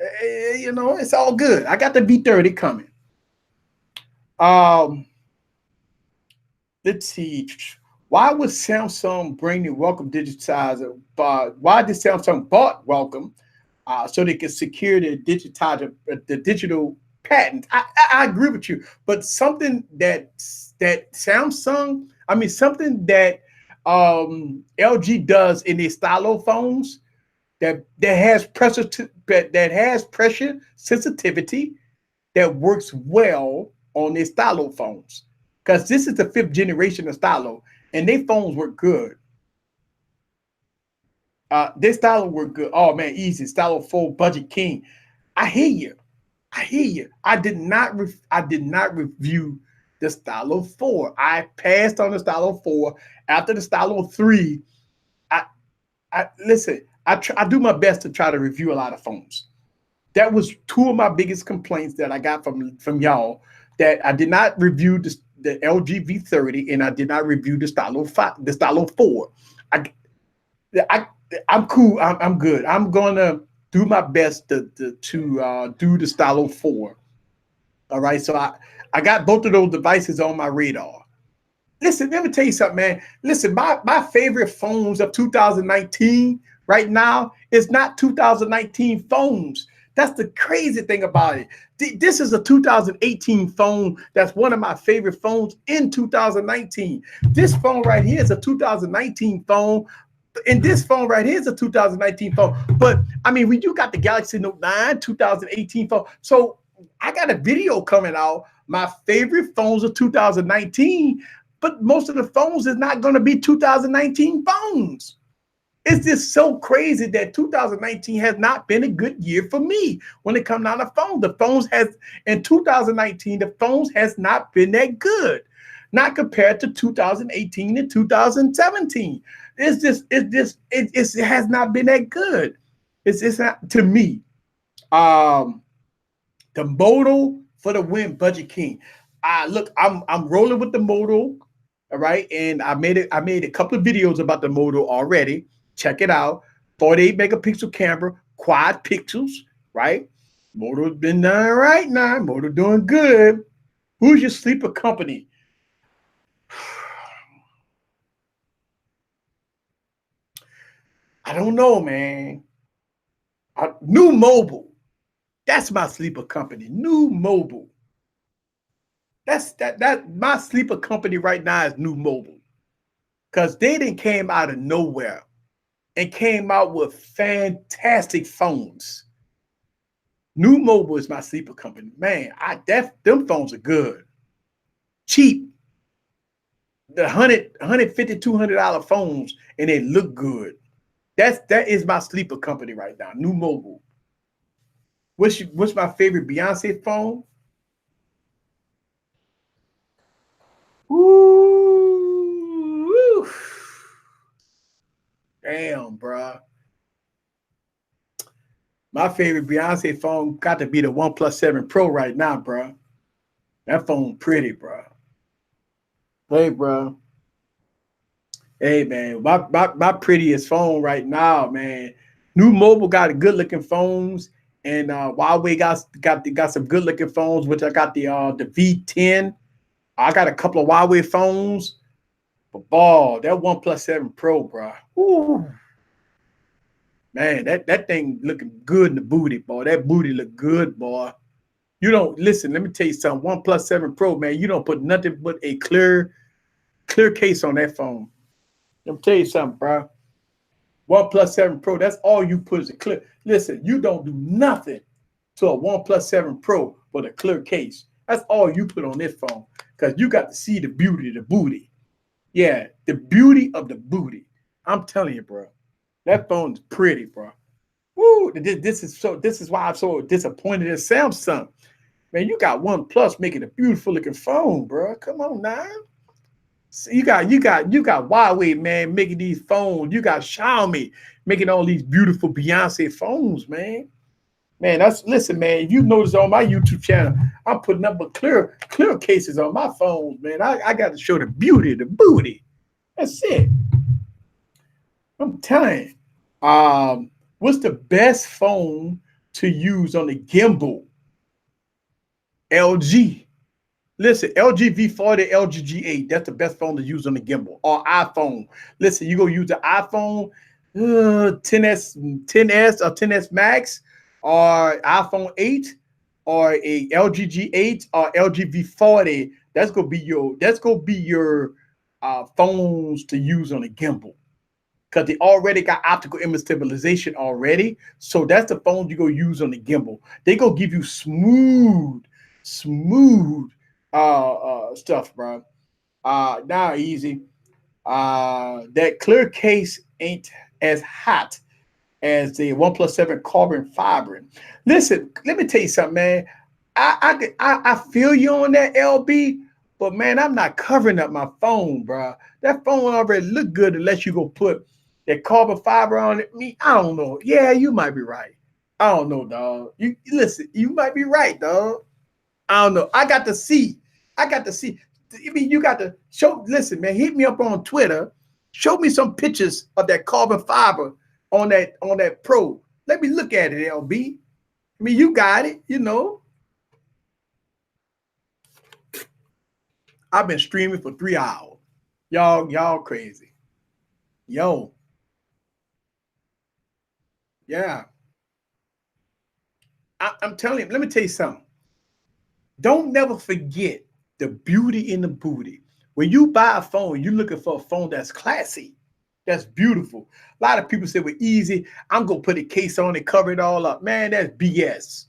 You know, it's all good. I got the V30 coming. Let's see. Why would Samsung bring the welcome digitizer? Why did Samsung bought welcome so they can secure the digitizer, the digital patent? I agree with you, but something that Samsung, I mean, something that LG does in their stylo phones that has pressure sensitivity that works well on their stylo phones, because this is the 5th generation of stylo. And their phones work good. Their stylo work good. Oh man, easy. Stylo 4 Budget King. I hear you. I hear you. I did not review the Stylo 4. I passed on the Stylo 4 after the Stylo 3. Listen. I do my best to try to review a lot of phones. That was two of my biggest complaints that I got from y'all, that I did not review the LG V30 and I did not review the Stylo 5, the Stylo 4. I'm cool. I'm good. I'm gonna do my best to do the Stylo 4. All right. So I got both of those devices on my radar. Listen, let me tell you something, man. Listen, my favorite phones of 2019 right now is not 2019 phones. That's the crazy thing about it. This is a 2018 phone that's one of my favorite phones in 2019. This phone right here is a 2019 phone, and this phone right here is a 2019 phone. But I mean, when you got the Galaxy Note 9 2018 phone, so I got a video coming out, my favorite phones of 2019, but most of the phones is not going to be 2019 phones. It's just so crazy that 2019 has not been a good year for me when it comes down to phones. The phones in 2019, the phones has not been that good, not compared to 2018 and 2017. It has not been that good. It's not, to me. The Moto for the win, Budget King. Look, I'm rolling with the Moto, all right, and I made a couple of videos about the Moto already. Check it out. 48 megapixel camera, quad pixels, right? Moto's been doing right now. Moto doing good. Who's your sleeper company? I don't know, man. New Mobile. That's my sleeper company. New Mobile. That my sleeper company right now is New Mobile. Because they didn't came out of nowhere and came out with fantastic phones. New Mobile is my sleeper company. Man, them phones are good. Cheap. The $150, $200 phones, and they look good. That is my sleeper company right now. New Mobile. What's my favorite Beyonce phone? Ooh, damn, bro. My favorite Beyonce phone got to be the OnePlus 7 Pro right now, bro. That phone pretty, bro. Hey, bro. Hey, man. My prettiest phone right now, man. New Mobile got good looking phones, and Huawei got some good looking phones. Which I got the V10. I got a couple of Huawei phones, but ball that OnePlus 7 Pro, bro. Ooh. Man, that thing looking good in the booty, boy. That booty look good, boy. You don't listen. Let me tell you something. OnePlus 7 Pro, man. You don't put nothing but a clear case on that phone. Let me tell you something, bro. OnePlus 7 Pro. That's all you put is a clear. Listen, you don't do nothing to a OnePlus 7 Pro but a clear case. That's all you put on this phone because you got to see the beauty of the booty. Yeah, the beauty of the booty. I'm telling you, bro. That phone's pretty, bro. Woo! This is why I'm so disappointed in Samsung. Man, you got OnePlus making a beautiful looking phone, bro. Come on now. So you got Huawei, man, making these phones. You got Xiaomi making all these beautiful Beyonce phones, man. Man, listen, man. You notice on my YouTube channel, I'm putting up clear cases on my phones, man. I got to show the beauty of the booty. That's it. I'm telling you. What's the best phone to use on the gimbal? LG. Listen, LG V40, LG G8. That's the best phone to use on the gimbal. Or iPhone. Listen, you go use the iPhone 10s or 10s Max or iPhone 8 or a LG G8 or LG V40. That's gonna be your phones to use on a gimbal. Because they already got optical image stabilization already. So that's the phone you go use on the gimbal. They go give you smooth stuff, bro. Now easy. That clear case ain't as hot as the OnePlus 7 carbon fiber. Listen, let me tell you something, man. I feel you on that, LB, but man, I'm not covering up my phone, bro. That phone already look good unless you go put that carbon fiber on it. I don't know. Yeah, you might be right. I don't know, dog. You listen, you might be right, dog. I don't know. I got to see. I mean, you got to show. Listen, man, hit me up on Twitter. Show me some pictures of that carbon fiber on that Pro. Let me look at it, LB. I mean, you got it, you know. I've been streaming for 3 hours. Y'all crazy. Yo. Yeah. I'm telling you, let me tell you something. Don't never forget the beauty in the booty. When you buy a phone, you're looking for a phone that's classy, that's beautiful. A lot of people say, well, easy, I'm going to put a case on it, cover it all up. Man, that's BS.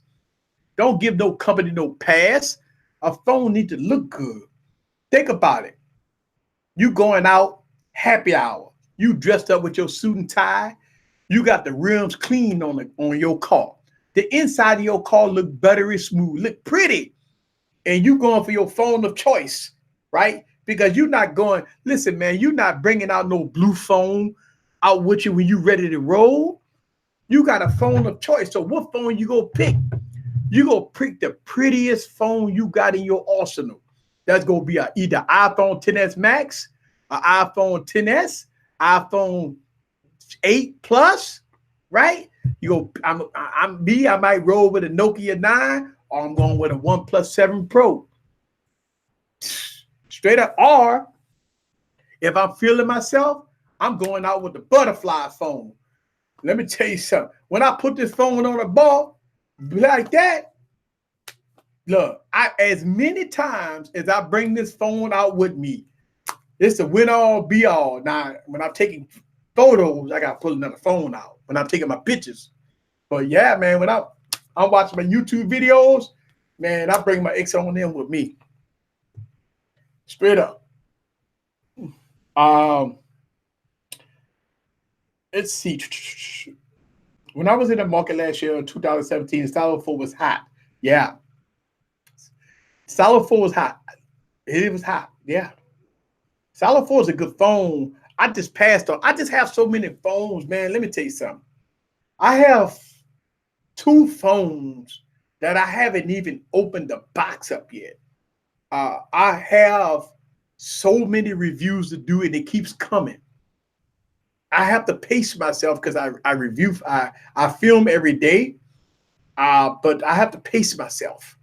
Don't give no company no pass. A phone needs to look good. Think about it. You going out, happy hour. You dressed up with your suit and tie. You got the rims clean on your car. The inside of your car look buttery smooth, look pretty. And you going for your phone of choice, right? Because you're not going, listen, man, you're not bringing out no blue phone out with you when you ready to roll. You got a phone of choice. So what phone you go pick? You go pick the prettiest phone you got in your arsenal. That's going to be either iPhone XS Max, an iPhone XS, iPhone 8 Plus, right? You go, I'm me. I might roll with a Nokia 9, or I'm going with a OnePlus 7 Pro. Straight up. Or if I'm feeling myself, I'm going out with the butterfly phone. Let me tell you something. When I put this phone on a ball like that, look, as many times as I bring this phone out with me, it's a win all be all. Now, when I'm taking photos, I got to pull another phone out. When I'm taking my pictures. But yeah, man, when I'm watching my YouTube videos, man, I bring my X on in with me. Straight up. Let's see. When I was in the market last year, 2017, Stylo 4 was hot. Yeah. Stylo 4 was hot. It was hot. Yeah. Stylo 4 is a good phone. I just passed on. I just have so many phones, man. Let me tell you something. I have 2 phones that I haven't even opened the box up yet. I have so many reviews to do, and it keeps coming. I have to pace myself because I review, I film every day, but I have to pace myself.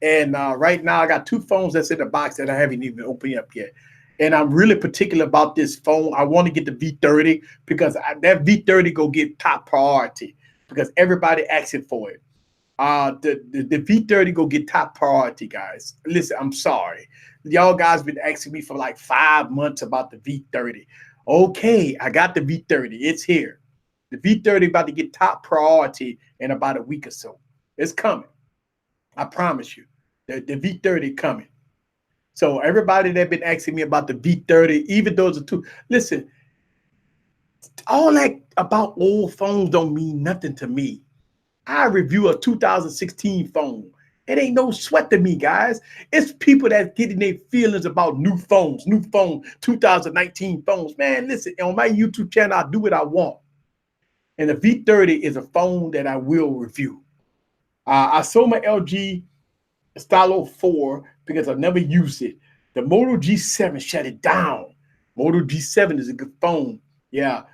And right now I got 2 phones that's in the box that I haven't even opened up yet. And I'm really particular about this phone. I want to get the V30 because that V30 go get top priority because everybody asking for it. The V30 go get top priority, guys. Listen, I'm sorry. Y'all guys been asking me for like 5 months about the V30. Okay, I got the V30. It's here. The V30 about to get top priority in about a week or so. It's coming. I promise you. The V30 coming. So everybody that been asking me about the V30, even those are 2. Listen, all that about old phones don't mean nothing to me. I review a 2016 phone. It ain't no sweat to me, guys. It's people that getting their feelings about new phones, 2019 phones. Man, listen, on my YouTube channel, I do what I want. And the V30 is a phone that I will review. I sold my LG Stylo 4 because I never used it. The Moto G7 shut it down. Moto G7 is a good phone. Yeah,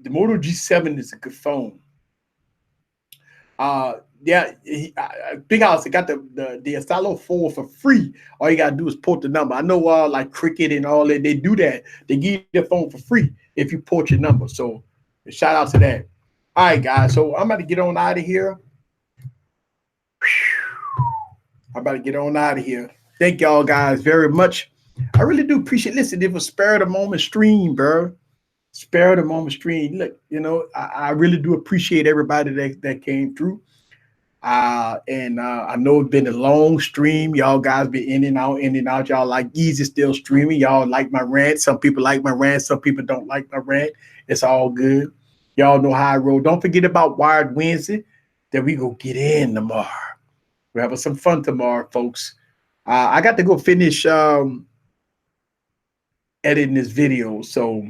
the Moto G7 is a good phone. Yeah, Big House, I got the Stylo 4 for free. All you gotta do is port the number. I know like Cricket and all that, they do that. They give you the phone for free if you port your number. So shout out to that. All right, guys. So I'm about to get on out of here. I'm about to get on out of here. Thank y'all guys very much. I really do appreciate. Listen, it was spare of the moment stream, bro. Spare of the moment stream. Look, you know, I really do appreciate everybody that came through. And I know it's been a long stream. Y'all guys been in and out. Y'all like Easy still streaming. Y'all like my rant. Some people like my rant. Some people don't like my rant. It's all good. Y'all know how I roll. Don't forget about Wired Wednesday. That we go get in tomorrow. We're having some fun tomorrow, folks. I got to go finish editing this video. So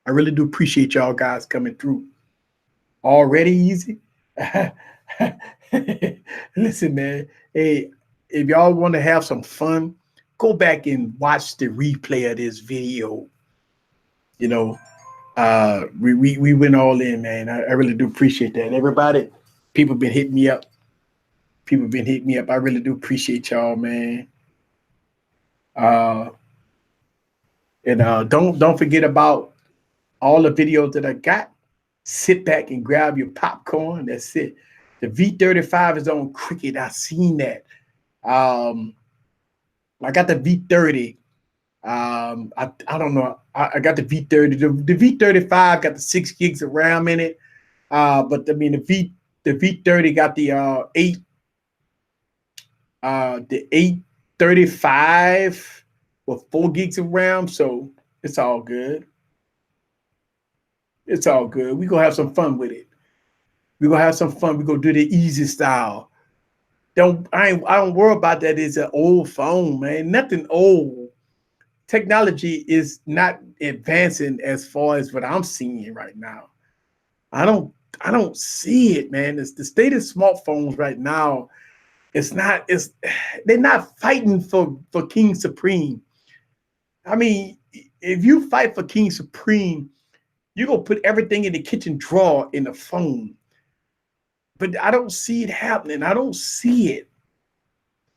I really do appreciate y'all guys coming through. Already Easy. Listen, man. Hey, if y'all want to have some fun, go back and watch the replay of this video. You know, we went all in, man. I really do appreciate that. Everybody, people been hitting me up. People been hitting me up. I really do appreciate y'all, man. And don't forget about all the videos that I got. Sit back and grab your popcorn. That's it. The V35 is on Cricket. I seen that. I got the V30. I don't know. I got the V30. The V35 got the 6 gigs of RAM in it. But I mean the V30 got the 835 with 4 gigs of RAM. So it's all good. It's all good. We're gonna have some fun with it. We're gonna have some fun. We're gonna do the easy style. I don't worry about that. It's an old phone, man. Nothing old. Technology is not advancing as far as what I'm seeing right now. I don't see it, man. It's the state of smartphones right now. They're not fighting for King Supreme. I mean, if you fight for King Supreme, You're going to put everything in the kitchen drawer in the phone. But I don't see it happening. I don't see it.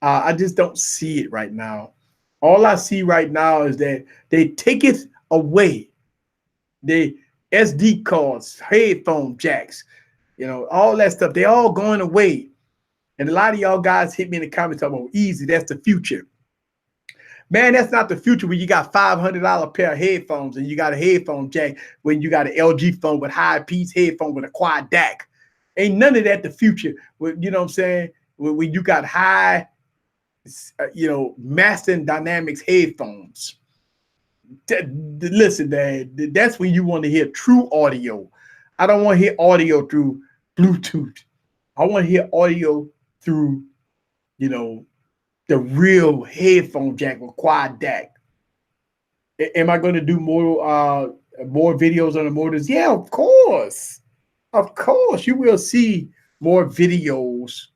I just don't see it right now. All I see right now is that they take it away. The SD cards, headphone jacks, all that stuff. They all going away. And a lot of y'all guys hit me in the comments talking about easy. That's the future. Man, that's not the future when you got $500 pair of headphones and you got a headphone jack when you got an LG phone with high-pitch headphone with a quad DAC. Ain't none of that the future. You know what I'm saying? When you got high, Master Dynamics headphones. Listen, man, that's when you want to hear true audio. I don't want to hear audio through Bluetooth. I want to hear audio through, the real headphone jack with quad DAC. Am I going to do more videos on the motors? Yeah, of course. Of course, you will see more videos.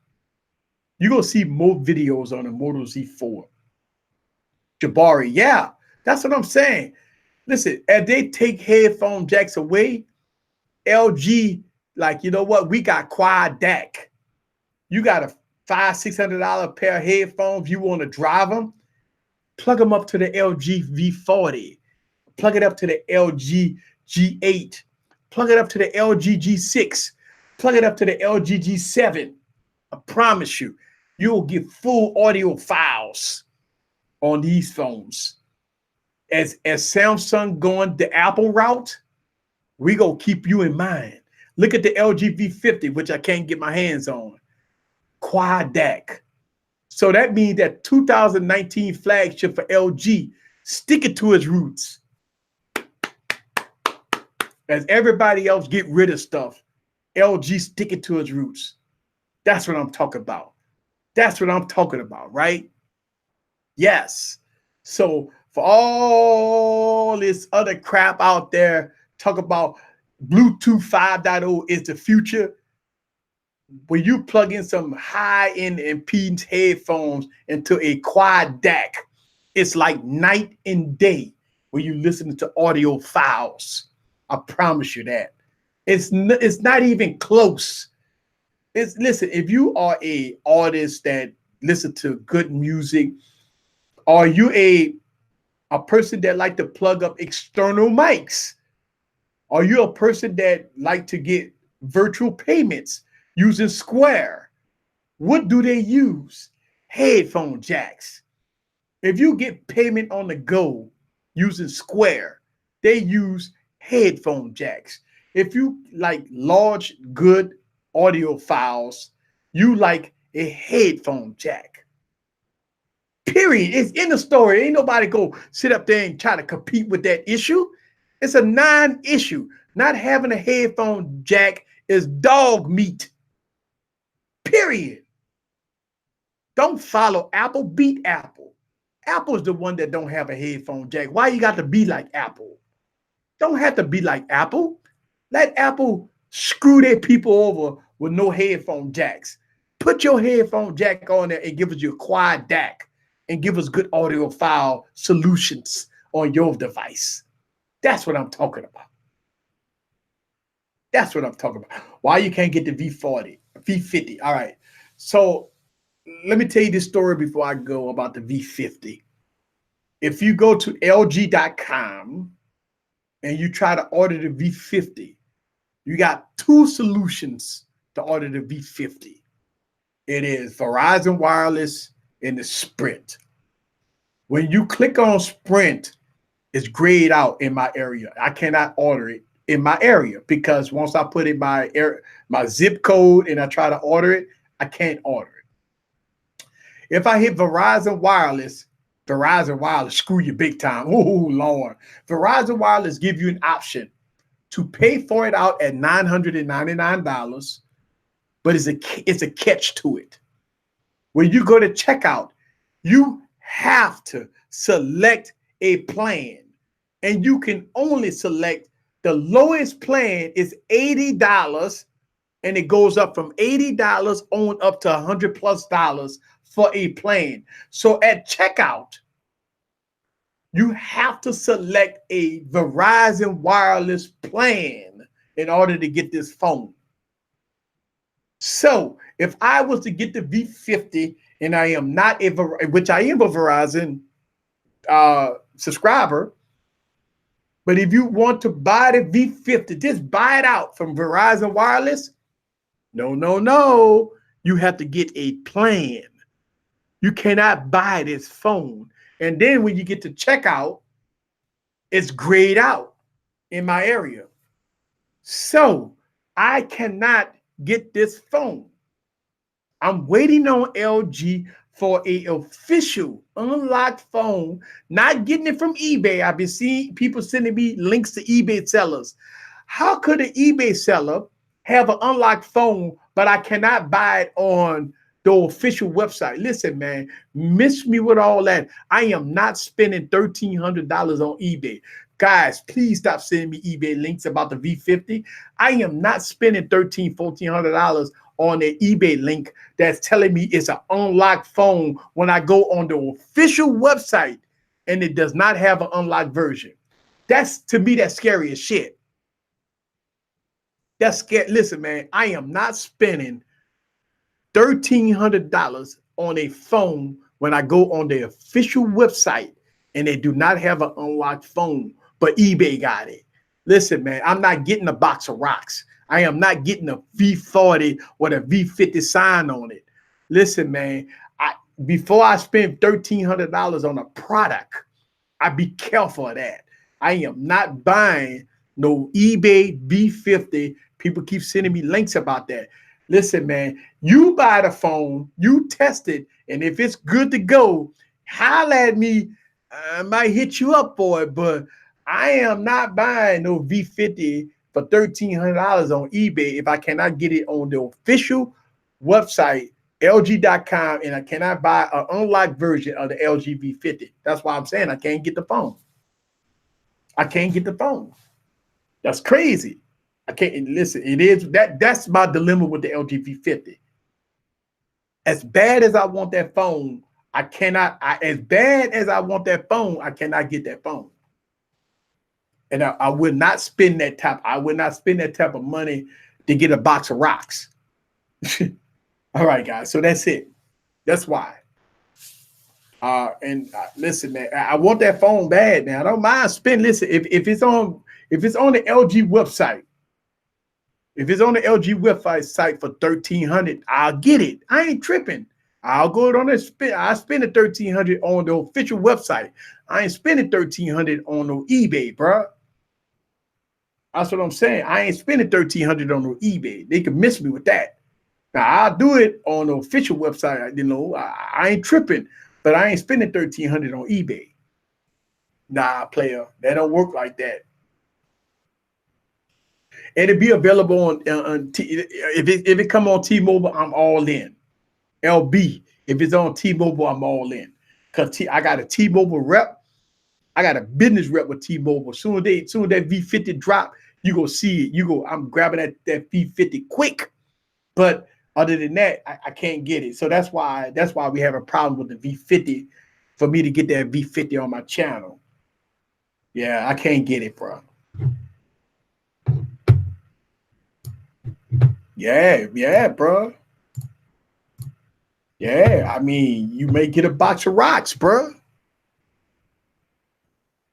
You're going to see more videos on the Moto Z4. Jabari, yeah, that's what I'm saying. Listen, as they take headphone jacks away, LG, like, you know what? We got quad DAC. You got a $500-$600 pair of headphones. You want to drive them? Plug them up to the LG V40. Plug it up to the LG G8. Plug it up to the LG G6. Plug it up to the LG G7. I promise you, you'll get full audio files on these phones. As Samsung going the Apple route, we gonna keep you in mind. Look at the LG V50, which I can't get my hands on. Quad DAC. So that means that 2019 flagship for LG, stick it to its roots. As everybody else get rid of stuff, LG stick it to its roots. That's what I'm talking about. That's what I'm talking about, right? Yes. So for all this other crap out there, talk about Bluetooth 5.0 is the future. When you plug in some high-end impedance headphones into a quad DAC, it's like night and day when you listen to audio files. I promise you that. It's not even close. Listen, if you are a artist that listen to good music, are you a person that like to plug up external mics? Are you a person that like to get virtual payments using Square? What do they use? Headphone jacks. If you get payment on the go using Square, they use headphone jacks. If you like large, good audio files, you like a headphone jack. Period. It's in the story. Ain't nobody go sit up there and try to compete with that issue. It's a non-issue. Not having a headphone jack is dog meat. Period. Don't follow Apple. Beat Apple. Apple is the one that don't have a headphone jack. Why you got to be like Apple? Don't have to be like Apple. Let Apple screw their people over with no headphone jacks. Put your headphone jack on there and give us your quad DAC and give us good audio file solutions on your device. That's what I'm talking about. That's what I'm talking about. Why you can't get the V40, V50. All right. So let me tell you this story before I go about the V50. If you go to LG.com and you try to order the V50, you got two solutions to order the V50. It is Verizon Wireless and the Sprint. When you click on Sprint, it's grayed out in my area. I cannot order it in my area because once I put in my zip code and I try to order it, I can't order it. If I hit Verizon Wireless, screw you big time. Oh, Lord. Verizon Wireless give you an option to pay for it out at $999, but it's a catch to it. When you go to checkout, you have to select a plan, and you can only select the lowest plan is $80, and it goes up from $80 on up to $100+ for a plan. So at checkout, you have to select a Verizon wireless plan in order to get this phone. So if I was to get the V50 and I am not which I am a Verizon subscriber, but if you want to buy the V50, just buy it out from Verizon Wireless. No. You have to get a plan. You cannot buy this phone. And then when you get to checkout, it's grayed out in my area. So I cannot get this phone. I'm waiting on LG for a official unlocked phone, not getting it from eBay. I've been seeing people sending me links to eBay sellers. How could an eBay seller have an unlocked phone, but I cannot buy it on the official website? Listen, man, miss me with all that. I am not spending $1,300 on eBay. Guys, please stop sending me eBay links about the V50. I am not spending $1,300, $1,400 on an eBay link that's telling me it's an unlocked phone when I go on the official website and it does not have an unlocked version. That's, to me, that's scary as shit. That's scary. Listen, man, I am not spending $1,300 on a phone when I go on the official website and they do not have an unlocked phone, but eBay got it. Listen, man, I'm not getting a box of rocks. I am not getting a V40 or a V50 sign on it. Listen, man, before I spend $1,300 on a product, I be careful of that. I am not buying no eBay V50. People keep sending me links about that. Listen, man, you buy the phone, you test it, and if it's good to go, holler at me. I might hit you up for it, but I am not buying no V50 for $1,300 on eBay if I cannot get it on the official website, LG.com, and I cannot buy an unlocked version of the LG V50. That's why I'm saying I can't get the phone. I can't get the phone. That's crazy. I can't listen. It is that's my dilemma with the LG V50. As bad as I want that phone, I cannot. As bad as I want that phone, I cannot get that phone. And I would not spend that type. I would not spend that type of money to get a box of rocks. All right, guys. So that's it. That's why. Listen, man, I want that phone bad. Now I don't mind spending. Listen, if it's on the LG website, if it's on the LG website site for $1,300, I'll get it. I ain't tripping. I'll go on there. I spend the $1,300 on the official website. I ain't spending $1,300 on no eBay, bro. That's what I'm saying. I ain't spending $1,300 on no eBay. They can miss me with that. Now I'll do it on the official website. You know, I ain't tripping, but I ain't spending $1,300 on eBay. Nah, player, that don't work like that. And it'll be available on if it come on T-Mobile, I'm all in. LB, if it's on T-Mobile, I'm all in. Cause I got a T-Mobile rep. I got a business rep with T-Mobile. Soon as that V50 drop, you go see it. I'm grabbing that V50 quick. But other than that, I can't get it. So that's why we have a problem with the V50 for me to get that V50 on my channel. Yeah, I can't get it, bro. Yeah, bro. Yeah, I mean, you may get a box of rocks, bro.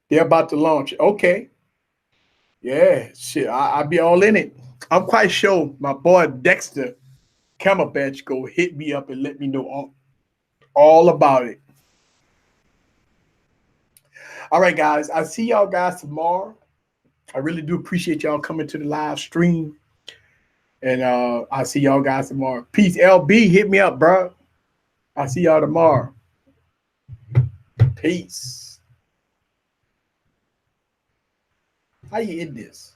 They're about to launch it. Okay. Yeah, shit, I'll be all in it. I'm quite sure my boy Dexter Camelbatch go hit me up and let me know all about it. All right, guys. I see y'all guys tomorrow. I really do appreciate y'all coming to the live stream. And I'll see y'all guys tomorrow. Peace. LB, hit me up, bro. I'll see y'all tomorrow. Peace. How you end this?